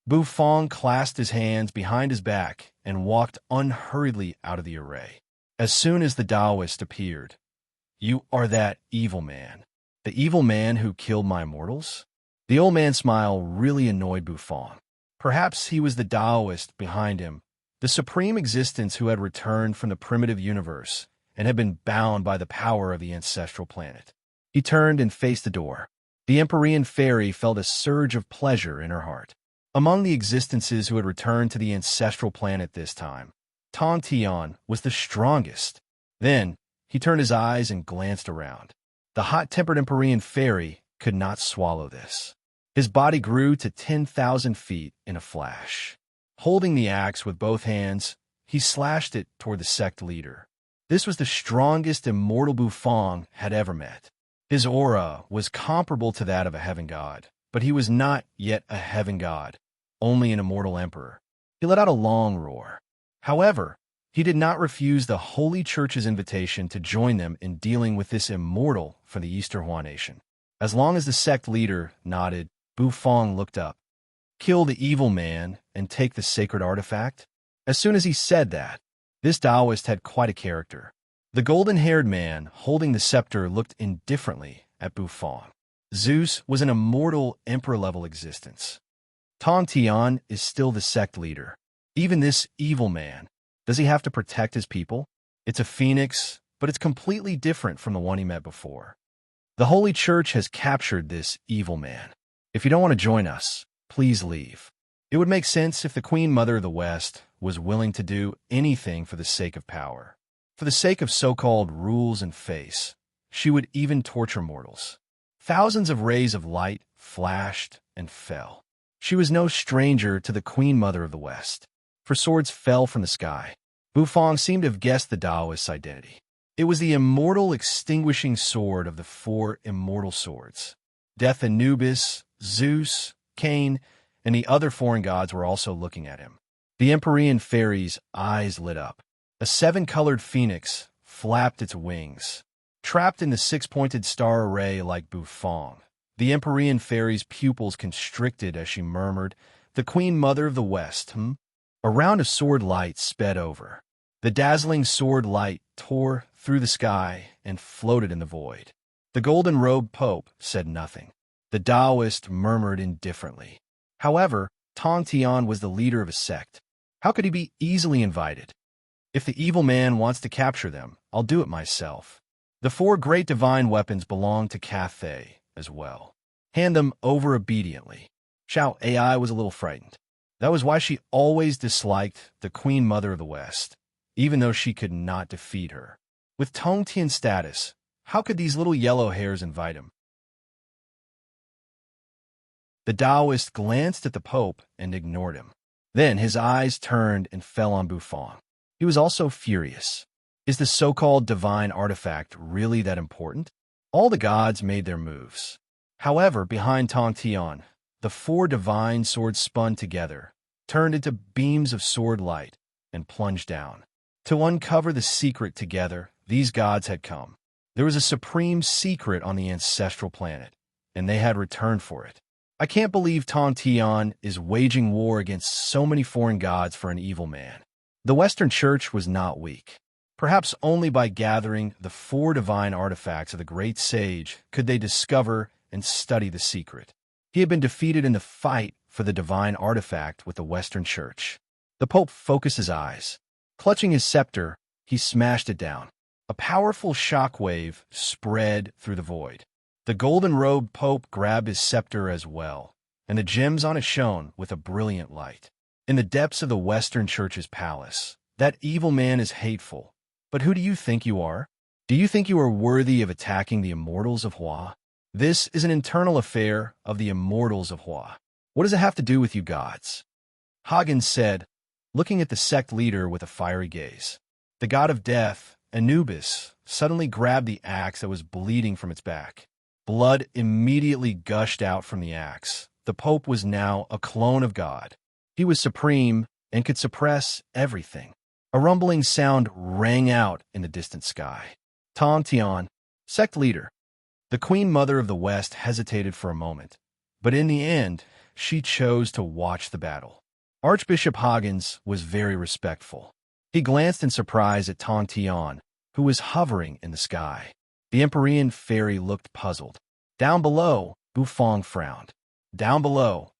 Bufang clasped his hands behind his back and walked unhurriedly out of the array. As soon as the Taoist appeared, you are that evil man. The evil man who killed my mortals? The old man's smile really annoyed Bufang. Perhaps he was the Taoist behind him, the supreme existence who had returned from the primitive universe and had been bound by the power of the ancestral planet. He turned and faced the door. The Empyrean fairy felt a surge of pleasure in her heart. Among the existences who had returned to the ancestral planet this time, Tong Tian was the strongest. Then, he turned his eyes and glanced around. The hot-tempered Empyrean fairy could not swallow this. His body grew to 10,000 feet in a flash. Holding the axe with both hands, he slashed it toward the sect leader. This was the strongest immortal Bufang had ever met. His aura was comparable to that of a heaven god, but he was not yet a heaven god, only an immortal emperor. He let out a long roar. However, he did not refuse the Holy Church's invitation to join them in dealing with this immortal from the Eastern Hua nation. As long as the sect leader nodded, Bufang looked up. Kill the evil man and take the sacred artifact? As soon as he said that, this Taoist had quite a character. The golden-haired man holding the scepter looked indifferently at Bufang. Zeus was an immortal emperor-level existence. Tong Tian is still the sect leader. Even this evil man, does he have to protect his people? It's a phoenix, but it's completely different from the one he met before. The Holy Church has captured this evil man. If you don't want to join us, please leave. It would make sense if the Queen Mother of the West was willing to do anything for the sake of power. For the sake of so-called rules and face, she would even torture mortals. Thousands of rays of light flashed and fell. She was no stranger to the Queen Mother of the West, for swords fell from the sky. Bufang seemed to have guessed the Taoist's identity. It was the immortal extinguishing sword of the four immortal swords. Death Anubis, Zeus, Cain, and the other foreign gods were also looking at him. The Empyrean fairy's eyes lit up. A seven-colored phoenix flapped its wings. Trapped in the six-pointed star array like Bufang, the Empyrean fairy's pupils constricted as she murmured, "The Queen Mother of the West, A round of sword light sped over. The dazzling sword light tore through the sky and floated in the void. The golden-robed Pope said nothing. The Taoist murmured indifferently. However, Tong Tian was the leader of a sect. How could he be easily invited? If the evil man wants to capture them, I'll do it myself. The four great divine weapons belong to Cathay as well. Hand them over obediently. Xiao Ai was a little frightened. That was why she always disliked the Queen Mother of the West, even though she could not defeat her. With Tong Tian's status, how could these little yellow hairs invite him? The Taoist glanced at the Pope and ignored him. Then his eyes turned and fell on Bufang. He was also furious. Is the so-called divine artifact really that important? All the gods made their moves. However, behind Tong Tian, the four divine swords spun together, turned into beams of sword light, and plunged down. To uncover the secret together, these gods had come. There was a supreme secret on the ancestral planet, and they had returned for it. I can't believe Tong Tian is waging war against so many foreign gods for an evil man. The Western Church was not weak. Perhaps only by gathering the four divine artifacts of the great sage could they discover and study the secret. He had been defeated in the fight for the divine artifact with the Western Church. The Pope focused his eyes. Clutching his scepter, he smashed it down. A powerful shockwave spread through the void. The golden-robed Pope grabbed his scepter as well, and the gems on it shone with a brilliant light. In the depths of the Western Church's palace, that evil man is hateful. But who do you think you are? Do you think you are worthy of attacking the immortals of Hua? This is an internal affair of the immortals of Hua. What does it have to do with you gods? Hagen said, looking at the sect leader with a fiery gaze. The god of death, Anubis, suddenly grabbed the axe that was bleeding from its back. Blood immediately gushed out from the axe. The Pope was now a clone of God. He was supreme and could suppress everything. A rumbling sound rang out in the distant sky. Tong Tian, sect leader. The Queen Mother of the West hesitated for a moment, but in the end, she chose to watch the battle. Archbishop Hagens was very respectful. He glanced in surprise at Tong Tian, who was hovering in the sky. The Empyrean fairy looked puzzled. Down below, Bufong frowned. Down below,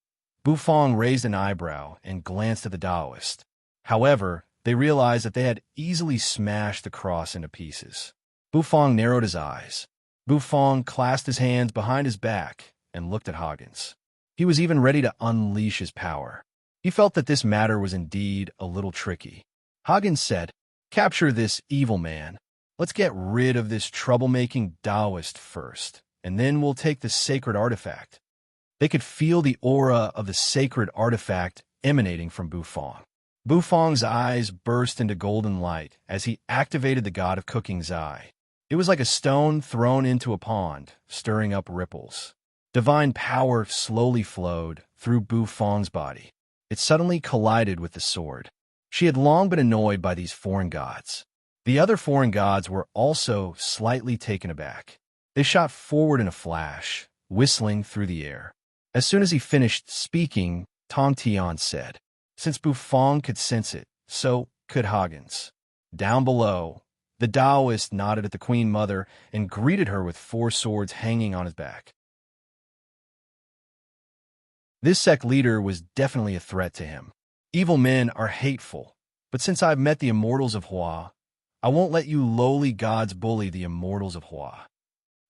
Bufong raised an eyebrow and glanced at the Taoist. However, they realized that they had easily smashed the cross into pieces. Bufong narrowed his eyes. Bufong clasped his hands behind his back and looked at Hagens. He was even ready to unleash his power. He felt that this matter was indeed a little tricky. Hagens said, "Capture this evil man. Let's get rid of this troublemaking Taoist first, and then we'll take the sacred artifact." They could feel the aura of the sacred artifact emanating from Bufong. Bufong's eyes burst into golden light as he activated the god of cooking's eye. It was like a stone thrown into a pond, stirring up ripples. Divine power slowly flowed through Bufong's body. It suddenly collided with the sword. She had long been annoyed by these foreign gods. The other foreign gods were also slightly taken aback. They shot forward in a flash, whistling through the air. As soon as he finished speaking, Tong Tian said, "Since Bufong could sense it, so could Hagens." Down below, the Taoist nodded at the Queen Mother and greeted her with 4 swords hanging on his back. This sect leader was definitely a threat to him. Evil men are hateful, but since I've met the immortals of Hua, I won't let you lowly gods bully the immortals of Hua.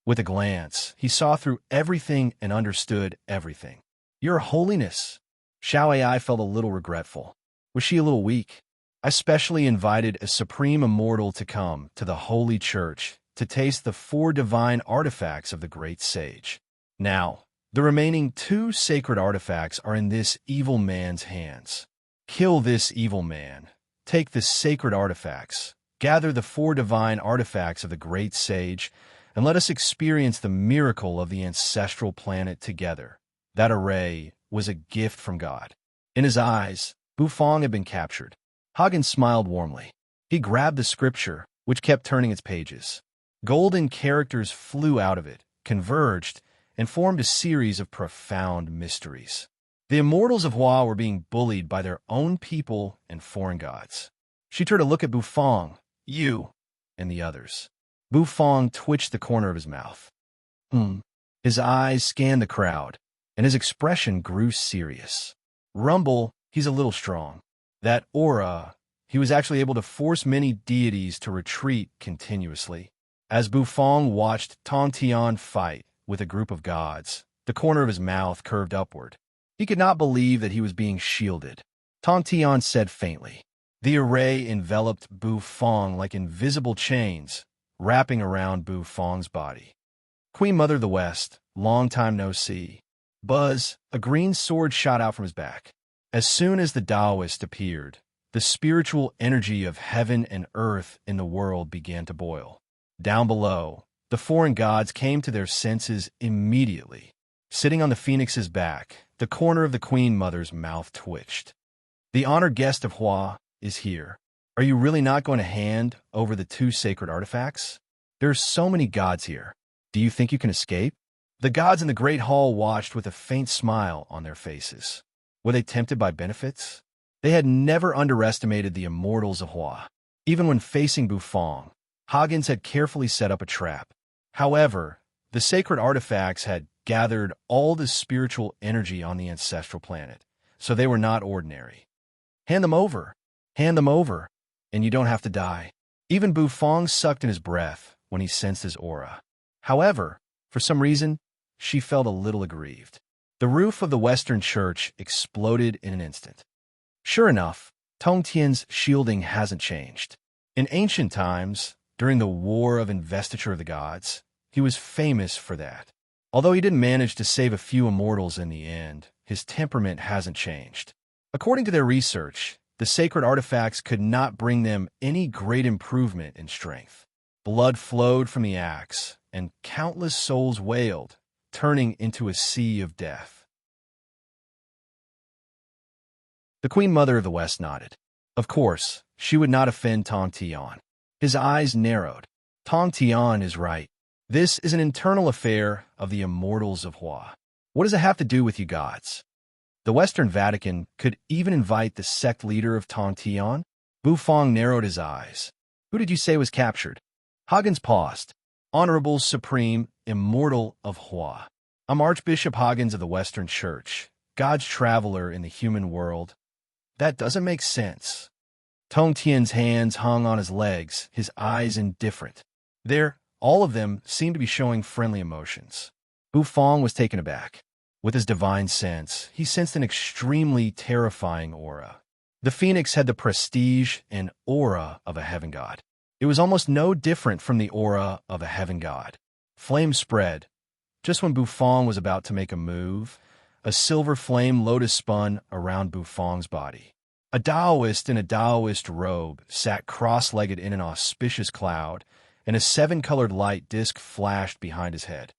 With a glance, he saw through everything and understood everything. Your Holiness. Xiao Ai felt a little regretful. Was she a little weak? I specially invited a supreme immortal to come to the Holy Church to taste the 4 divine artifacts of the great sage. Now, the remaining 2 sacred artifacts are in this evil man's hands. Kill this evil man. Take the sacred artifacts. Gather the 4 divine artifacts of the great sage, and let us experience the miracle of the ancestral planet together. That array was a gift from God. In his eyes, Bufong had been captured. Hagen smiled warmly. He grabbed the scripture, which kept turning its pages. Golden characters flew out of it, converged, and formed a series of profound mysteries. The immortals of Hua were being bullied by their own people and foreign gods. She turned to look at Bufong, you, and the others. Bufong twitched the corner of his mouth. His eyes scanned the crowd, and his expression grew serious. Rumble, he's a little strong. That aura, he was actually able to force many deities to retreat continuously. As Bufong watched Tong Tian fight with a group of gods, the corner of his mouth curved upward. He could not believe that he was being shielded. Tong Tian said faintly. The array enveloped Bufong like invisible chains, wrapping around Bufong's body. Queen Mother of the West, long time no see. Buzz, a green sword shot out from his back. As soon as the Taoist appeared, the spiritual energy of heaven and earth in the world began to boil. Down below, the foreign gods came to their senses immediately. Sitting on the phoenix's back, the corner of the Queen Mother's mouth twitched. The honored guest of Hua is here. Are you really not going to hand over the 2 sacred artifacts? There are so many gods here. Do you think you can escape? The gods in the Great Hall watched with a faint smile on their faces. Were they tempted by benefits? They had never underestimated the immortals of Hua. Even when facing Bufong, Hagens had carefully set up a trap. However, the sacred artifacts had gathered all the spiritual energy on the ancestral planet, so they were not ordinary. Hand them over, and you don't have to die. Even Bufong sucked in his breath when he sensed his aura. However, for some reason, she felt a little aggrieved. The roof of the Western Church exploded in an instant. Sure enough, Tong Tian's shielding hasn't changed. In ancient times, during the War of Investiture of the Gods. He was famous for that. Although he didn't manage to save a few immortals in the end, his temperament hasn't changed. According to their research, the sacred artifacts could not bring them any great improvement in strength. Blood flowed from the axe, and countless souls wailed, turning into a sea of death. The Queen Mother of the West nodded. Of course, she would not offend Tong Tian. His eyes narrowed. Tong Tian is right. This is an internal affair of the immortals of Hua. What does it have to do with you gods? The Western Vatican could even invite the sect leader of Tong Tian. Bu Fong narrowed his eyes. Who did you say was captured? Huggins paused. Honorable, supreme, immortal of Hua. I'm Archbishop Huggins of the Western Church, God's traveler in the human world. That doesn't make sense. Tong Tian's hands hung on his legs, his eyes indifferent. All of them seemed to be showing friendly emotions. Bu Fong was taken aback. With his divine sense, he sensed an extremely terrifying aura. The phoenix had the prestige and aura of a heaven god. It was almost no different from the aura of a heaven god. Flame spread. Just when Bu Fong was about to make a move, a silver flame lotus spun around Bu Fong's body. A Taoist in a Taoist robe sat cross-legged in an auspicious cloud, and a seven-colored light disk flashed behind his head.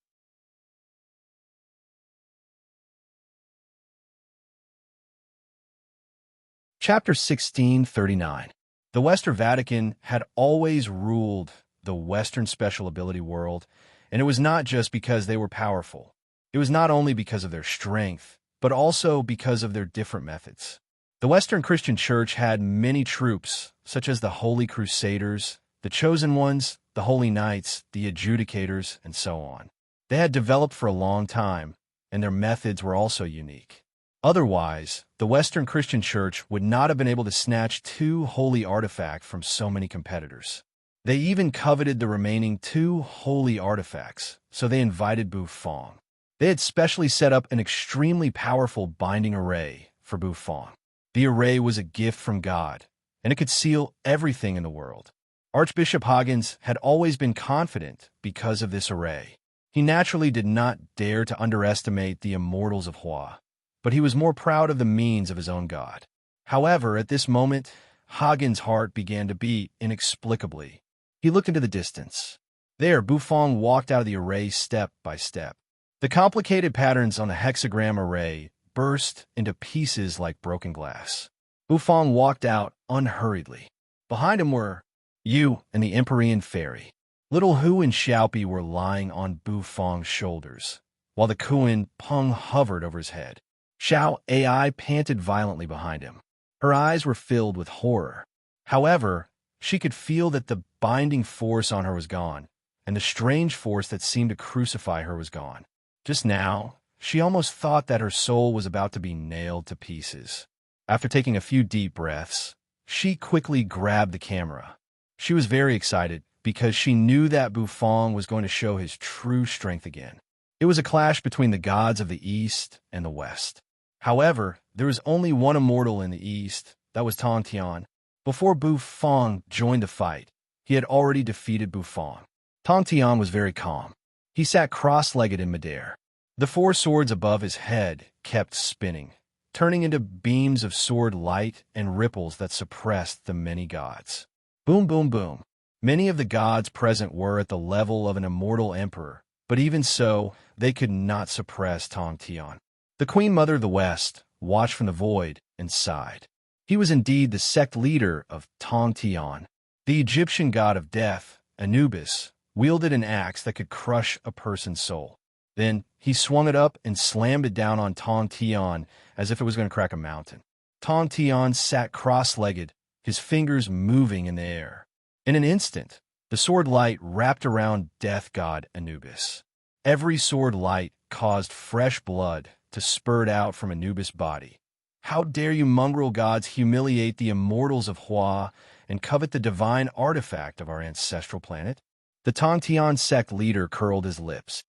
Chapter 1639. The Western Vatican had always ruled the Western special ability world, and it was not just because they were powerful. It was not only because of their strength, but also because of their different methods. The Western Christian Church had many troops, such as the Holy Crusaders, the Chosen Ones, the Holy Knights, the Adjudicators, and so on. They had developed for a long time, and their methods were also unique. Otherwise, the Western Christian Church would not have been able to snatch 2 holy artifacts from so many competitors. They even coveted the remaining 2 holy artifacts, so they invited Bu Fong. They had specially set up an extremely powerful binding array for Bu Fong. The array was a gift from God, and it could seal everything in the world. Archbishop Huggins had always been confident because of this array. He naturally did not dare to underestimate the immortals of Hua, but he was more proud of the means of his own God. However, at this moment, Huggins' heart began to beat inexplicably. He looked into the distance. There, Bu Fong walked out of the array step by step. The complicated patterns on the hexagram array burst into pieces like broken glass. Bu Fong walked out unhurriedly. Behind him were Yu and the Empyrean Fairy. Little Hu and Xiaopi were lying on Bu Fong's shoulders, while the Kuan Peng hovered over his head. Xiao Ai panted violently behind him. Her eyes were filled with horror. However, she could feel that the binding force on her was gone, and the strange force that seemed to crucify her was gone. Just now, she almost thought that her soul was about to be nailed to pieces. After taking a few deep breaths, she quickly grabbed the camera. She was very excited because she knew that Bu Fong was going to show his true strength again. It was a clash between the gods of the East and the West. However, there was only one immortal in the East, that was Tong Tian. Before Bu Fong joined the fight, he had already defeated Bu Fong. Tong Tian was very calm. He sat cross-legged in midair. The 4 swords above his head kept spinning, turning into beams of sword light and ripples that suppressed the many gods. Boom, boom, boom. Many of the gods present were at the level of an immortal emperor, but even so, they could not suppress Tong Tian. The Queen Mother of the West watched from the void and sighed. He was indeed the sect leader of Tong Tian. The Egyptian god of death, Anubis, wielded an axe that could crush a person's soul. Then he swung it up and slammed it down on Tong Tian as if it was going to crack a mountain. Tong Tian sat cross-legged, his fingers moving in the air. In an instant, the sword light wrapped around death god Anubis. Every sword light caused fresh blood to spurt out from Anubis' body. How dare you mongrel gods humiliate the immortals of Hua and covet the divine artifact of our ancestral planet? The Tong Tian sect leader curled his lips.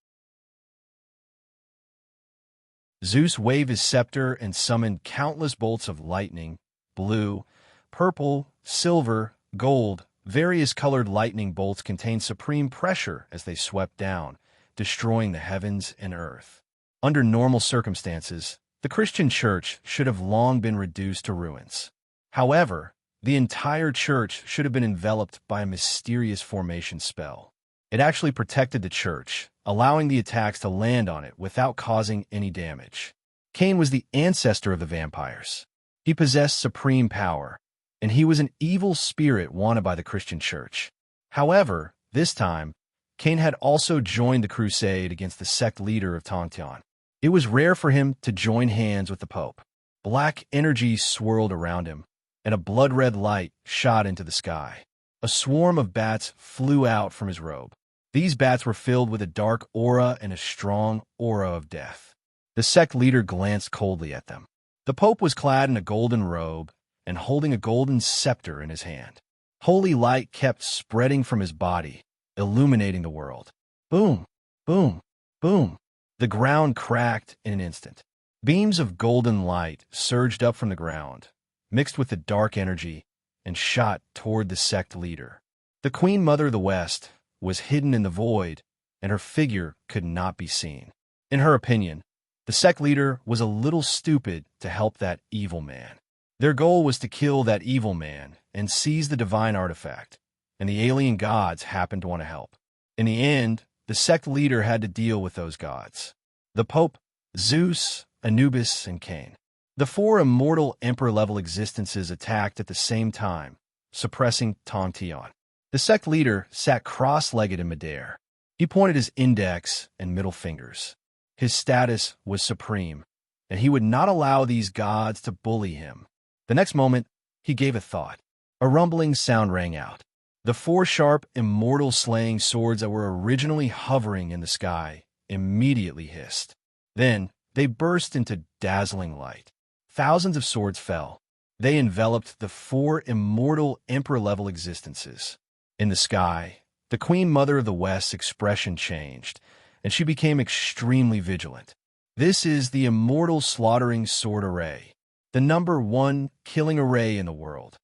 Zeus waved his scepter and summoned countless bolts of lightning, blue, purple, silver, gold, Various colored lightning bolts contained supreme pressure as they swept down, destroying the heavens and earth. Under normal circumstances, the Christian church should have long been reduced to ruins. However, the entire church should have been enveloped by a mysterious formation spell. It actually protected the church, allowing the attacks to land on it without causing any damage. Cain was the ancestor of the vampires. He possessed supreme power, and he was an evil spirit wanted by the Christian church. However, this time, Cain had also joined the crusade against the sect leader of Tontion. It was rare for him to join hands with the Pope. Black energy swirled around him, and a blood-red light shot into the sky. A swarm of bats flew out from his robe. These bats were filled with a dark aura and a strong aura of death. The sect leader glanced coldly at them. The Pope was clad in a golden robe and holding a golden scepter in his hand. Holy light kept spreading from his body, illuminating the world. Boom, boom, boom. The ground cracked in an instant. Beams of golden light surged up from the ground, mixed with the dark energy, and shot toward the sect leader. The Queen Mother of the West was hidden in the void, and her figure could not be seen. In her opinion, the sect leader was a little stupid to help that evil man. Their goal was to kill that evil man and seize the divine artifact, and the alien gods happened to want to help. In the end, the sect leader had to deal with those gods. The Pope, Zeus, Anubis, and Cain. The four immortal emperor-level existences attacked at the same time, suppressing Tontion. The sect leader sat cross-legged in midair. He pointed his index and middle fingers. His status was supreme, and he would not allow these gods to bully him. The next moment, he gave a thought. A rumbling sound rang out. The four sharp, immortal-slaying swords that were originally hovering in the sky immediately hissed. Then, they burst into dazzling light. Thousands of swords fell. They enveloped the four immortal emperor-level existences. In the sky, the Queen Mother of the West's expression changed, and she became extremely vigilant. This is the immortal slaughtering sword array, the number one killing array in the world.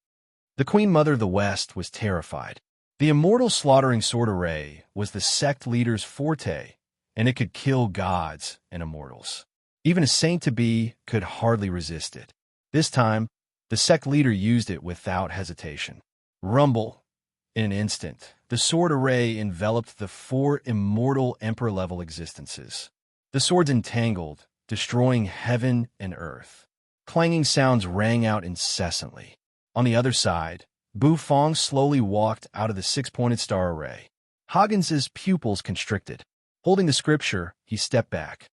The Queen Mother of the West was terrified. The immortal slaughtering sword array was the sect leader's forte, and it could kill gods and immortals. Even a saint-to-be could hardly resist it. This time, the sect leader used it without hesitation. Rumble. In an instant, the sword array enveloped the four immortal emperor-level existences. The swords entangled, destroying heaven and earth. Clanging sounds rang out incessantly. On the other side, Bufong slowly walked out of the six-pointed star array. Hoggins's pupils constricted. Holding the scripture, he stepped back.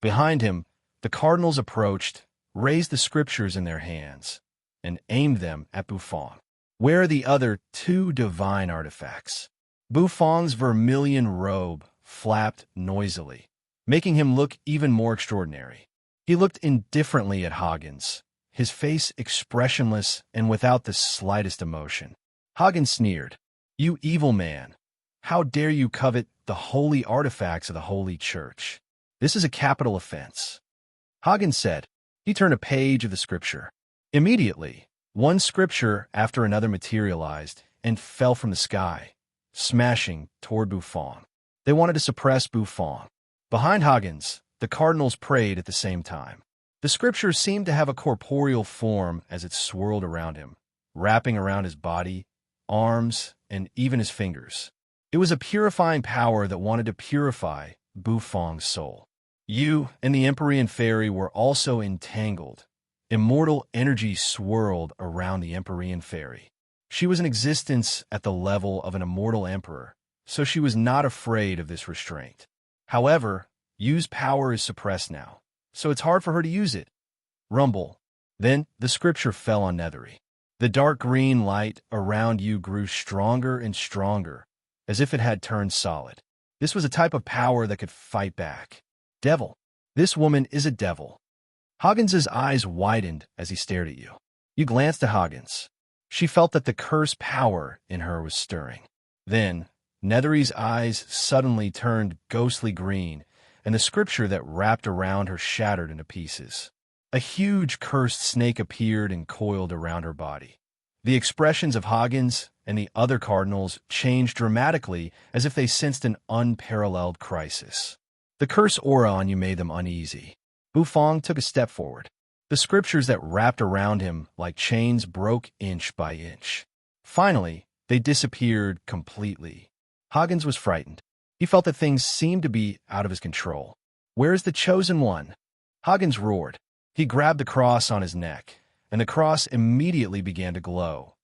Behind him, the cardinals approached, raised the scriptures in their hands, and aimed them at Bufong. Where are the other two divine artifacts? Bufong's vermilion robe flapped noisily, making him look even more extraordinary. He looked indifferently at Hoggins, his face expressionless and without the slightest emotion. Hoggins sneered. "You evil man! How dare you covet the holy artifacts of the Holy Church? This is a capital offense." Hoggins said. He turned a page of the scripture. Immediately, one scripture after another materialized and fell from the sky, smashing toward Bufong. They wanted to suppress Bufong. Behind Hoggins, the cardinals prayed at the same time. The scripture seemed to have a corporeal form as it swirled around him, wrapping around his body, arms, and even his fingers. It was a purifying power that wanted to purify Bufong's soul. You and the Empyrean Fairy were also entangled. Immortal energy swirled around the Empyrean Fairy. She was an existence at the level of an immortal emperor, so she was not afraid of this restraint. However, Yu's power is suppressed now, so it's hard for her to use it. Rumble. Then the scripture fell on Nethery. The dark green light around Yu grew stronger and stronger, as if it had turned solid. This was a type of power that could fight back. Devil. This woman is a devil. Hoggins's eyes widened as he stared at Yu. Yu glanced at Hoggins. She felt that the cursed power in her was stirring. Then, Nethery's eyes suddenly turned ghostly green, and the scripture that wrapped around her shattered into pieces. A huge cursed snake appeared and coiled around her body. The expressions of Hoggins and the other cardinals changed dramatically as if they sensed an unparalleled crisis. The curse aura on you made them uneasy. Bufong took a step forward. The scriptures that wrapped around him like chains broke inch by inch. Finally, they disappeared completely. Hoggins was frightened. He felt that things seemed to be out of his control. "Where is the chosen one?" Hoggins roared. He grabbed the cross on his neck, and the cross immediately began to glow.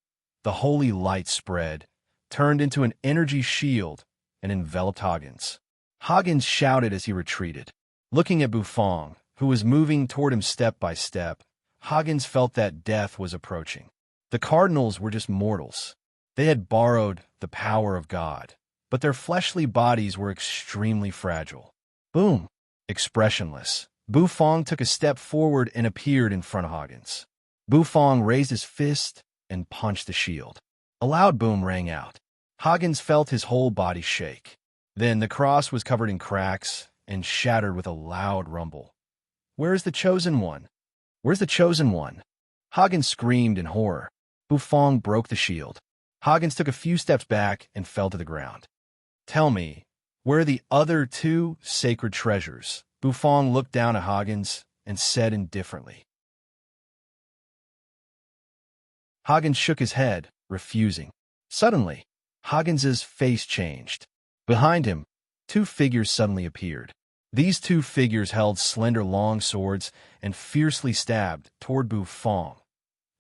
The holy light spread, turned into an energy shield, and enveloped Hoggins. Hoggins shouted as he retreated. Looking at Bufong, who was moving toward him step by step, Hoggins felt that death was approaching. The cardinals were just mortals. They had borrowed the power of God, but their fleshly bodies were extremely fragile. Boom! Expressionless, Bufong took a step forward and appeared in front of Hoggins. Bufong raised his fist and punched the shield. A loud boom rang out. Hoggins felt his whole body shake. Then the cross was covered in cracks and shattered with a loud rumble. "Where is the chosen one? Where's the chosen one?" Hoggins screamed in horror. Bufong broke the shield. Hoggins took a few steps back and fell to the ground. "Tell me, where are the other two sacred treasures?" Bufong looked down at Hoggins and said indifferently. Hoggins shook his head, refusing. Suddenly, Hoggins's face changed. Behind him, two figures suddenly appeared. These two figures held slender long swords and fiercely stabbed toward Bufong.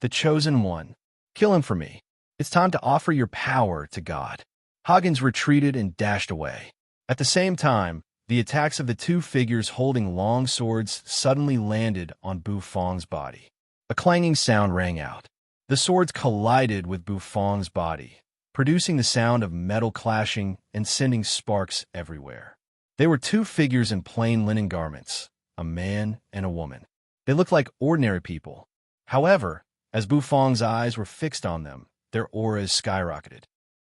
"The chosen one. Kill him for me. It's time to offer your power to God." Hoggins retreated and dashed away. At the same time, the attacks of the two figures holding long swords suddenly landed on Bufong's body. A clanging sound rang out. The swords collided with Bufong's body, producing the sound of metal clashing and sending sparks everywhere. They were two figures in plain linen garments, a man and a woman. They looked like ordinary people. However, as Bufong's eyes were fixed on them, their auras skyrocketed.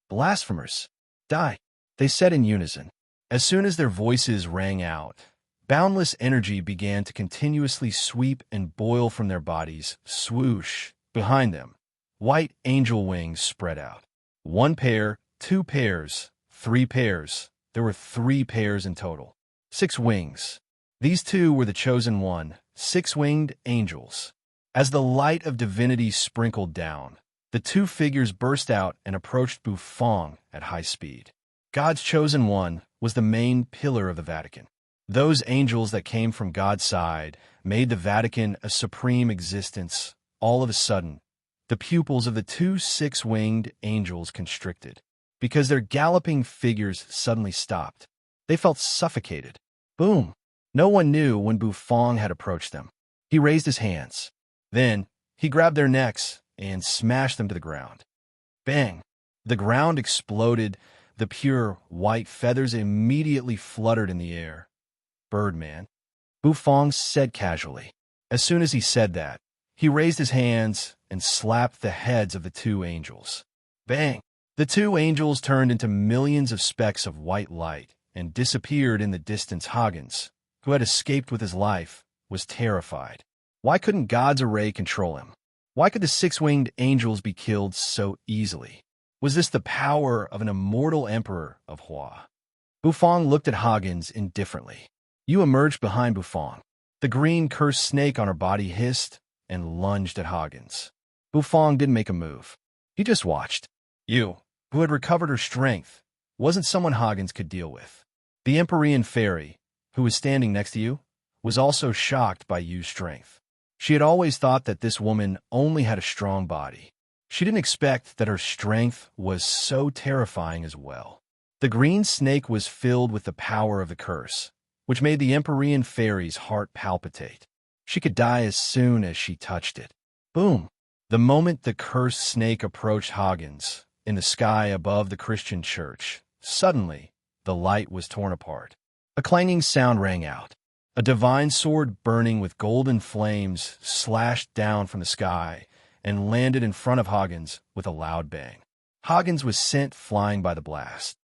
"Blasphemers! Die!" they said in unison. As soon as their voices rang out, boundless energy began to continuously sweep and boil from their bodies. Swoosh! Behind them, white angel wings spread out. One pair, two pairs, three pairs. There were 3 pairs in total. 6 wings. These two were the chosen one, 6-winged angels. As the light of divinity sprinkled down, the two figures burst out and approached Bufong at high speed. God's chosen one was the main pillar of the Vatican. Those angels that came from God's side made the Vatican a supreme existence. All of a sudden, the pupils of the two 6-winged angels constricted, because their galloping figures suddenly stopped. They felt suffocated. Boom! No one knew when Bufong had approached them. He raised his hands. Then, he grabbed their necks and smashed them to the ground. Bang! The ground exploded. The pure, white feathers immediately fluttered in the air. "Birdman," Bufong said casually. As soon as he said that, he raised his hands and slapped the heads of the two angels. Bang! The two angels turned into millions of specks of white light and disappeared in the distance. Hoggins, who had escaped with his life, was terrified. Why couldn't God's array control him? Why could the 6-winged angels be killed so easily? Was this the power of an immortal emperor of Hua? Bufong looked at Hoggins indifferently. You emerged behind Bufong. The green cursed snake on her body hissed and lunged at Hoggins. Bufong didn't make a move. He just watched. You, who had recovered her strength, wasn't someone Hoggins could deal with. The Empyrean fairy, who was standing next to you, was also shocked by Yu's strength. She had always thought that this woman only had a strong body. She didn't expect that her strength was so terrifying as well. The green snake was filled with the power of the curse, which made the Empyrean fairy's heart palpitate. She could die as soon as she touched it. Boom! The moment the cursed snake approached Hoggins, in the sky above the Christian church, suddenly the light was torn apart. A clanging sound rang out. A divine sword burning with golden flames slashed down from the sky and landed in front of Hoggins with a loud bang. Hoggins was sent flying by the blast.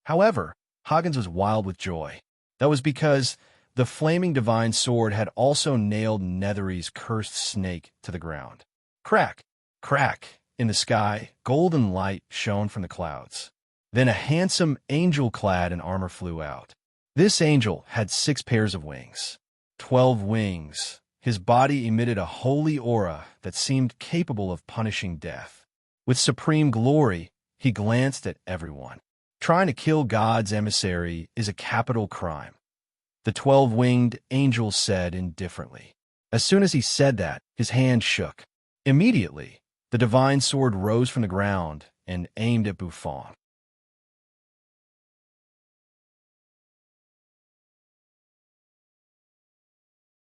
However, Hoggins was wild with joy. That was because The flaming divine sword had also nailed Nethery's cursed snake to the ground. Crack! Crack! In the sky, golden light shone from the clouds. Then a handsome angel clad in armor flew out. This angel had 6 pairs of wings. 12 wings. His body emitted a holy aura that seemed capable of punishing death. With supreme glory, he glanced at everyone. Trying to kill God's emissary is a capital crime. The 12-winged angel said indifferently. As soon as he said that, his hand shook. Immediately, the divine sword rose from the ground and aimed at Buffon.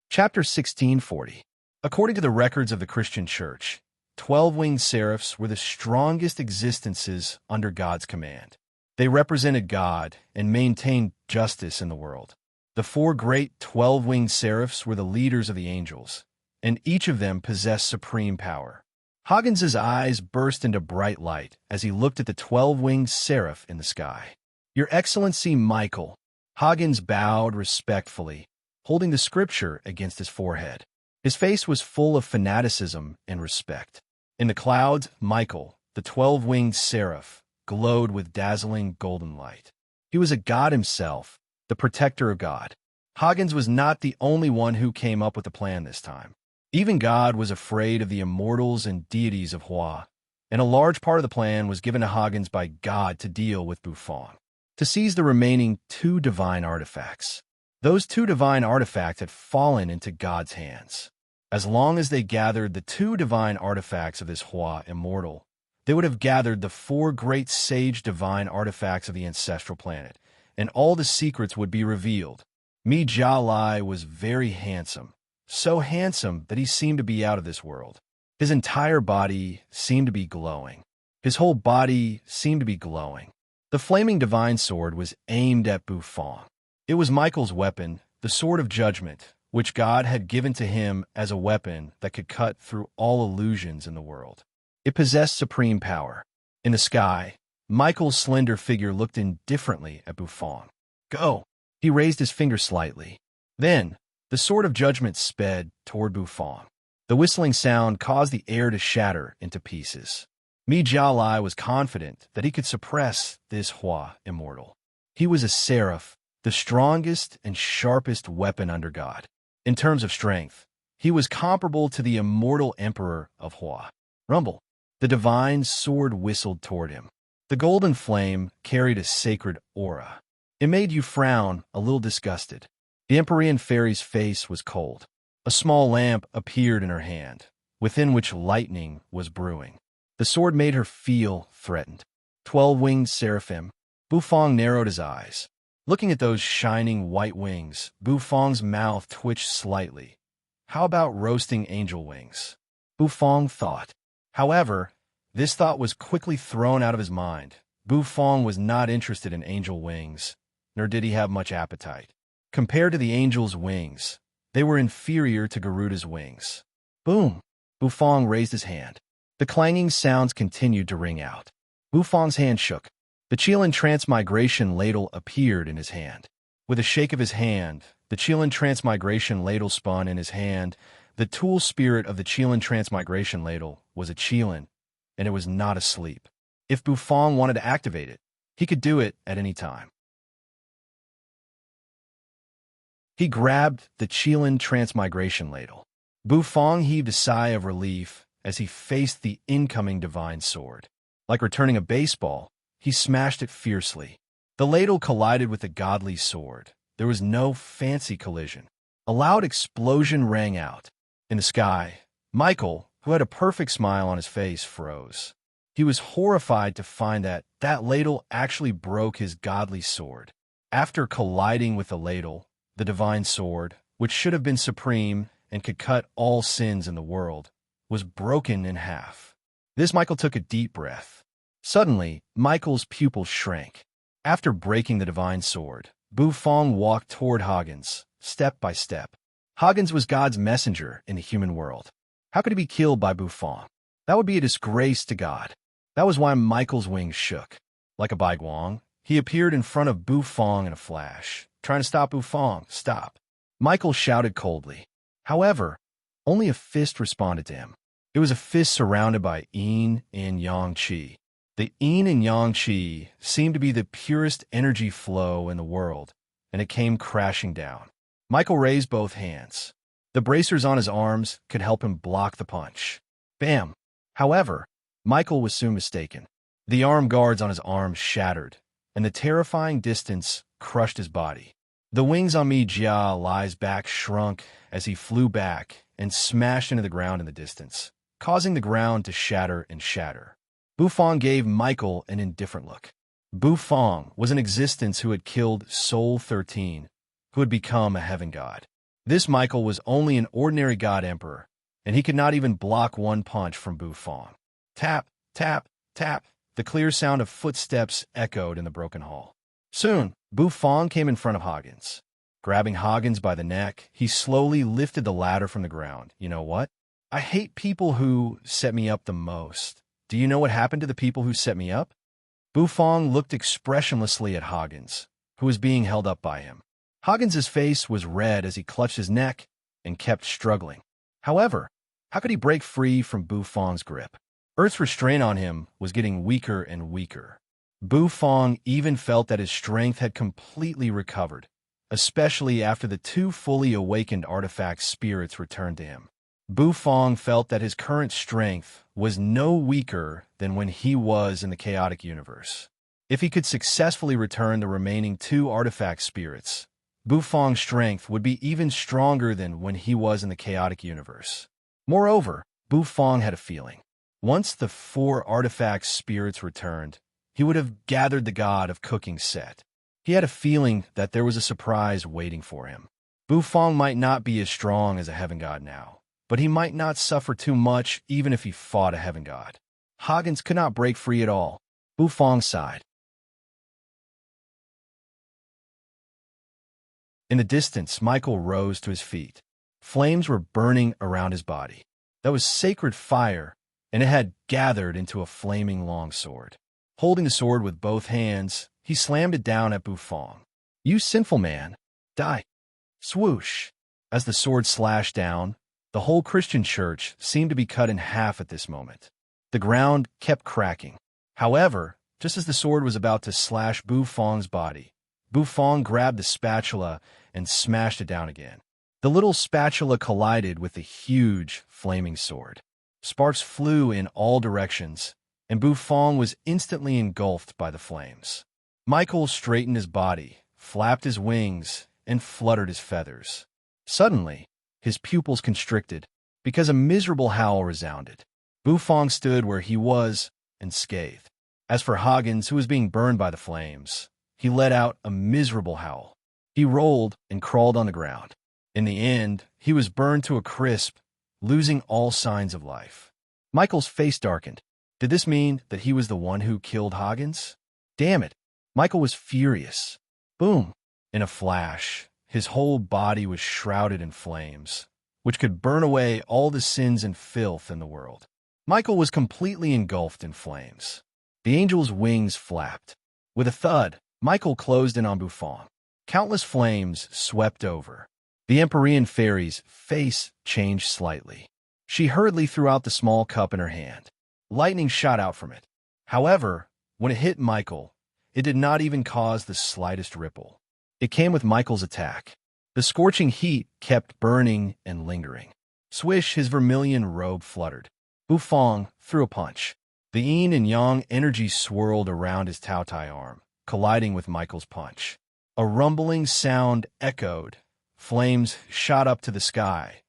Chapter 1640. According to the records of the Christian Church, 12-winged seraphs were the strongest existences under God's command. They represented God and maintained justice in the world. The 4 great 12-winged seraphs were the leaders of the angels, and each of them possessed supreme power. Hoggins's eyes burst into bright light as he looked at the 12-winged seraph in the sky. "Your Excellency Michael." Hoggins bowed respectfully, holding the scripture against his forehead. His face was full of fanaticism and respect. In the clouds, Michael, the 12-winged seraph, glowed with dazzling golden light. He was a god himself, the protector of God. Hoggins was not the only one who came up with the plan this time. Even God was afraid of the immortals and deities of Hua, and a large part of the plan was given to Hoggins by God to deal with Buffon, to seize the remaining 2 divine artifacts. Those 2 divine artifacts had fallen into God's hands. As long as they gathered the 2 divine artifacts of this Hua immortal, they would have gathered the 4 great sage divine artifacts of the ancestral planet, and all the secrets would be revealed. Mi Jia Lai was very handsome, so handsome that he seemed to be out of this world. His entire body seemed to be glowing. His whole body seemed to be glowing. The flaming divine sword was aimed at Buffon. It was Michael's weapon, the sword of judgment, which God had given to him as a weapon that could cut through all illusions in the world. It possessed supreme power. In the sky, Michael's slender figure looked indifferently at Buffon. "Go!" He raised his finger slightly. Then, the sword of judgment sped toward Buffon. The whistling sound caused the air to shatter into pieces. Mi Jia Lai was confident that he could suppress this Hua immortal. He was a seraph, the strongest and sharpest weapon under God. In terms of strength, he was comparable to the immortal emperor of Hua. Rumble. The divine sword whistled toward him. The golden flame carried a sacred aura. It made you frown, a little disgusted. The Empyrean fairy's face was cold. A small lamp appeared in her hand, within which lightning was brewing. The sword made her feel threatened. 12-winged seraphim. Buffon narrowed his eyes. Looking at those shining white wings, Buffon's mouth twitched slightly. How about roasting angel wings? Buffon thought. However, this thought was quickly thrown out of his mind. Buffon was not interested in angel wings, nor did he have much appetite. Compared to the angel's wings, they were inferior to Garuda's wings. Boom! Buffon raised his hand. The clanging sounds continued to ring out. Buffon's hand shook. The Chilean transmigration ladle appeared in his hand. With a shake of his hand, the Chilean transmigration ladle spun in his hand. The tool spirit of the Chilean transmigration ladle was a Chilean, and it was not asleep. If Buffon wanted to activate it, he could do it at any time. He grabbed the Chilean transmigration ladle. Buffon heaved a sigh of relief as he faced the incoming divine sword. Like returning a baseball, he smashed it fiercely. The ladle collided with the godly sword. There was no fancy collision. A loud explosion rang out. In the sky, Michael, who had a perfect smile on his face, froze. He was horrified to find that ladle actually broke his godly sword. After colliding with the ladle, the divine sword, which should have been supreme and could cut all sins in the world, was broken in half. Michael took a deep breath. Suddenly, Michael's pupils shrank. After breaking the divine sword, Buffon walked toward Hoggins, step by step. Hoggins was God's messenger in the human world. How could he be killed by Buffon? That would be a disgrace to God. That was why Michael's wings shook. Like a baiguang, he appeared in front of Buffon in a flash, trying to stop Buffon. Stop. Michael shouted coldly. However, only a fist responded to him. It was a fist surrounded by yin and yang qi. The yin and yang qi seemed to be the purest energy flow in the world, and it came crashing down. Michael raised both hands. The bracers on his arms could help him block the punch. Bam! However, Michael was soon mistaken. The arm guards on his arms shattered, and the terrifying distance crushed his body. The wings on Jia Lai's back shrunk as he flew back and smashed into the ground in the distance, causing the ground to shatter and shatter. Bufang gave Michael an indifferent look. Bufang was an existence who had killed Soul 13, who had become a heaven god. This Michael was only an ordinary god emperor, and he could not even block one punch from Bufang. Tap, tap, tap. The clear sound of footsteps echoed in the broken hall. Soon, Bufang came in front of Hagens. Grabbing Hagens by the neck, he slowly lifted the ladder from the ground. You know what? I hate people who set me up the most. Do you know what happened to the people who set me up? Bufang looked expressionlessly at Hagens, who was being held up by him. Hagens' face was red as he clutched his neck and kept struggling. However, how could he break free from Bufang's grip? Earth's restraint on him was getting weaker and weaker. Bufang even felt that his strength had completely recovered, especially after the two fully awakened artifact spirits returned to him. Bufang felt that his current strength was no weaker than when he was in the chaotic universe. If he could successfully return the remaining two artifact spirits, Bufang's strength would be even stronger than when he was in the chaotic universe. Moreover, Bufang had a feeling. Once the four artifact spirits returned, he would have gathered the god of cooking set. He had a feeling that there was a surprise waiting for him. Bufang might not be as strong as a heaven god now, but he might not suffer too much even if he fought a heaven god. Hagens could not break free at all. Bufang sighed. In the distance, Michael rose to his feet. Flames were burning around his body. That was sacred fire, and it had gathered into a flaming longsword. Holding the sword with both hands, he slammed it down at Bufang. You sinful man, die. Swoosh. As the sword slashed down, the whole Christian church seemed to be cut in half at this moment. The ground kept cracking. However, just as the sword was about to slash Bufang's body, Bufang grabbed the spatula and smashed it down again. The little spatula collided with the huge, flaming sword. Sparks flew in all directions, and Bufang was instantly engulfed by the flames. Michael straightened his body, flapped his wings, and fluttered his feathers. Suddenly, his pupils constricted, because a miserable howl resounded. Bufang stood where he was and scathed. As for Hagens, who was being burned by the flames, he let out a miserable howl. He rolled and crawled on the ground. In the end, he was burned to a crisp, losing all signs of life. Michael's face darkened. Did this mean that he was the one who killed Hagens? Damn it! Michael was furious. Boom! In a flash, his whole body was shrouded in flames, which could burn away all the sins and filth in the world. Michael was completely engulfed in flames. The angel's wings flapped. With a thud, Michael closed in on Bufang. Countless flames swept over. The Empyrean fairy's face changed slightly. She hurriedly threw out the small cup in her hand. Lightning shot out from it. However, when it hit Michael, it did not even cause the slightest ripple. It came with Michael's attack. The scorching heat kept burning and lingering. Swish, his vermilion robe fluttered. Bufang threw a punch. The yin and yang energy swirled around his Taotai arm, colliding with Michael's punch. A rumbling sound echoed. Flames shot up to the sky.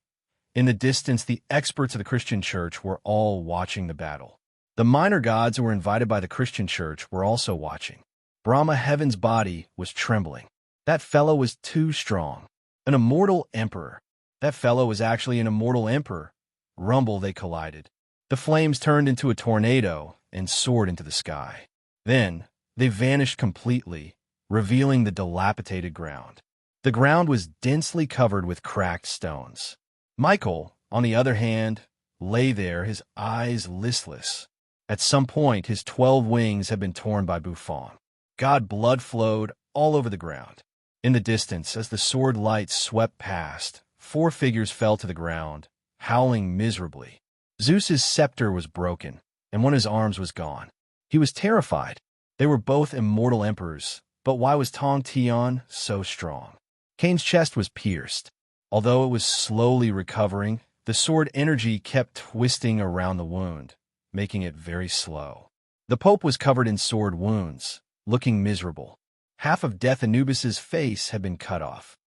In the distance, the experts of the Christian church were all watching the battle. The minor gods who were invited by the Christian church were also watching. Brahma Heaven's body was trembling. That fellow was too strong. An immortal emperor. That fellow was actually an immortal emperor. Rumble, they collided. The flames turned into a tornado and soared into the sky. Then, they vanished completely, revealing the dilapidated ground. The ground was densely covered with cracked stones. Michael, on the other hand, lay there, his eyes listless. At some point, his 12 wings had been torn by Bufang. God blood flowed all over the ground. In the distance, as the sword light swept past, 4 figures fell to the ground, howling miserably. Zeus's scepter was broken, and one of his arms was gone. He was terrified. They were both immortal emperors, but why was Tong Tian so strong? Cain's chest was pierced. Although it was slowly recovering, the sword energy kept twisting around the wound, making it very slow. The Pope was covered in sword wounds, looking miserable. Half of Death Anubis's face had been cut off.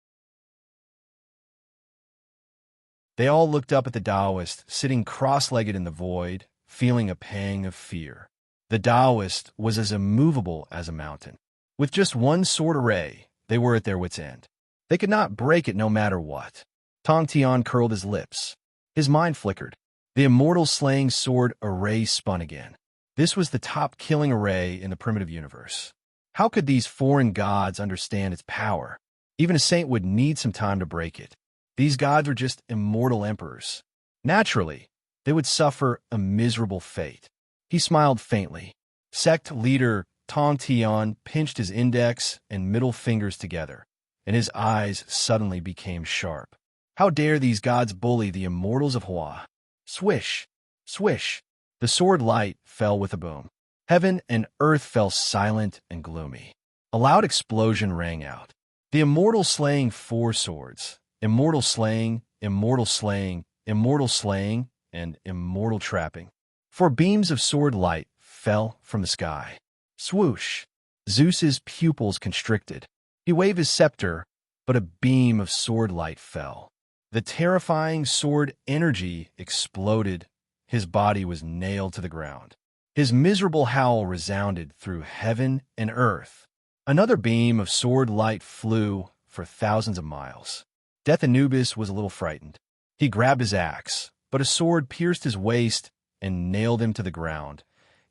They all looked up at the Taoist, sitting cross-legged in the void, feeling a pang of fear. The Taoist was as immovable as a mountain. With just one sword array, they were at their wits' end. They could not break it no matter what. Tong Tian curled his lips. His mind flickered. The immortal slaying sword array spun again. This was the top killing array in the primitive universe. How could these foreign gods understand its power? Even a saint would need some time to break it. These gods were just immortal emperors. Naturally, they would suffer a miserable fate. He smiled faintly. Sect leader Tong Tian pinched his index and middle fingers together, and his eyes suddenly became sharp. How dare these gods bully the immortals of Hua? Swish! Swish! The sword light fell with a boom. Heaven and earth fell silent and gloomy. A loud explosion rang out. The immortal slaying 4 swords. Immortal slaying, immortal slaying, immortal slaying, and immortal trapping. 4 beams of sword light fell from the sky. Swoosh! Zeus's pupils constricted. He waved his scepter, but a beam of sword light fell. The terrifying sword energy exploded. His body was nailed to the ground. His miserable howl resounded through heaven and earth. Another beam of sword light flew for thousands of miles. Death Anubis was a little frightened. He grabbed his axe, but a sword pierced his waist and nailed him to the ground.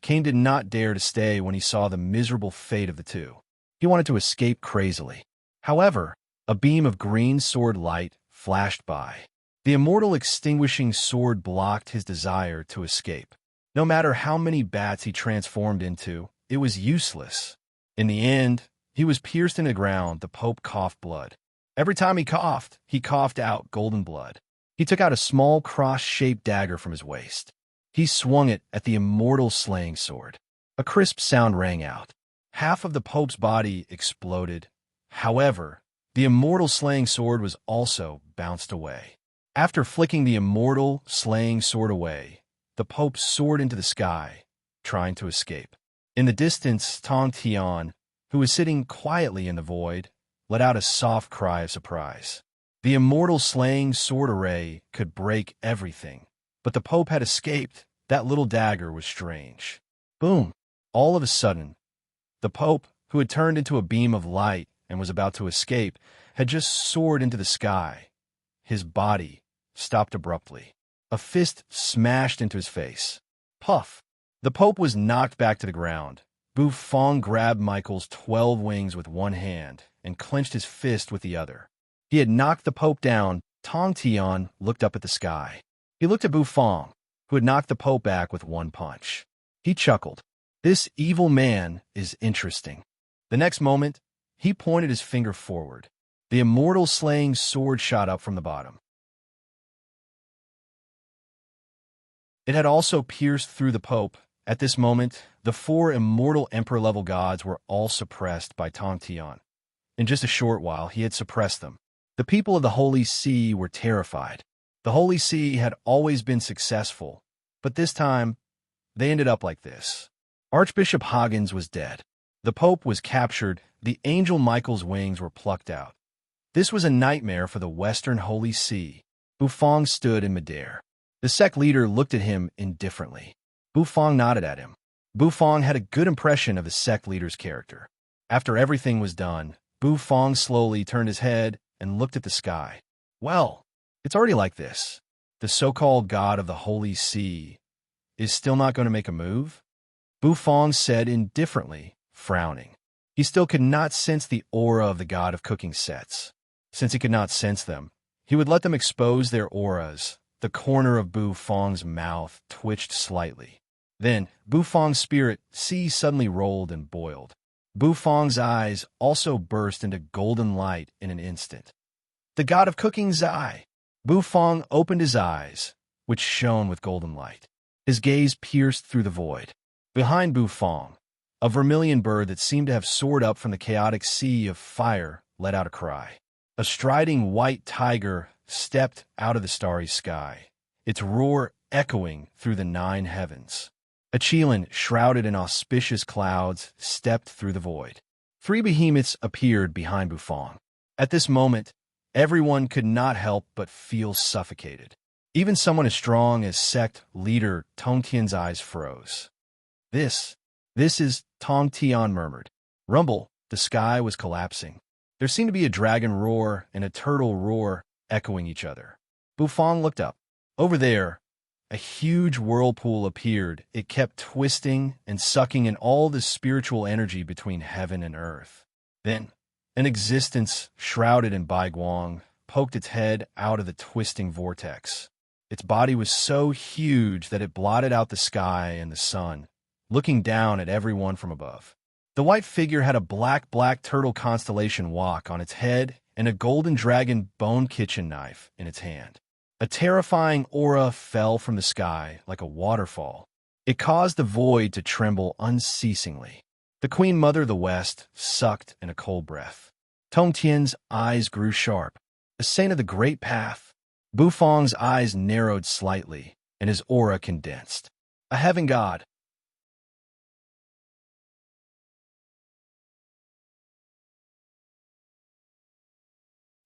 Cain did not dare to stay when he saw the miserable fate of the two. He wanted to escape crazily. However, a beam of green sword light flashed by. The immortal extinguishing sword blocked his desire to escape. No matter how many bats he transformed into, it was useless. In the end, he was pierced in the ground. The Pope coughed blood. Every time he coughed out golden blood. He took out a small cross-shaped dagger from his waist. He swung it at the immortal slaying sword. A crisp sound rang out. Half of the Pope's body exploded. However, the immortal slaying sword was also bounced away. After flicking the immortal slaying sword away, the Pope soared into the sky, trying to escape. In the distance, Tong Tian, who was sitting quietly in the void, let out a soft cry of surprise. The immortal slaying sword array could break everything, but the Pope had escaped. That little dagger was strange. Boom! All of a sudden, the Pope, who had turned into a beam of light and was about to escape, had just soared into the sky. His body stopped abruptly. A fist smashed into his face. Puff! The Pope was knocked back to the ground. Bu Fong grabbed Michael's 12 wings with one hand and clenched his fist with the other. He had knocked the Pope down. Tong Tian looked up at the sky. He looked at Bu Fong, who had knocked the Pope back with one punch. He chuckled. This evil man is interesting. The next moment, he pointed his finger forward. The immortal slaying sword shot up from the bottom. It had also pierced through the Pope. At this moment, the 4 immortal emperor-level gods were all suppressed by Tong Tian. In just a short while, he had suppressed them. The people of the Holy See were terrified. The Holy See had always been successful, but this time, they ended up like this. Archbishop Hagens was dead. The Pope was captured. The angel Michael's wings were plucked out. This was a nightmare for the Western Holy See. Bu Fong stood in midair. The sect leader looked at him indifferently. Bu Fong nodded at him. Bu Fong had a good impression of the sect leader's character. After everything was done, Bu Fong slowly turned his head and looked at the sky. Well, it's already like this. The so-called god of the Holy See is still not going to make a move? Bu Fong said indifferently, frowning. He still could not sense the aura of the god of cooking sets. Since he could not sense them, he would let them expose their auras. The corner of Bu Fong's mouth twitched slightly. Then, Bu Fong's spirit sea suddenly rolled and boiled. Bufong's eyes also burst into golden light in an instant. The god of cooking Zai. Bufong opened his eyes, which shone with golden light. His gaze pierced through the void. Behind Bufong, a vermilion bird that seemed to have soared up from the chaotic sea of fire let out a cry. A striding white tiger stepped out of the starry sky, its roar echoing through the 9 heavens. A Chelan, shrouded in auspicious clouds, stepped through the void. 3 behemoths appeared behind Bufong. At this moment, everyone could not help but feel suffocated. Even someone as strong as sect leader Tong Tian's eyes froze. This is, Tong Tian murmured. Rumble, the sky was collapsing. There seemed to be a dragon roar and a turtle roar echoing each other. Bufong looked up. Over there, a huge whirlpool appeared. It kept twisting and sucking in all the spiritual energy between heaven and earth. Then, an existence shrouded in Baiguang poked its head out of the twisting vortex. Its body was so huge that it blotted out the sky and the sun, looking down at everyone from above. The white figure had a black turtle constellation walk on its head and a golden dragon bone kitchen knife in its hand. A terrifying aura fell from the sky like a waterfall. It caused the void to tremble unceasingly. The Queen Mother of the West sucked in a cold breath. Tong Tian's eyes grew sharp. The saint of the great path. Bufong's eyes narrowed slightly, and his aura condensed. A heaven god.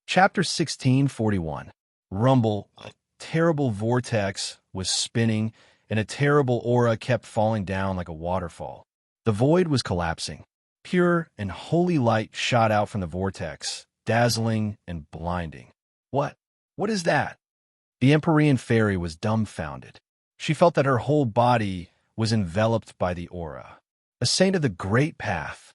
Chapter 1641. Rumble. A terrible vortex was spinning, and a terrible aura kept falling down like a waterfall. The void was collapsing. Pure and holy light shot out from the vortex, dazzling and blinding. What is that? The Empyrean fairy was dumbfounded. She felt that her whole body was enveloped by the aura. A saint of the great path.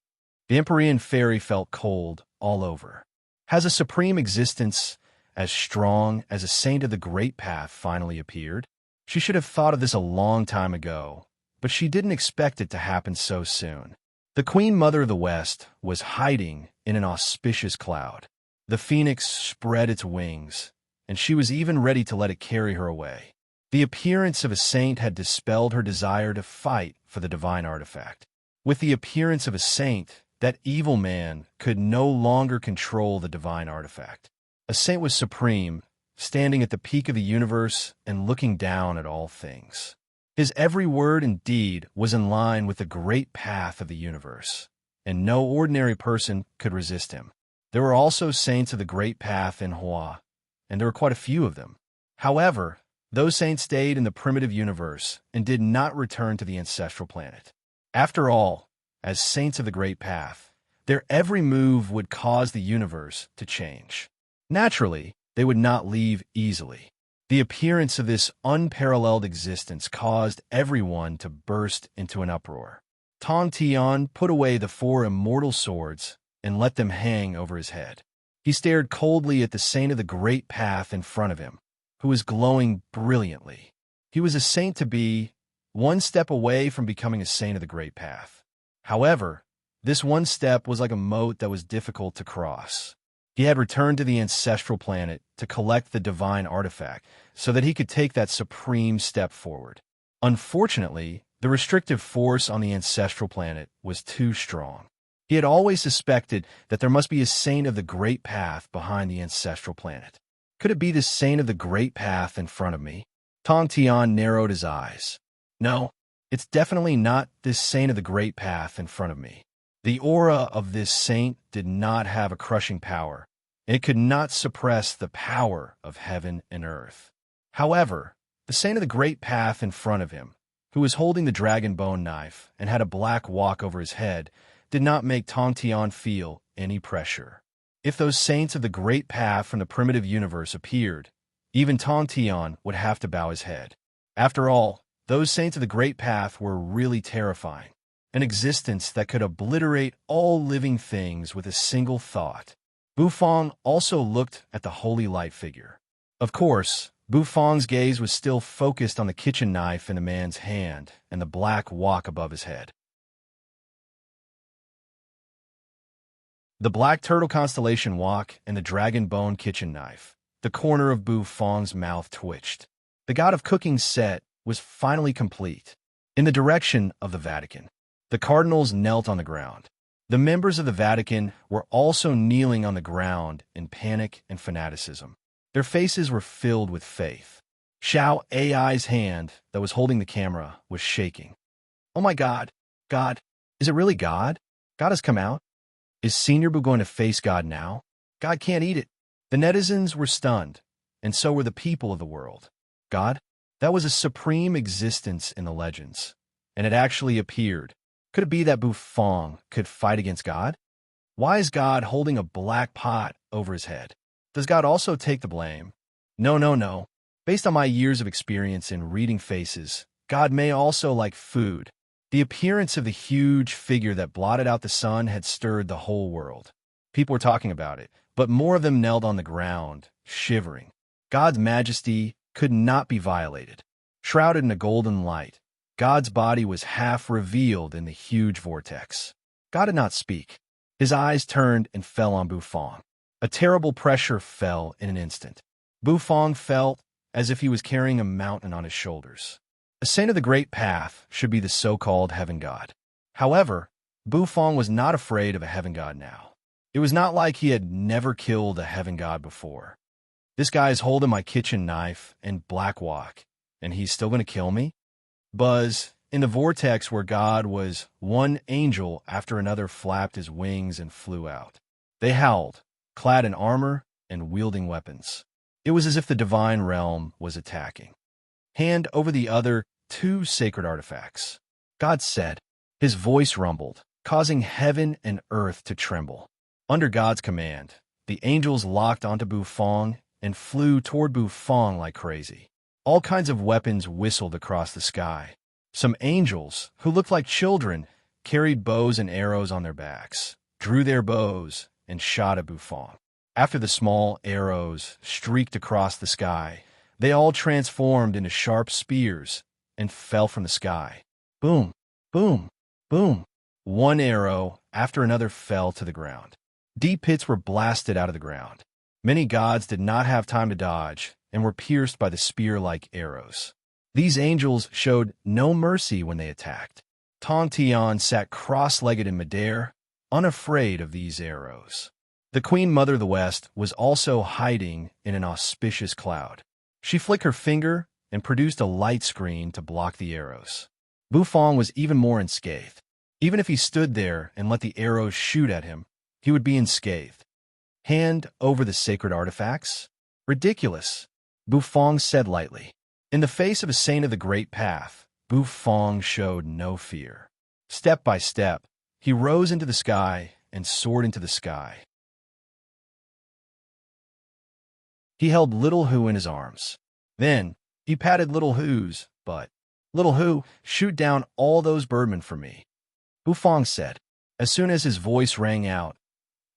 The Empyrean fairy felt cold all over. Has a supreme existence as strong as a saint of the great path finally appeared? She should have thought of this a long time ago, but she didn't expect it to happen so soon. The Queen Mother of the West was hiding in an auspicious cloud. The phoenix spread its wings, and she was even ready to let it carry her away. The appearance of a saint had dispelled her desire to fight for the divine artifact. With the appearance of a saint, that evil man could no longer control the divine artifact. A saint was supreme, standing at the peak of the universe and looking down at all things. His every word and deed was in line with the great path of the universe, and no ordinary person could resist him. There were also saints of the great path in Hua, and there were quite a few of them. However, those saints stayed in the primitive universe and did not return to the ancestral planet. After all, as saints of the great path, their every move would cause the universe to change. Naturally, they would not leave easily. The appearance of this unparalleled existence caused everyone to burst into an uproar. Tong Tian put away the 4 immortal swords and let them hang over his head. He stared coldly at the saint of the great path in front of him, who was glowing brilliantly. He was a saint to be one step away from becoming a saint of the great path. However, this one step was like a moat that was difficult to cross. He had returned to the ancestral planet to collect the divine artifact so that he could take that supreme step forward. Unfortunately, the restrictive force on the ancestral planet was too strong. He had always suspected that there must be a saint of the great path behind the ancestral planet. Could it be the saint of the great path in front of me? Tong Tian narrowed his eyes. No, it's definitely not this saint of the great path in front of me. The aura of this saint did not have a crushing power, and it could not suppress the power of heaven and earth. However, the saint of the great path in front of him, who was holding the dragon bone knife and had a black walk over his head, did not make Tong Tian feel any pressure. If those saints of the great path from the primitive universe appeared, even Tong Tian would have to bow his head. After all, those saints of the great path were really terrifying. An existence that could obliterate all living things with a single thought. Bufong also looked at the holy light figure. Of course, Bufong's gaze was still focused on the kitchen knife in the man's hand and the black walk above his head. The black turtle constellation walk and the dragon bone kitchen knife. The corner of Bu Fong's mouth twitched. The god of cooking set was finally complete. In the direction of the Vatican, the cardinals knelt on the ground. The members of the Vatican were also kneeling on the ground in panic and fanaticism. Their faces were filled with faith. Xiao Ai's hand that was holding the camera was shaking. Oh my God, God, is it really God? God has come out? Is Senior Bu going to face God now? God can't eat it. The netizens were stunned, and so were the people of the world. God? That was a supreme existence in the legends, and it actually appeared. Could it be that Bu Fong could fight against God? Why is God holding a black pot over his head? Does God also take the blame? No, no, no. Based on my years of experience in reading faces, God may also like food. The appearance of the huge figure that blotted out the sun had stirred the whole world. People were talking about it, but more of them knelt on the ground, shivering. God's majesty could not be violated. Shrouded in a golden light, God's body was half revealed in the huge vortex. God did not speak. His eyes turned and fell on Bu Fong. A terrible pressure fell in an instant. Bu Fong felt as if he was carrying a mountain on his shoulders. A saint of the great path should be the so-called heaven god. However, Bu Fong was not afraid of a heaven god now. It was not like he had never killed a heaven god before. This guy is holding my kitchen knife and black walk, and he's still going to kill me? Buzz, in the vortex where God was, one angel after another flapped his wings and flew out. They howled, clad in armor and wielding weapons. It was as if the divine realm was attacking. Hand over the other two sacred artifacts. God said. His voice rumbled, causing heaven and earth to tremble. Under God's command, the angels locked onto Bu Fong and flew toward Bu Fong like crazy. All kinds of weapons whistled across the sky. Some angels, who looked like children, carried bows and arrows on their backs, drew their bows, and shot at Bu Fong. After the small arrows streaked across the sky, they all transformed into sharp spears and fell from the sky. Boom, boom, boom. One arrow after another fell to the ground. Deep pits were blasted out of the ground. Many gods did not have time to dodge and were pierced by the spear-like arrows. These angels showed no mercy when they attacked. Tong Tian sat cross-legged in midair, unafraid of these arrows. The Queen Mother of the West was also hiding in an auspicious cloud. She flicked her finger and produced a light screen to block the arrows. Bu Fong was even more unscathed. Even if he stood there and let the arrows shoot at him, he would be unscathed. Hand over the sacred artifacts? Ridiculous, Bu Fong said lightly. In the face of a saint of the great path, Bu Fong showed no fear. Step by step, he rose into the sky and soared into the sky. He held Little Hu in his arms. Then, he patted Little Hu's butt. Little Hu, shoot down all those birdmen for me, Bu Fong said. As soon as his voice rang out,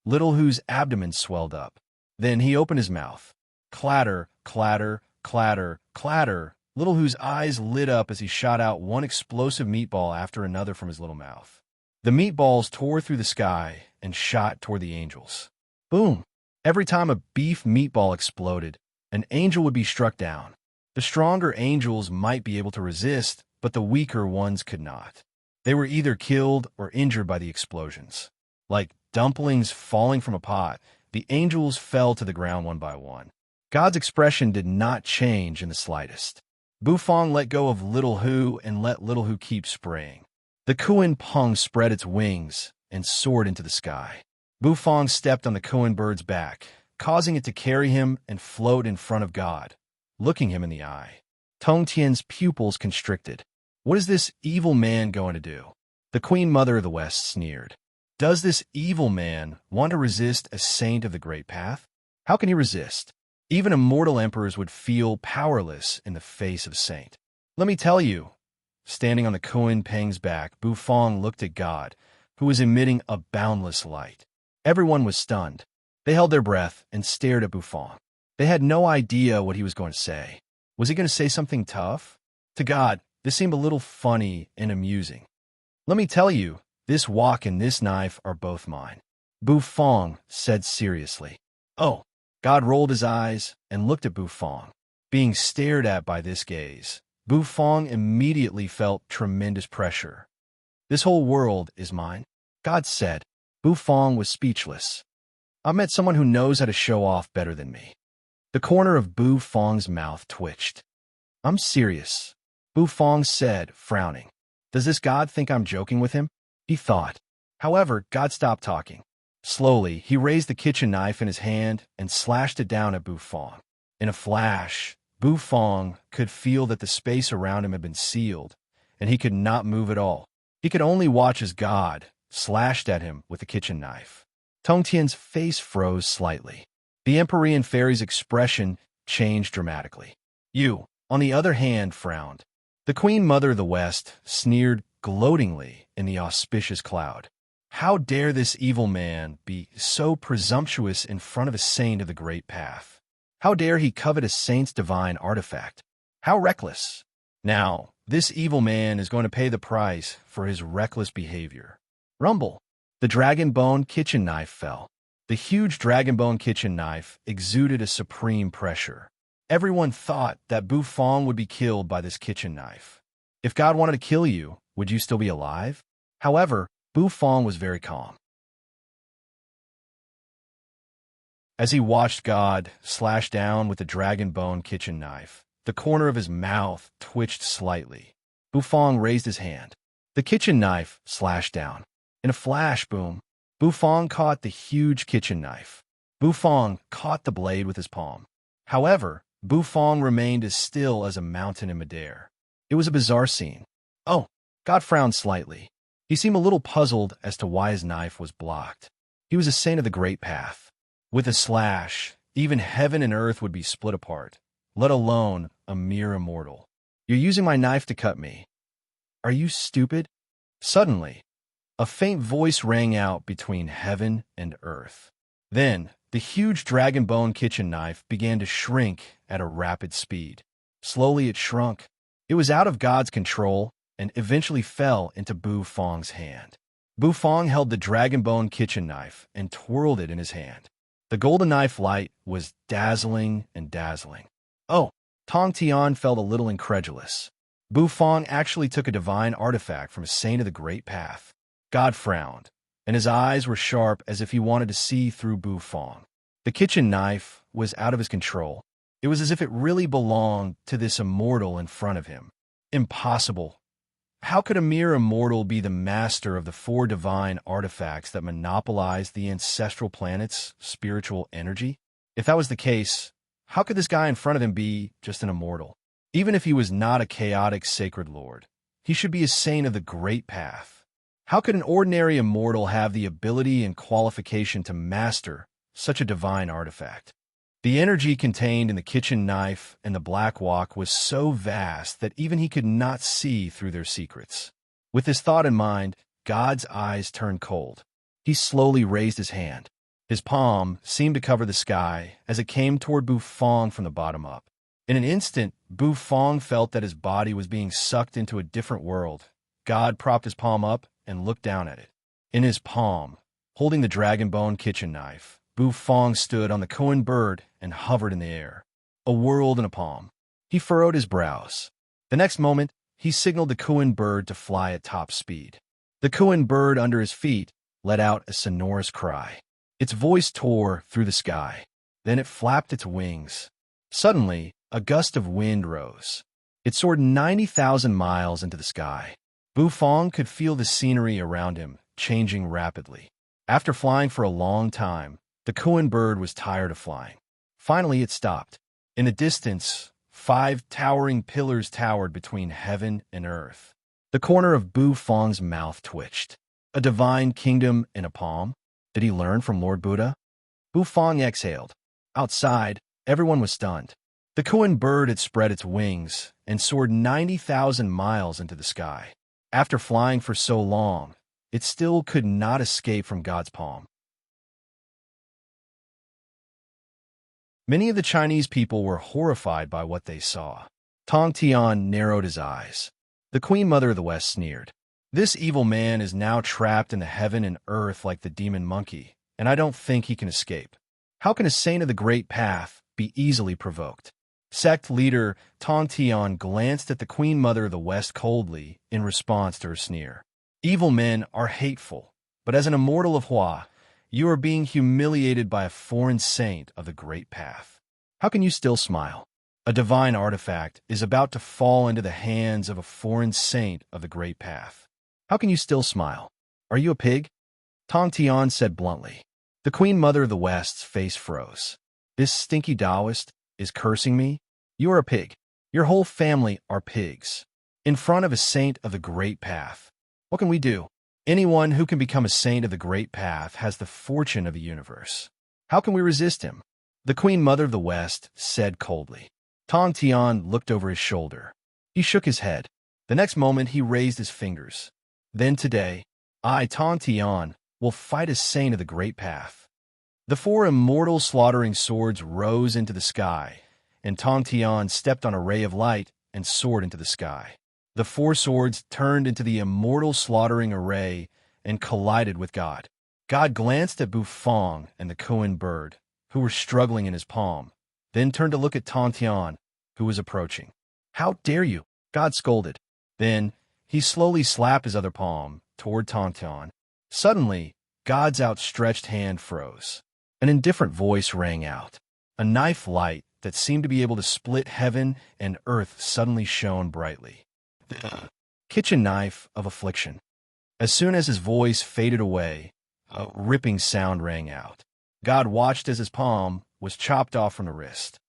Little Hu's abdomen swelled up. Then he opened his mouth. Clatter, clatter, clatter, clatter. Little Hu's eyes lit up as he shot out one explosive meatball after another from his little mouth. The meatballs tore through the sky and shot toward the angels. Boom! Every time a beef meatball exploded, an angel would be struck down. The stronger angels might be able to resist, but the weaker ones could not. They were either killed or injured by the explosions. Like dumplings falling from a pot, the angels fell to the ground one by one. God's expression did not change in the slightest. Bu Fong let go of Little Hu and let Little Hu keep spraying. The Kuan Peng spread its wings and soared into the sky. Bu Fong stepped on the Kuan bird's back, causing it to carry him and float in front of God, looking him in the eye. Tong Tian's pupils constricted. What is this evil man going to do? The Queen Mother of the West sneered. Does this evil man want to resist a saint of the great path? How can he resist? Even immortal emperors would feel powerless in the face of a saint. Let me tell you. Standing on the Kuan Peng's back, Bu Fong looked at God, who was emitting a boundless light. Everyone was stunned. They held their breath and stared at Bu Fong. They had no idea what he was going to say. Was he going to say something tough? To God, this seemed a little funny and amusing. Let me tell you, this wok and this knife are both mine. Bu Fong said seriously. Oh. God rolled his eyes and looked at Bu Fong. Being stared at by this gaze, Bu Fong immediately felt tremendous pressure. This whole world is mine, God said. Bu Fong was speechless. I met someone who knows how to show off better than me. The corner of Bu Fong's mouth twitched. I'm serious, Bu Fong said, frowning. Does this God think I'm joking with him? He thought. However, God stopped talking. Slowly, he raised the kitchen knife in his hand and slashed it down at Bu Fong. In a flash, Bu Fong could feel that the space around him had been sealed, and he could not move at all. He could only watch as God slashed at him with the kitchen knife. Tong Tian's face froze slightly. The Empyrean fairy's expression changed dramatically. You, on the other hand, frowned. The Queen Mother of the West sneered gloatingly in the auspicious cloud. How dare this evil man be so presumptuous in front of a saint of the great path? How dare he covet a saint's divine artifact? How reckless! Now, this evil man is going to pay the price for his reckless behavior. Rumble! The dragon bone kitchen knife fell. The huge dragon bone kitchen knife exuded a supreme pressure. Everyone thought that Bu Fong would be killed by this kitchen knife. If God wanted to kill you, would you still be alive? However, Bu Fong was very calm. As he watched God slash down with the dragon bone kitchen knife, the corner of his mouth twitched slightly. Bu Fong raised his hand. The kitchen knife slashed down. In a flash, boom, Bu Fong caught the huge kitchen knife. Bu Fong caught the blade with his palm. However, Bu Fong remained as still as a mountain in midair. It was a bizarre scene. Oh, God frowned slightly. He seemed a little puzzled as to why his knife was blocked. He was a saint of the great path. With a slash, even heaven and earth would be split apart, let alone a mere immortal. You're using my knife to cut me. Are you stupid? Suddenly, a faint voice rang out between heaven and earth. Then, the huge dragon bone kitchen knife began to shrink at a rapid speed. Slowly it shrunk. It was out of God's control and eventually fell into Bu Fong's hand. Bu Fong held the dragon bone kitchen knife and twirled it in his hand. The golden knife light was dazzling and dazzling. Oh, Tong Tian felt a little incredulous. Bu Fong actually took a divine artifact from a saint of the great path. God frowned, and his eyes were sharp as if he wanted to see through Bu Fong. The kitchen knife was out of his control. It was as if it really belonged to this immortal in front of him. Impossible. How could a mere immortal be the master of the 4 divine artifacts that monopolize the ancestral planet's spiritual energy? If that was the case, how could this guy in front of him be just an immortal? Even if he was not a chaotic sacred lord, he should be a saint of the great path. How could an ordinary immortal have the ability and qualification to master such a divine artifact? The energy contained in the kitchen knife and the black walk was so vast that even he could not see through their secrets. With this thought in mind, God's eyes turned cold. He slowly raised his hand. His palm seemed to cover the sky as it came toward Bu Fong from the bottom up. In an instant, Bu Fong felt that his body was being sucked into a different world. God propped his palm up and looked down at it. In his palm, holding the dragon bone kitchen knife, Bu Fong stood on the koan bird and hovered in the air. A world in a palm. He furrowed his brows. The next moment, he signaled the koan bird to fly at top speed. The koan bird under his feet let out a sonorous cry. Its voice tore through the sky. Then it flapped its wings. Suddenly, a gust of wind rose. It soared 90,000 miles into the sky. Bu Fong could feel the scenery around him changing rapidly. After flying for a long time, the koan bird was tired of flying. Finally, it stopped. In the distance, 5 towering pillars towered between heaven and earth. The corner of Bu Fong's mouth twitched. A divine kingdom in a palm? Did he learn from Lord Buddha? Bu Fong exhaled. Outside, everyone was stunned. The koan bird had spread its wings and soared 90,000 miles into the sky. After flying for so long, it still could not escape from God's palm. Many of the Chinese people were horrified by what they saw. Tong Tian narrowed his eyes. The Queen Mother of the West sneered. This evil man is now trapped in the heaven and earth like the demon monkey, and I don't think he can escape. How can a saint of the Great Path be easily provoked? Sect leader Tong Tian glanced at the Queen Mother of the West coldly in response to her sneer. Evil men are hateful, but as an immortal of Hua, you are being humiliated by a foreign saint of the Great Path. How can you still smile? A divine artifact is about to fall into the hands of a foreign saint of the Great Path. How can you still smile? Are you a pig? Tong Tian said bluntly. The Queen Mother of the West's face froze. This stinky Taoist is cursing me? You are a pig. Your whole family are pigs. In front of a saint of the Great Path. What can we do? Anyone who can become a saint of the Great Path has the fortune of the universe. How can we resist him? The Queen Mother of the West said coldly. Tong Tian looked over his shoulder. He shook his head. The next moment he raised his fingers. Then today, I, Tong Tian, will fight a saint of the Great Path. The four immortal slaughtering swords rose into the sky, and Tong Tian stepped on a ray of light and soared into the sky. The four swords turned into the immortal slaughtering array and collided with God. God glanced at Bufong and the Koan bird, who were struggling in his palm, then turned to look at Tong Tian, who was approaching. How dare you? God scolded. Then he slowly slapped his other palm toward Tong Tian. Suddenly, God's outstretched hand froze. An indifferent voice rang out. A knife light that seemed to be able to split heaven and earth suddenly shone brightly. The kitchen knife of affliction. As soon as his voice faded away, a ripping sound rang out. God watched as his palm was chopped off from the wrist.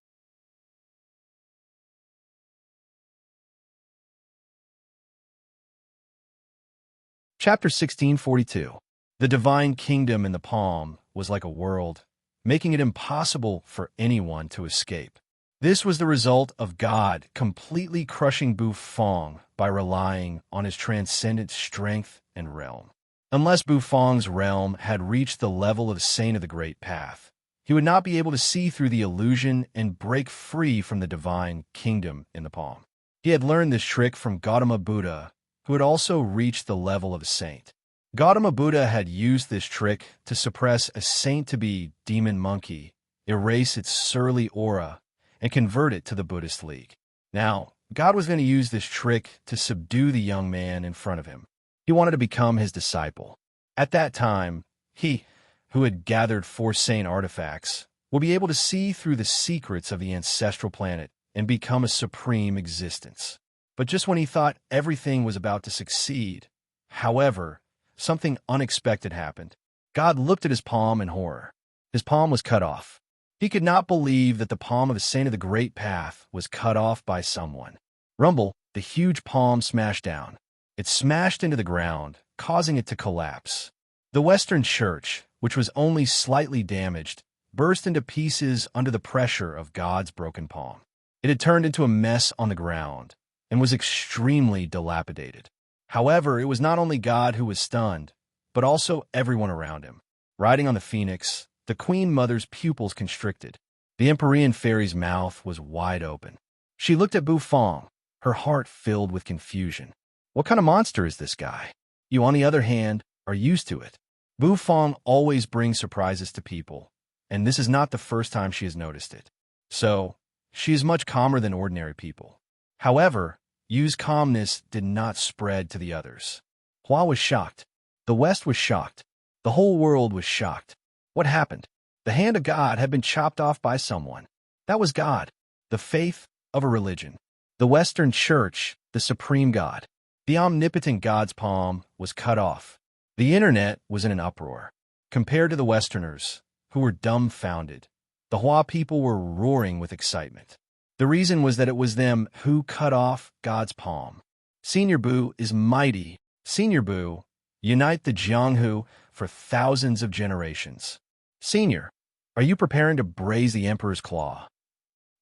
Chapter 1642. The divine kingdom in the palm was like a world, making it impossible for anyone to escape. This was the result of God completely crushing Bufong by relying on his transcendent strength and realm. Unless Bufong's realm had reached the level of the Saint of the Great Path, he would not be able to see through the illusion and break free from the divine kingdom in the palm. He had learned this trick from Gautama Buddha, who had also reached the level of a saint. Gautama Buddha had used this trick to suppress a saint-to-be demon monkey, erase its surly aura, and convert it to the Buddhist League. Now, God was going to use this trick to subdue the young man in front of him. He wanted to become his disciple. At that time, he, who had gathered 4 saint artifacts, will be able to see through the secrets of the ancestral planet and become a supreme existence. But just when he thought everything was about to succeed, however, something unexpected happened. God looked at his palm in horror. His palm was cut off. He could not believe that the palm of the Saint of the Great Path was cut off by someone. Rumble, the huge palm smashed down. It smashed into the ground, causing it to collapse. The Western Church, which was only slightly damaged, burst into pieces under the pressure of God's broken palm. It had turned into a mess on the ground and was extremely dilapidated. However, it was not only God who was stunned, but also everyone around him. Riding on the phoenix, the Queen Mother's pupils constricted. The Empyrean fairy's mouth was wide open. She looked at Bufong, her heart filled with confusion. What kind of monster is this guy? You, on the other hand, are used to it. Bufong always brings surprises to people, and this is not the first time she has noticed it. So, she is much calmer than ordinary people. However, Yu's calmness did not spread to the others. Hua was shocked. The West was shocked. The whole world was shocked. What happened? The hand of God had been chopped off by someone. That was God, the faith of a religion. The Western Church, the supreme God. The omnipotent God's palm was cut off. The internet was in an uproar. Compared to the Westerners, who were dumbfounded, the Hua people were roaring with excitement. The reason was that it was them who cut off God's palm. Senior Bu is mighty. Senior Bu, unite the Jianghu for thousands of generations. Senior, are you preparing to braze the Emperor's claw?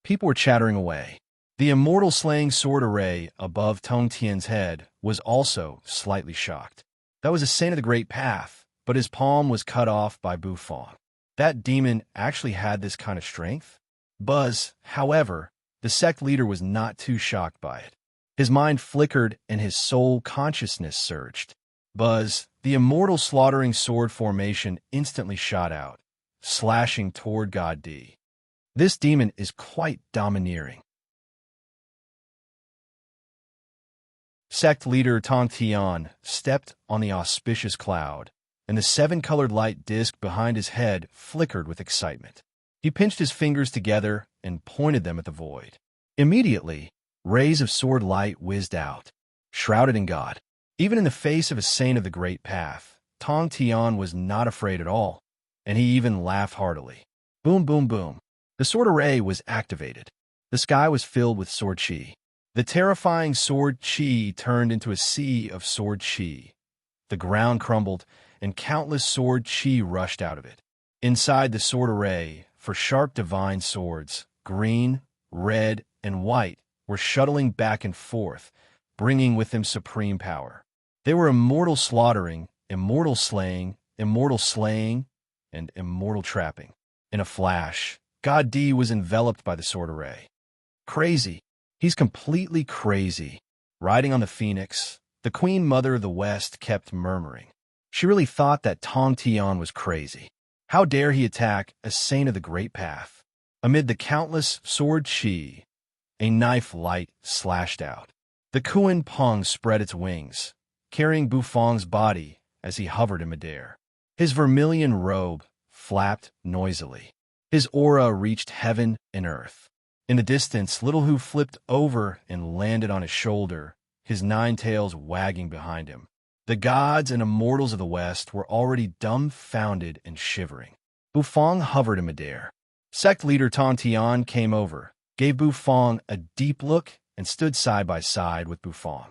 People were chattering away. The immortal slaying sword array above Tong Tian's head was also slightly shocked. That was a saint of the Great Path, but his palm was cut off by Bufong. That demon actually had this kind of strength? Buzz, however, the sect leader was not too shocked by it. His mind flickered and his soul consciousness surged. Buzz, the immortal slaughtering sword formation instantly shot out, slashing toward God D. This demon is quite domineering. Sect leader Tong Tian stepped on the auspicious cloud, and the seven-colored light disk behind his head flickered with excitement. He pinched his fingers together and pointed them at the void. Immediately, rays of sword light whizzed out, shrouded in God. Even in the face of a saint of the great path, Tong Tian was not afraid at all, and he even laughed heartily. Boom, boom, boom. The sword array was activated. The sky was filled with sword chi. The terrifying sword chi turned into a sea of sword chi. The ground crumbled, and countless sword chi rushed out of it. Inside the sword array, for sharp divine swords, green, red, and white, were shuttling back and forth, bringing with them supreme power. They were immortal slaughtering, immortal slaying, and immortal trapping. In a flash, God D was enveloped by the sword array. Crazy. He's completely crazy. Riding on the phoenix, the Queen Mother of the West kept murmuring. She really thought that Tong Tian was crazy. How dare he attack a saint of the great path? Amid the countless sword chi, a knife light slashed out. The Kuan Peng spread its wings, carrying Bufang's body as he hovered in midair. His vermilion robe flapped noisily. His aura reached heaven and earth. In the distance, Little Hu flipped over and landed on his shoulder, his nine tails wagging behind him. The gods and immortals of the West were already dumbfounded and shivering. Bufang hovered in midair. Sect leader Tong Tian came over, gave Bufang a deep look, and stood side by side with Bufang.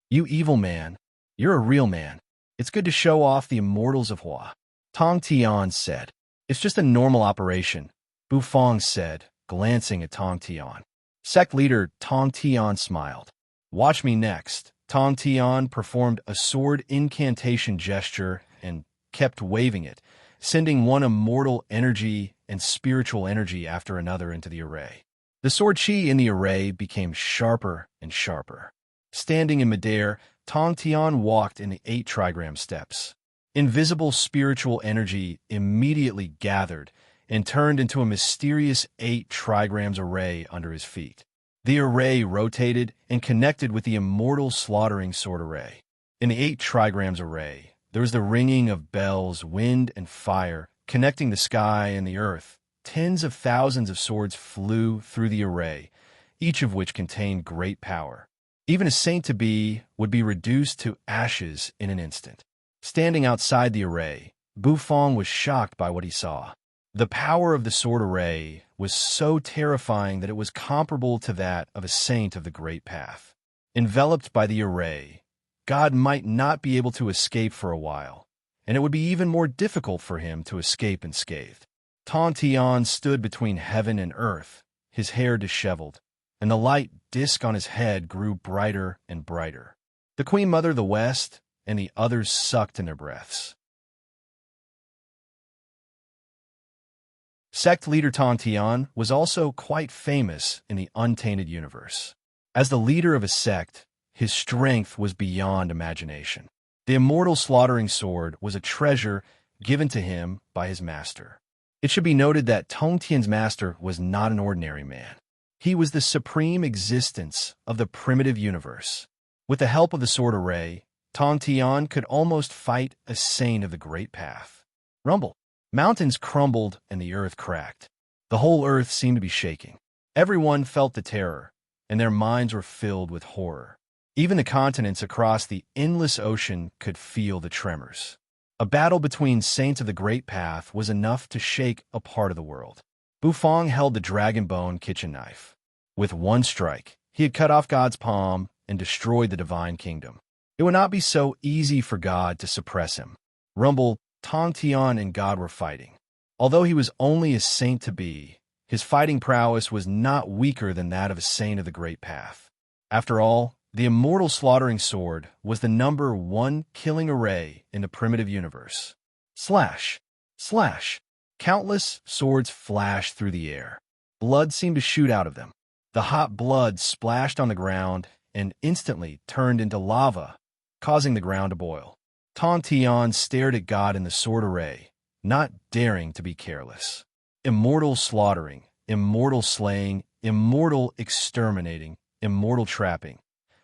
You evil man, you're a real man. It's good to show off the immortals of Hua. Tong Tian said. It's just a normal operation, Bufang said, glancing at Tong Tian. Sect leader Tong Tian smiled. Watch me next. Tong Tian performed a sword incantation gesture and kept waving it, sending one immortal energy and spiritual energy after another into the array. The sword chi in the array became sharper and sharper. Standing in midair, Tong Tian walked in the 8 trigram steps. Invisible spiritual energy immediately gathered and turned into a mysterious 8 trigrams array under his feet. The array rotated and connected with the immortal slaughtering sword array. In the 8 trigrams array, there was the ringing of bells, wind, and fire, connecting the sky and the earth. Tens of thousands of swords flew through the array, each of which contained great power. Even a saint-to-be would be reduced to ashes in an instant. Standing outside the array, Bufang was shocked by what he saw. The power of the sword array was so terrifying that it was comparable to that of a saint of the great path. Enveloped by the array, God might not be able to escape for a while, and it would be even more difficult for him to escape unscathed. Tong Tian stood between heaven and earth, his hair disheveled, and the light disk on his head grew brighter and brighter. The Queen Mother of the West and the others sucked in their breaths. Sect leader Tong Tian was also quite famous in the untainted universe. As the leader of a sect, his strength was beyond imagination. The immortal slaughtering sword was a treasure given to him by his master. It should be noted that Tong Tian's master was not an ordinary man. He was the supreme existence of the primitive universe. With the help of the sword array, Tong Tian could almost fight a saint of the great path. Rumble. Mountains crumbled and the earth cracked. The whole earth seemed to be shaking. Everyone felt the terror, and their minds were filled with horror. Even the continents across the endless ocean could feel the tremors. A battle between saints of the great path was enough to shake a part of the world. Bufang held the dragon bone kitchen knife. With one strike, he had cut off God's palm and destroyed the divine kingdom. It would not be so easy for God to suppress him. Rumble, Tong Tian and God were fighting. Although he was only a saint-to-be, his fighting prowess was not weaker than that of a saint of the great path. After all, the immortal slaughtering sword was the number 1 killing array in the primitive universe. Slash! Slash! Countless swords flashed through the air. Blood seemed to shoot out of them. The hot blood splashed on the ground and instantly turned into lava, causing the ground to boil. Tong Tian stared at God in the sword array, not daring to be careless. Immortal slaughtering, immortal slaying, immortal exterminating, immortal trapping.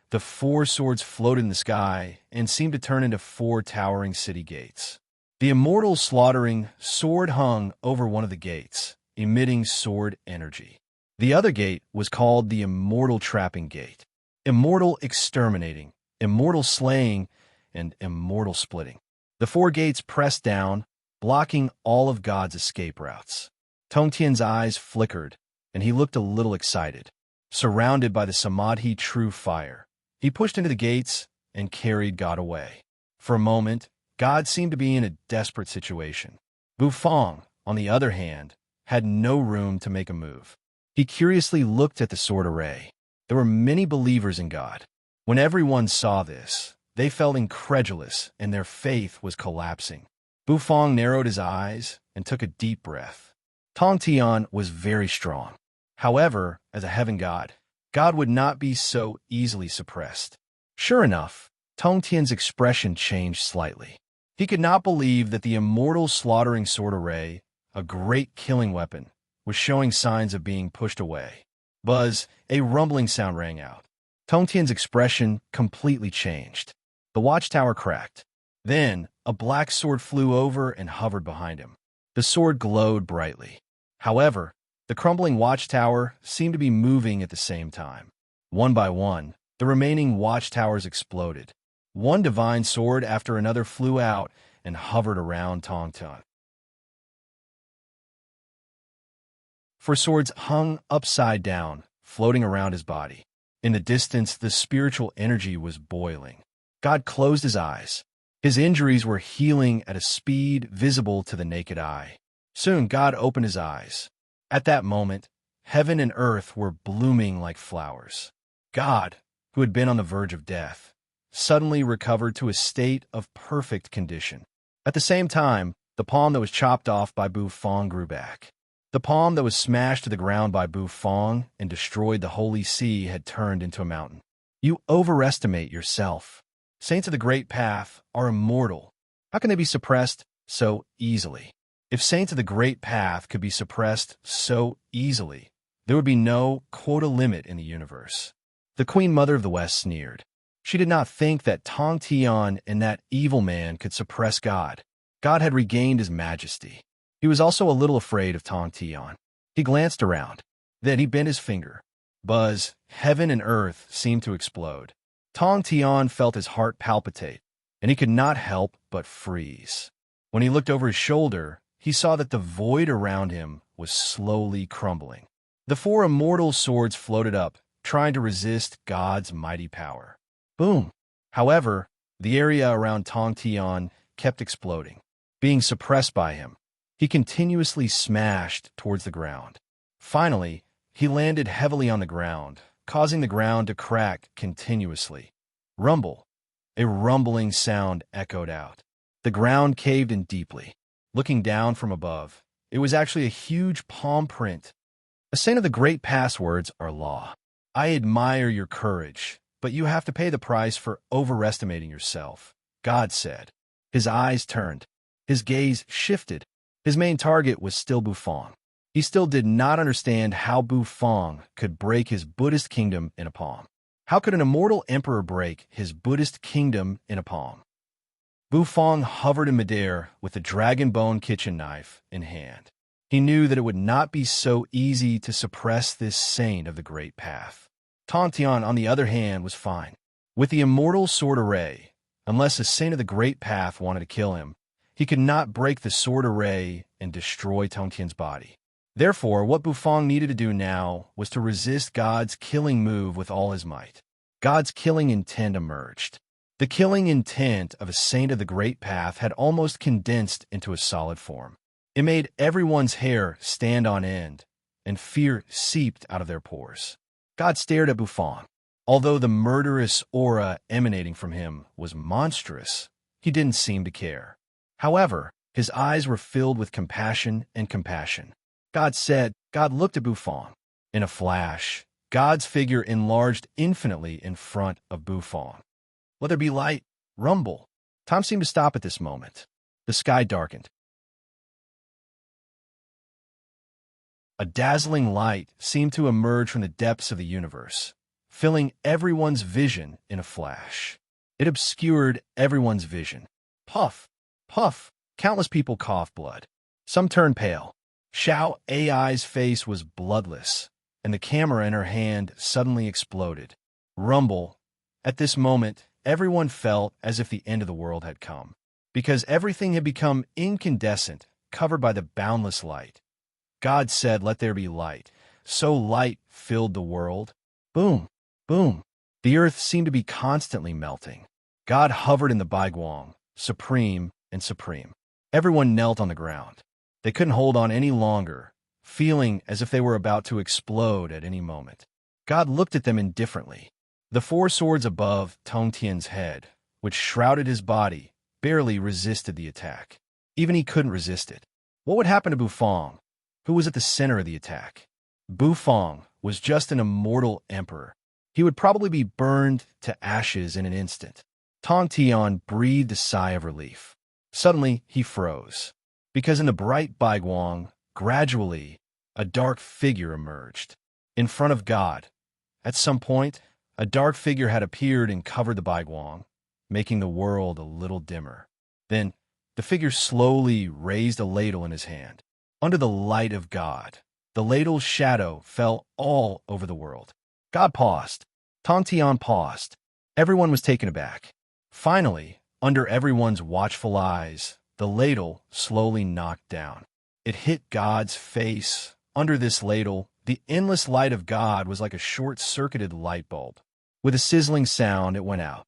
The four swords floated in the sky and seemed to turn into four towering city gates. The immortal slaughtering sword hung over one of the gates, emitting sword energy. The other gate was called the immortal trapping gate. Immortal exterminating, immortal slaying, and immortal splitting. The four gates pressed down, blocking all of God's escape routes. Tong Tian's eyes flickered, and he looked a little excited. Surrounded by the Samadhi true fire, he pushed into the gates and carried God away. For a moment, God seemed to be in a desperate situation. Bufang, on the other hand, had no room to make a move. He curiously looked at the sword array. There were many believers in God. When everyone saw this, they felt incredulous and their faith was collapsing. Bufang narrowed his eyes and took a deep breath. Tong Tian was very strong. However, as a heaven god, God would not be so easily suppressed. Sure enough, Tong Tian's expression changed slightly. He could not believe that the immortal slaughtering sword array, a great killing weapon, was showing signs of being pushed away. Buzz, a rumbling sound rang out. Tong Tian's expression completely changed. The watchtower cracked. Then, a black sword flew over and hovered behind him. The sword glowed brightly. However, the crumbling watchtower seemed to be moving at the same time. One by one, the remaining watchtowers exploded. One divine sword after another flew out and hovered around Tong Tian. Four swords hung upside down, floating around his body. In the distance, the spiritual energy was boiling. God closed his eyes. His injuries were healing at a speed visible to the naked eye. Soon, God opened his eyes. At that moment, heaven and earth were blooming like flowers. God, who had been on the verge of death, suddenly recovered to a state of perfect condition. At the same time, the palm that was chopped off by Bufang grew back. The palm that was smashed to the ground by Bufang and destroyed the holy sea had turned into a mountain. You overestimate yourself. Saints of the Great Path are immortal. How can they be suppressed so easily? If saints of the Great Path could be suppressed so easily, there would be no quota limit in the universe. The Queen Mother of the West sneered. She did not think that Tong Tian and that evil man could suppress God. God had regained his majesty. He was also a little afraid of Tong Tian. He glanced around. Then he bent his finger. Buzz, heaven and earth seemed to explode. Tong Tian felt his heart palpitate, and he could not help but freeze. When he looked over his shoulder, he saw that the void around him was slowly crumbling. The four immortal swords floated up, trying to resist God's mighty power. Boom! However, the area around Tong Tian kept exploding. Being suppressed by him, he continuously smashed towards the ground. Finally, he landed heavily on the ground, causing the ground to crack continuously. Rumble! A rumbling sound echoed out. The ground caved in deeply. Looking down from above, it was actually a huge palm print. A saint of the great passwords are law. I admire your courage, but you have to pay the price for overestimating yourself, God said. His eyes turned. His gaze shifted. His main target was still Bufang. He still did not understand how Bufang could break his Buddhist kingdom in a palm. How could an immortal emperor break his Buddhist kingdom in a palm? Bufang hovered in midair with a dragon bone kitchen knife in hand. He knew that it would not be so easy to suppress this saint of the great path. Tong Tian, on the other hand, was fine. With the immortal sword array, unless a saint of the great path wanted to kill him, he could not break the sword array and destroy Tong Tian's body. Therefore, what Bufang needed to do now was to resist God's killing move with all his might. God's killing intent emerged. The killing intent of a saint of the great path had almost condensed into a solid form. It made everyone's hair stand on end, and fear seeped out of their pores. God stared at Bufang. Although the murderous aura emanating from him was monstrous, he didn't seem to care. However, his eyes were filled with compassion and compassion. God looked at Bufang. In a flash, God's figure enlarged infinitely in front of Bufang. Let there be light, rumble. Time seemed to stop at this moment. The sky darkened. A dazzling light seemed to emerge from the depths of the universe, filling everyone's vision in a flash. It obscured everyone's vision. Puff, puff, countless people coughed blood. Some turned pale. Xiao Ai's face was bloodless, and the camera in her hand suddenly exploded. Rumble. At this moment, everyone felt as if the end of the world had come, because everything had become incandescent, covered by the boundless light. God said, "Let there be light." So light filled the world. Boom, boom. The earth seemed to be constantly melting. God hovered in the Baiguang, supreme and supreme. Everyone knelt on the ground. They couldn't hold on any longer, feeling as if they were about to explode at any moment. God looked at them indifferently. The four swords above Tong Tian's head, which shrouded his body, barely resisted the attack. Even he couldn't resist it. What would happen to Bufang, who was at the center of the attack? Bufang was just an immortal emperor. He would probably be burned to ashes in an instant. Tong Tian breathed a sigh of relief. Suddenly, he froze, because in the bright Baiguang, gradually, a dark figure emerged. In front of God, at some point, a dark figure had appeared and covered the Baiguang, making the world a little dimmer. Then, the figure slowly raised a ladle in his hand. Under the light of God, the ladle's shadow fell all over the world. God paused. Tong Tian paused. Everyone was taken aback. Finally, under everyone's watchful eyes, the ladle slowly knocked down. It hit God's face. Under this ladle, the endless light of God was like a short-circuited light bulb. With a sizzling sound, it went out.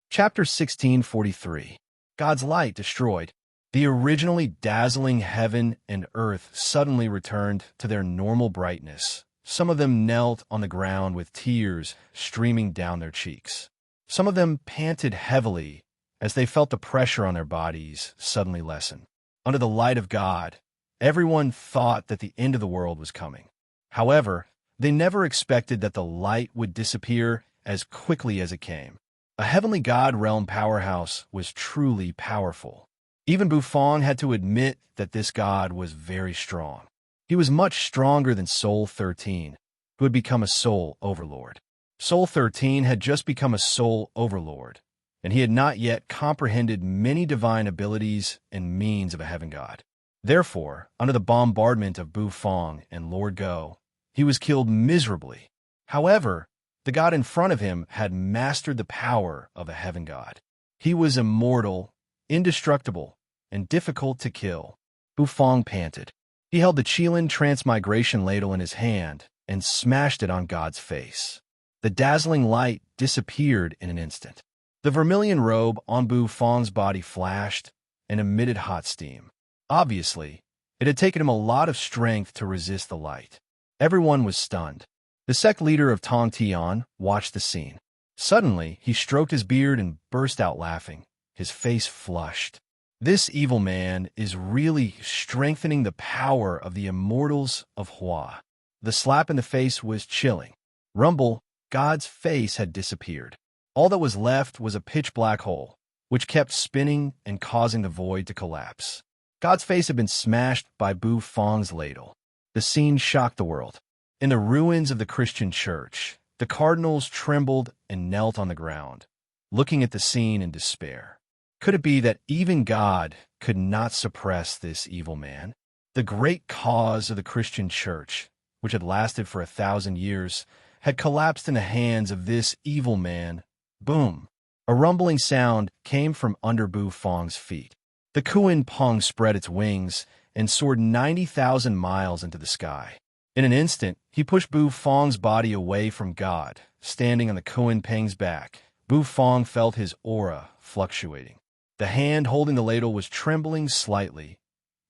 Chapter 1643. God's light destroyed. The originally dazzling heaven and earth suddenly returned to their normal brightness. Some of them knelt on the ground with tears streaming down their cheeks. Some of them panted heavily as they felt the pressure on their bodies suddenly lessen. Under the light of God, everyone thought that the end of the world was coming. However, they never expected that the light would disappear as quickly as it came. A heavenly God realm powerhouse was truly powerful. Even Bufang had to admit that this god was very strong. He was much stronger than Soul 13, who had become a soul overlord. Soul 13 had just become a soul overlord, and he had not yet comprehended many divine abilities and means of a heaven god. Therefore, under the bombardment of Bufang and Lord Go, he was killed miserably. However, the god in front of him had mastered the power of a heaven god. He was immortal, indestructible, and difficult to kill. Bufang panted. He held the Qilin transmigration ladle in his hand and smashed it on God's face. The dazzling light disappeared in an instant. The vermilion robe on Bufang's body flashed and emitted hot steam. Obviously, it had taken him a lot of strength to resist the light. Everyone was stunned. The sect leader of Tong Tian watched the scene. Suddenly, he stroked his beard and burst out laughing, his face flushed. This evil man is really strengthening the power of the immortals of Hua. The slap in the face was chilling. Rumble, God's face had disappeared. All that was left was a pitch-black hole, which kept spinning and causing the void to collapse. God's face had been smashed by Bufang's ladle. The scene shocked the world. In the ruins of the Christian church, the cardinals trembled and knelt on the ground, looking at the scene in despair. Could it be that even God could not suppress this evil man? The great cause of the Christian church, which had lasted for 1,000 years, had collapsed in the hands of this evil man. Boom! A rumbling sound came from under Bufang's feet. The Kuan Peng spread its wings and soared 90,000 miles into the sky. In an instant, he pushed Bufang's body away from God. Standing on the Kuan Peng's back, Bufang felt his aura fluctuating. The hand holding the ladle was trembling slightly.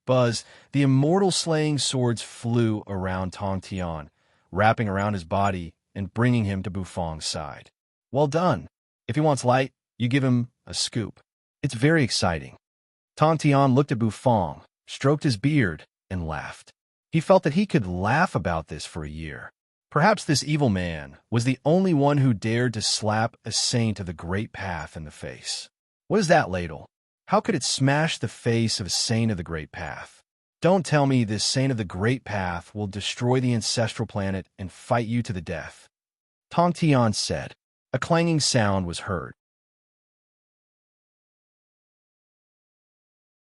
Buzz, the immortal slaying swords flew around Tong Tian, wrapping around his body and bringing him to Bufang's side. Well done. If he wants light, you give him a scoop. It's very exciting. Tong Tian looked at Bufang, stroked his beard, and laughed. He felt that he could laugh about this for a year. Perhaps this evil man was the only one who dared to slap a saint of the great path in the face. What is that ladle? How could it smash the face of a saint of the great path? Don't tell me this saint of the great path will destroy the ancestral planet and fight you to the death. Tong Tian said. A clanging sound was heard.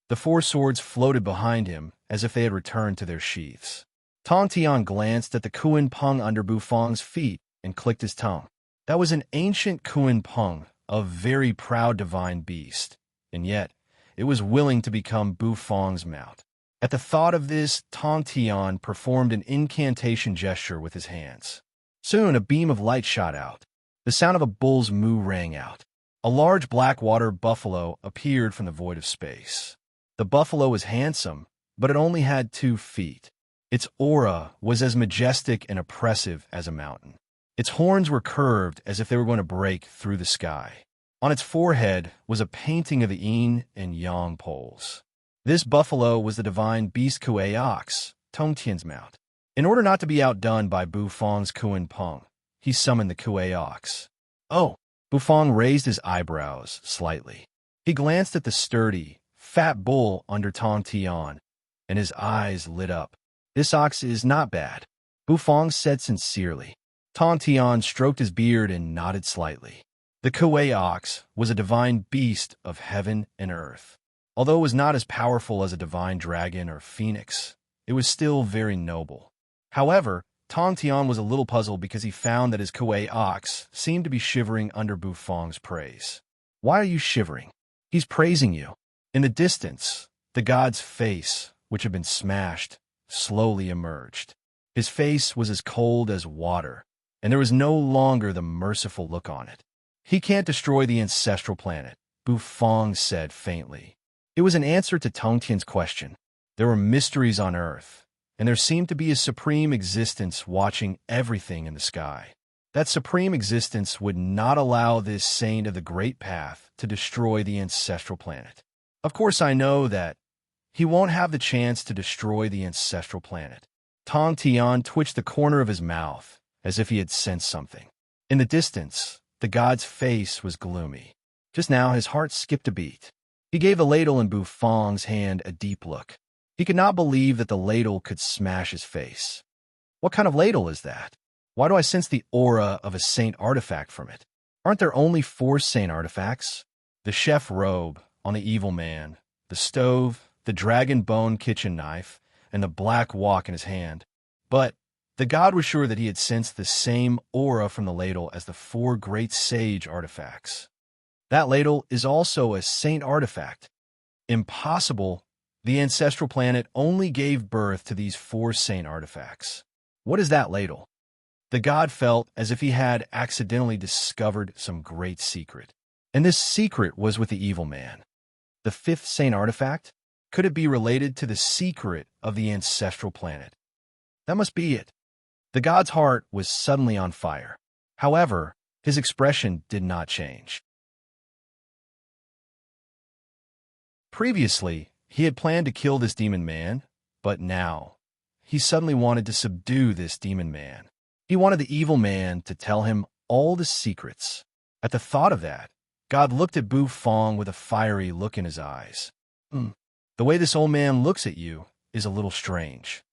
The four swords floated behind him as if they had returned to their sheaths. Tong Tian glanced at the Kuan Peng under Bufang's feet and clicked his tongue. That was an ancient Kuan Peng, a very proud divine beast, and yet it was willing to become Bufang's mount. At the thought of this, Tong Tian performed an incantation gesture with his hands. Soon a beam of light shot out. The sound of a bull's moo rang out. A large black water buffalo appeared from the void of space. The buffalo was handsome, but it only had 2 feet. Its aura was as majestic and oppressive as a mountain. Its horns were curved as if they were going to break through the sky. On its forehead was a painting of the yin and yang poles. This buffalo was the divine beast Kuei Ox, Tong Tian's mount. In order not to be outdone by Bufang's Kuan Peng, he summoned the Kuei Ox. Oh! Bufang raised his eyebrows slightly. He glanced at the sturdy, fat bull under Tong Tian, and his eyes lit up. This ox is not bad, Bufang said sincerely. Tong Tian stroked his beard and nodded slightly. The Kuei Ox was a divine beast of heaven and earth. Although it was not as powerful as a divine dragon or phoenix, it was still very noble. However, Tong Tian was a little puzzled because he found that his Kuei Ox seemed to be shivering under Bufang's praise. Why are you shivering? He's praising you. In the distance, the god's face, which had been smashed, slowly emerged. His face was as cold as water, and there was no longer the merciful look on it. He can't destroy the ancestral planet, Bufang said faintly. It was an answer to Tong Tian's question. There were mysteries on Earth, and there seemed to be a supreme existence watching everything in the sky. That supreme existence would not allow this saint of the great path to destroy the ancestral planet. Of course, I know that he won't have the chance to destroy the ancestral planet. Tong Tian twitched the corner of his mouth as if he had sensed something. In the distance, the god's face was gloomy. Just now, his heart skipped a beat. He gave the ladle in Bufang's hand a deep look. He could not believe that the ladle could smash his face. What kind of ladle is that? Why do I sense the aura of a saint artifact from it? Aren't there only 4 saint artifacts? The chef robe on the evil man, the stove, the dragon bone kitchen knife, and the black wok in his hand. But the god was sure that he had sensed the same aura from the ladle as the 4 great sage artifacts. That ladle is also a saint artifact. Impossible. The ancestral planet only gave birth to these 4 saint artifacts. What is that ladle? The god felt as if he had accidentally discovered some great secret. And this secret was with the evil man. The 5th saint artifact? Could it be related to the secret of the ancestral planet? That must be it. The god's heart was suddenly on fire. However, his expression did not change. Previously, he had planned to kill this demon man, but now, he suddenly wanted to subdue this demon man. He wanted the evil man to tell him all the secrets. At the thought of that, God looked at Bufang with a fiery look in his eyes. The way this old man looks at you is a little strange.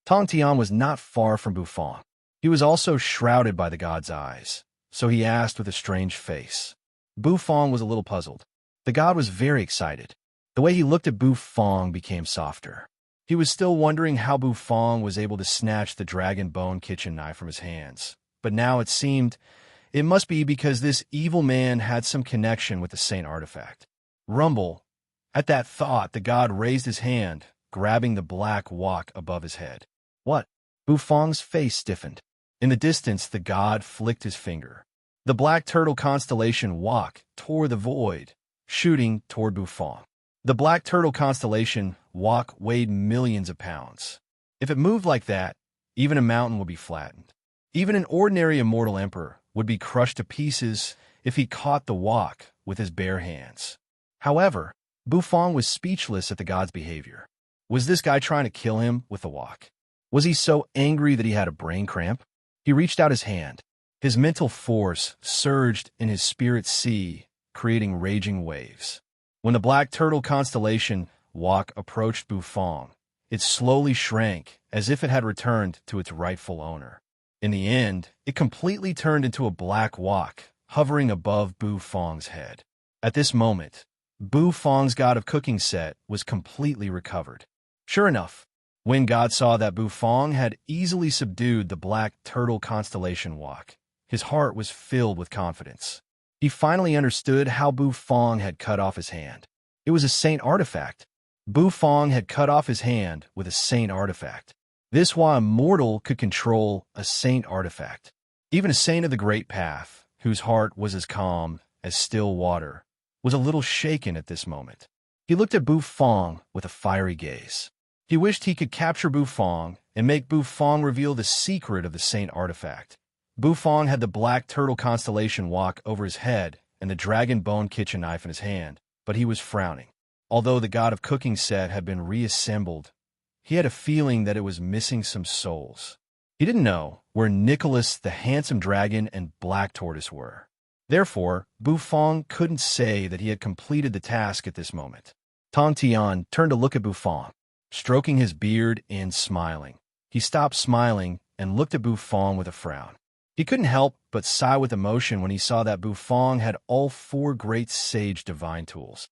Tong Tian was not far from Bufang. He was also shrouded by the god's eyes, so he asked with a strange face. Bufang was a little puzzled. The god was very excited. The way he looked at Bufang became softer. He was still wondering how Bufang was able to snatch the dragon bone kitchen knife from his hands, but now it seemed it must be because this evil man had some connection with the saint artifact. Rumble. At that thought, the god raised his hand, grabbing the black wok above his head. What? Bufang's face stiffened. In the distance, the god flicked his finger. The black turtle constellation wok tore the void, shooting toward Bufang. The black turtle constellation wok weighed millions of pounds. If it moved like that, even a mountain would be flattened. Even an ordinary immortal emperor would be crushed to pieces if he caught the wok with his bare hands. However, Bufang was speechless at the god's behavior. Was this guy trying to kill him with the wok? Was he so angry that he had a brain cramp? He reached out his hand. His mental force surged in his spirit sea, creating raging waves. When the black turtle constellation Walk approached Bufong, it slowly shrank as if it had returned to its rightful owner. In the end, it completely turned into a black wok, hovering above Bufong's head. At this moment, Bufong's god of cooking set was completely recovered. Sure enough, when God saw that Bufong had easily subdued the black turtle constellation wok, his heart was filled with confidence. He finally understood how Bufong had cut off his hand. It was a saint artifact. Bufong had cut off his hand with a saint artifact. This why a mortal could control a saint artifact. Even a saint of the great path, whose heart was as calm as still water, was a little shaken at this moment. He looked at Bufong with a fiery gaze. He wished he could capture Bufong and make Bufong reveal the secret of the saint artifact. Bufong had the black turtle constellation wok over his head and the dragon bone kitchen knife in his hand, but he was frowning. Although the god of cooking set had been reassembled, he had a feeling that it was missing some souls. He didn't know where Nicholas the handsome dragon and black tortoise were. Therefore, Bufong couldn't say that he had completed the task at this moment. Tong Tian turned to look at Bufong, stroking his beard and smiling. He stopped smiling and looked at Bufong with a frown. He couldn't help but sigh with emotion when he saw that Bufong had all 4 great sage divine tools.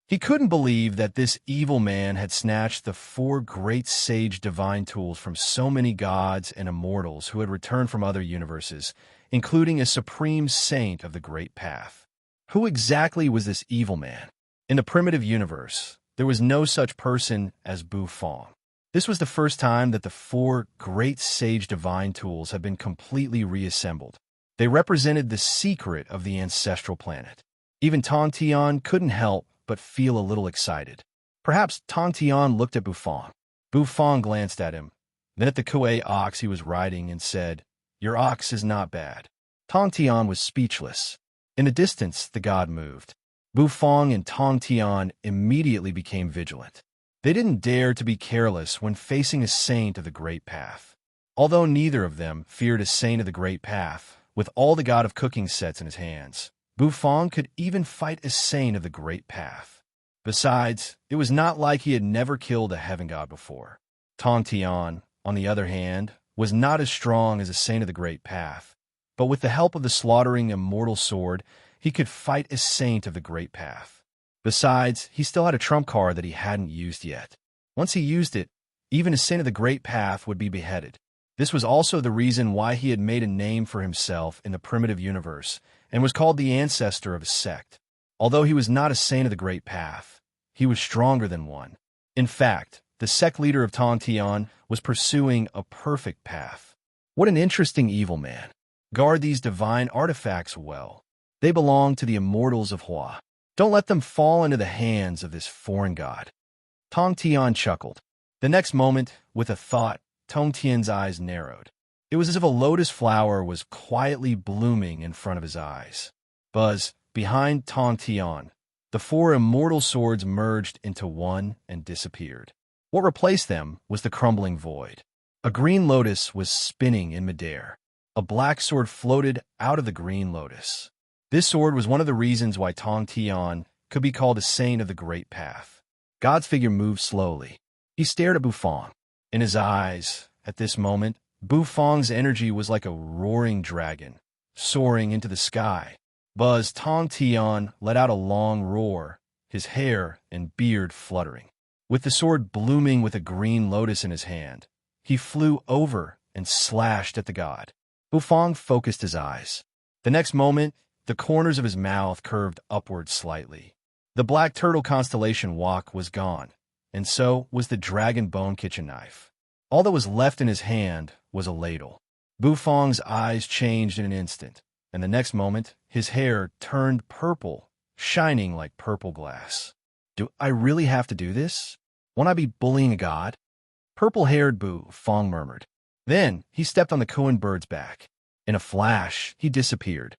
He couldn't believe that this evil man had snatched the 4 great sage divine tools from so many gods and immortals who had returned from other universes, including a supreme saint of the great path. Who exactly was this evil man? In the primitive universe, there was no such person as Bufong. This was the first time that the 4 great sage divine tools had been completely reassembled. They represented the secret of the ancestral planet. Even Tong Tian couldn't help but feel a little excited. Perhaps Tong Tian looked at Bufong. Bufong glanced at him, then at the Kuei ox he was riding and said, "Your ox is not bad." Tong Tian was speechless. In the distance, the god moved. Bufong and Tong Tian immediately became vigilant. They didn't dare to be careless when facing a saint of the great path. Although neither of them feared a saint of the great path, with all the god of cooking sets in his hands, Bufong could even fight a saint of the great path. Besides, it was not like he had never killed a heaven god before. Tong Tian, on the other hand, was not as strong as a saint of the great path, but with the help of the slaughtering immortal sword, he could fight a saint of the great path. Besides, he still had a trump card that he hadn't used yet. Once he used it, even a saint of the great path would be beheaded. This was also the reason why he had made a name for himself in the primitive universe and was called the ancestor of a sect. Although he was not a saint of the great path, he was stronger than one. In fact, the sect leader of Tong Tian was pursuing a perfect path. What an interesting evil man. Guard these divine artifacts well. They belong to the immortals of Hua. Don't let them fall into the hands of this foreign god. Tong Tian chuckled. The next moment, with a thought, Tong Tian's eyes narrowed. It was as if a lotus flower was quietly blooming in front of his eyes. Buzz, behind Tong Tian, the 4 immortal swords merged into one and disappeared. What replaced them was the crumbling void. A green lotus was spinning in midair. A black sword floated out of the green lotus. This sword was one of the reasons why Tong Tian could be called a saint of the great path. God's figure moved slowly. He stared at Bufong. In his eyes, at this moment, Bufong's energy was like a roaring dragon, soaring into the sky. Buzz Tong Tian let out a long roar, his hair and beard fluttering. With the sword blooming with a green lotus in his hand, he flew over and slashed at the god. Bufong focused his eyes. The next moment, the corners of his mouth curved upward slightly. The black turtle constellation wok was gone, and so was the dragon bone kitchen knife. All that was left in his hand was a ladle. Bufong's eyes changed in an instant, and the next moment, his hair turned purple, shining like purple glass. Do I really have to do this? Won't I be bullying a god? Purple-haired Bufong murmured. Then he stepped on the Kuan bird's back. In a flash, he disappeared.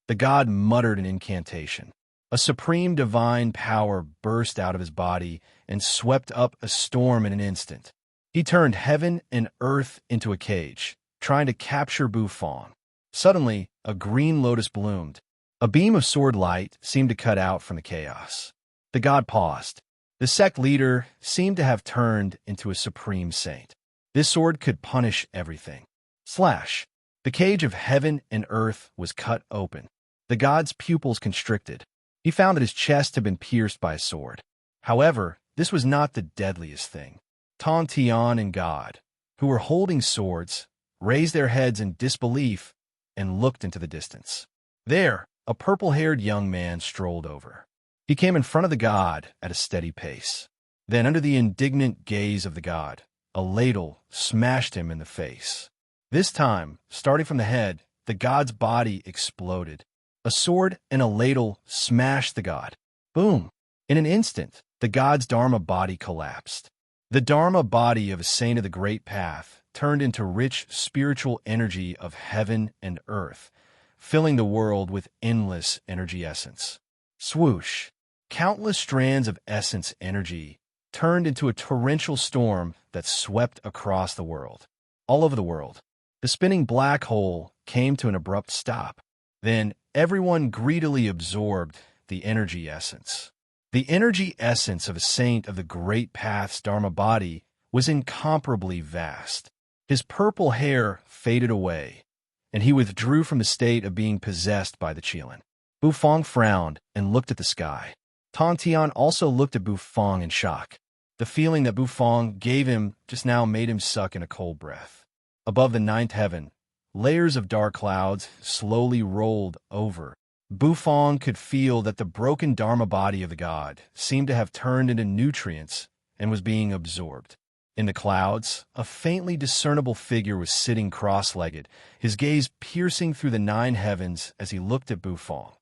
The god muttered an incantation. A supreme divine power burst out of his body and swept up a storm in an instant. He turned heaven and earth into a cage, trying to capture Bufang. Suddenly, a green lotus bloomed. A beam of sword light seemed to cut out from the chaos. The god paused. The sect leader seemed to have turned into a supreme saint. This sword could punish everything. Slash! The cage of heaven and earth was cut open. The god's pupils constricted. He found that his chest had been pierced by a sword. However, this was not the deadliest thing. Tong Tian and God, who were holding swords, raised their heads in disbelief and looked into the distance. There, a purple-haired young man strolled over. He came in front of the god at a steady pace. Then, under the indignant gaze of the god, a ladle smashed him in the face. This time, starting from the head, the god's body exploded. A sword and a ladle smashed the god. Boom! In an instant, the god's Dharma body collapsed. The Dharma body of a saint of the Great Path turned into rich spiritual energy of heaven and earth, filling the world with endless energy essence. Swoosh! Countless strands of essence energy turned into a torrential storm that swept across the world. All over the world, the spinning black hole came to an abrupt stop. Then everyone greedily absorbed the energy essence. The energy essence of a saint of the Great Path's Dharma body was incomparably vast. His purple hair faded away, and he withdrew from the state of being possessed by the Qilin. Bufang frowned and looked at the sky. Tong Tian also looked at Bufang in shock. The feeling that Bufang gave him just now made him suck in a cold breath. Above the ninth heaven, layers of dark clouds slowly rolled over. Bufang could feel that the broken Dharma body of the god seemed to have turned into nutrients and was being absorbed. In the clouds, a faintly discernible figure was sitting cross-legged, his gaze piercing through the nine heavens as he looked at Bufang.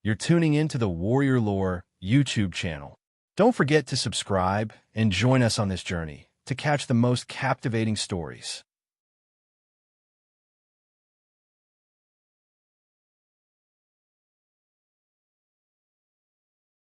You're tuning into the Warrior Lore YouTube channel. Don't forget to subscribe and join us on this journey to catch the most captivating stories.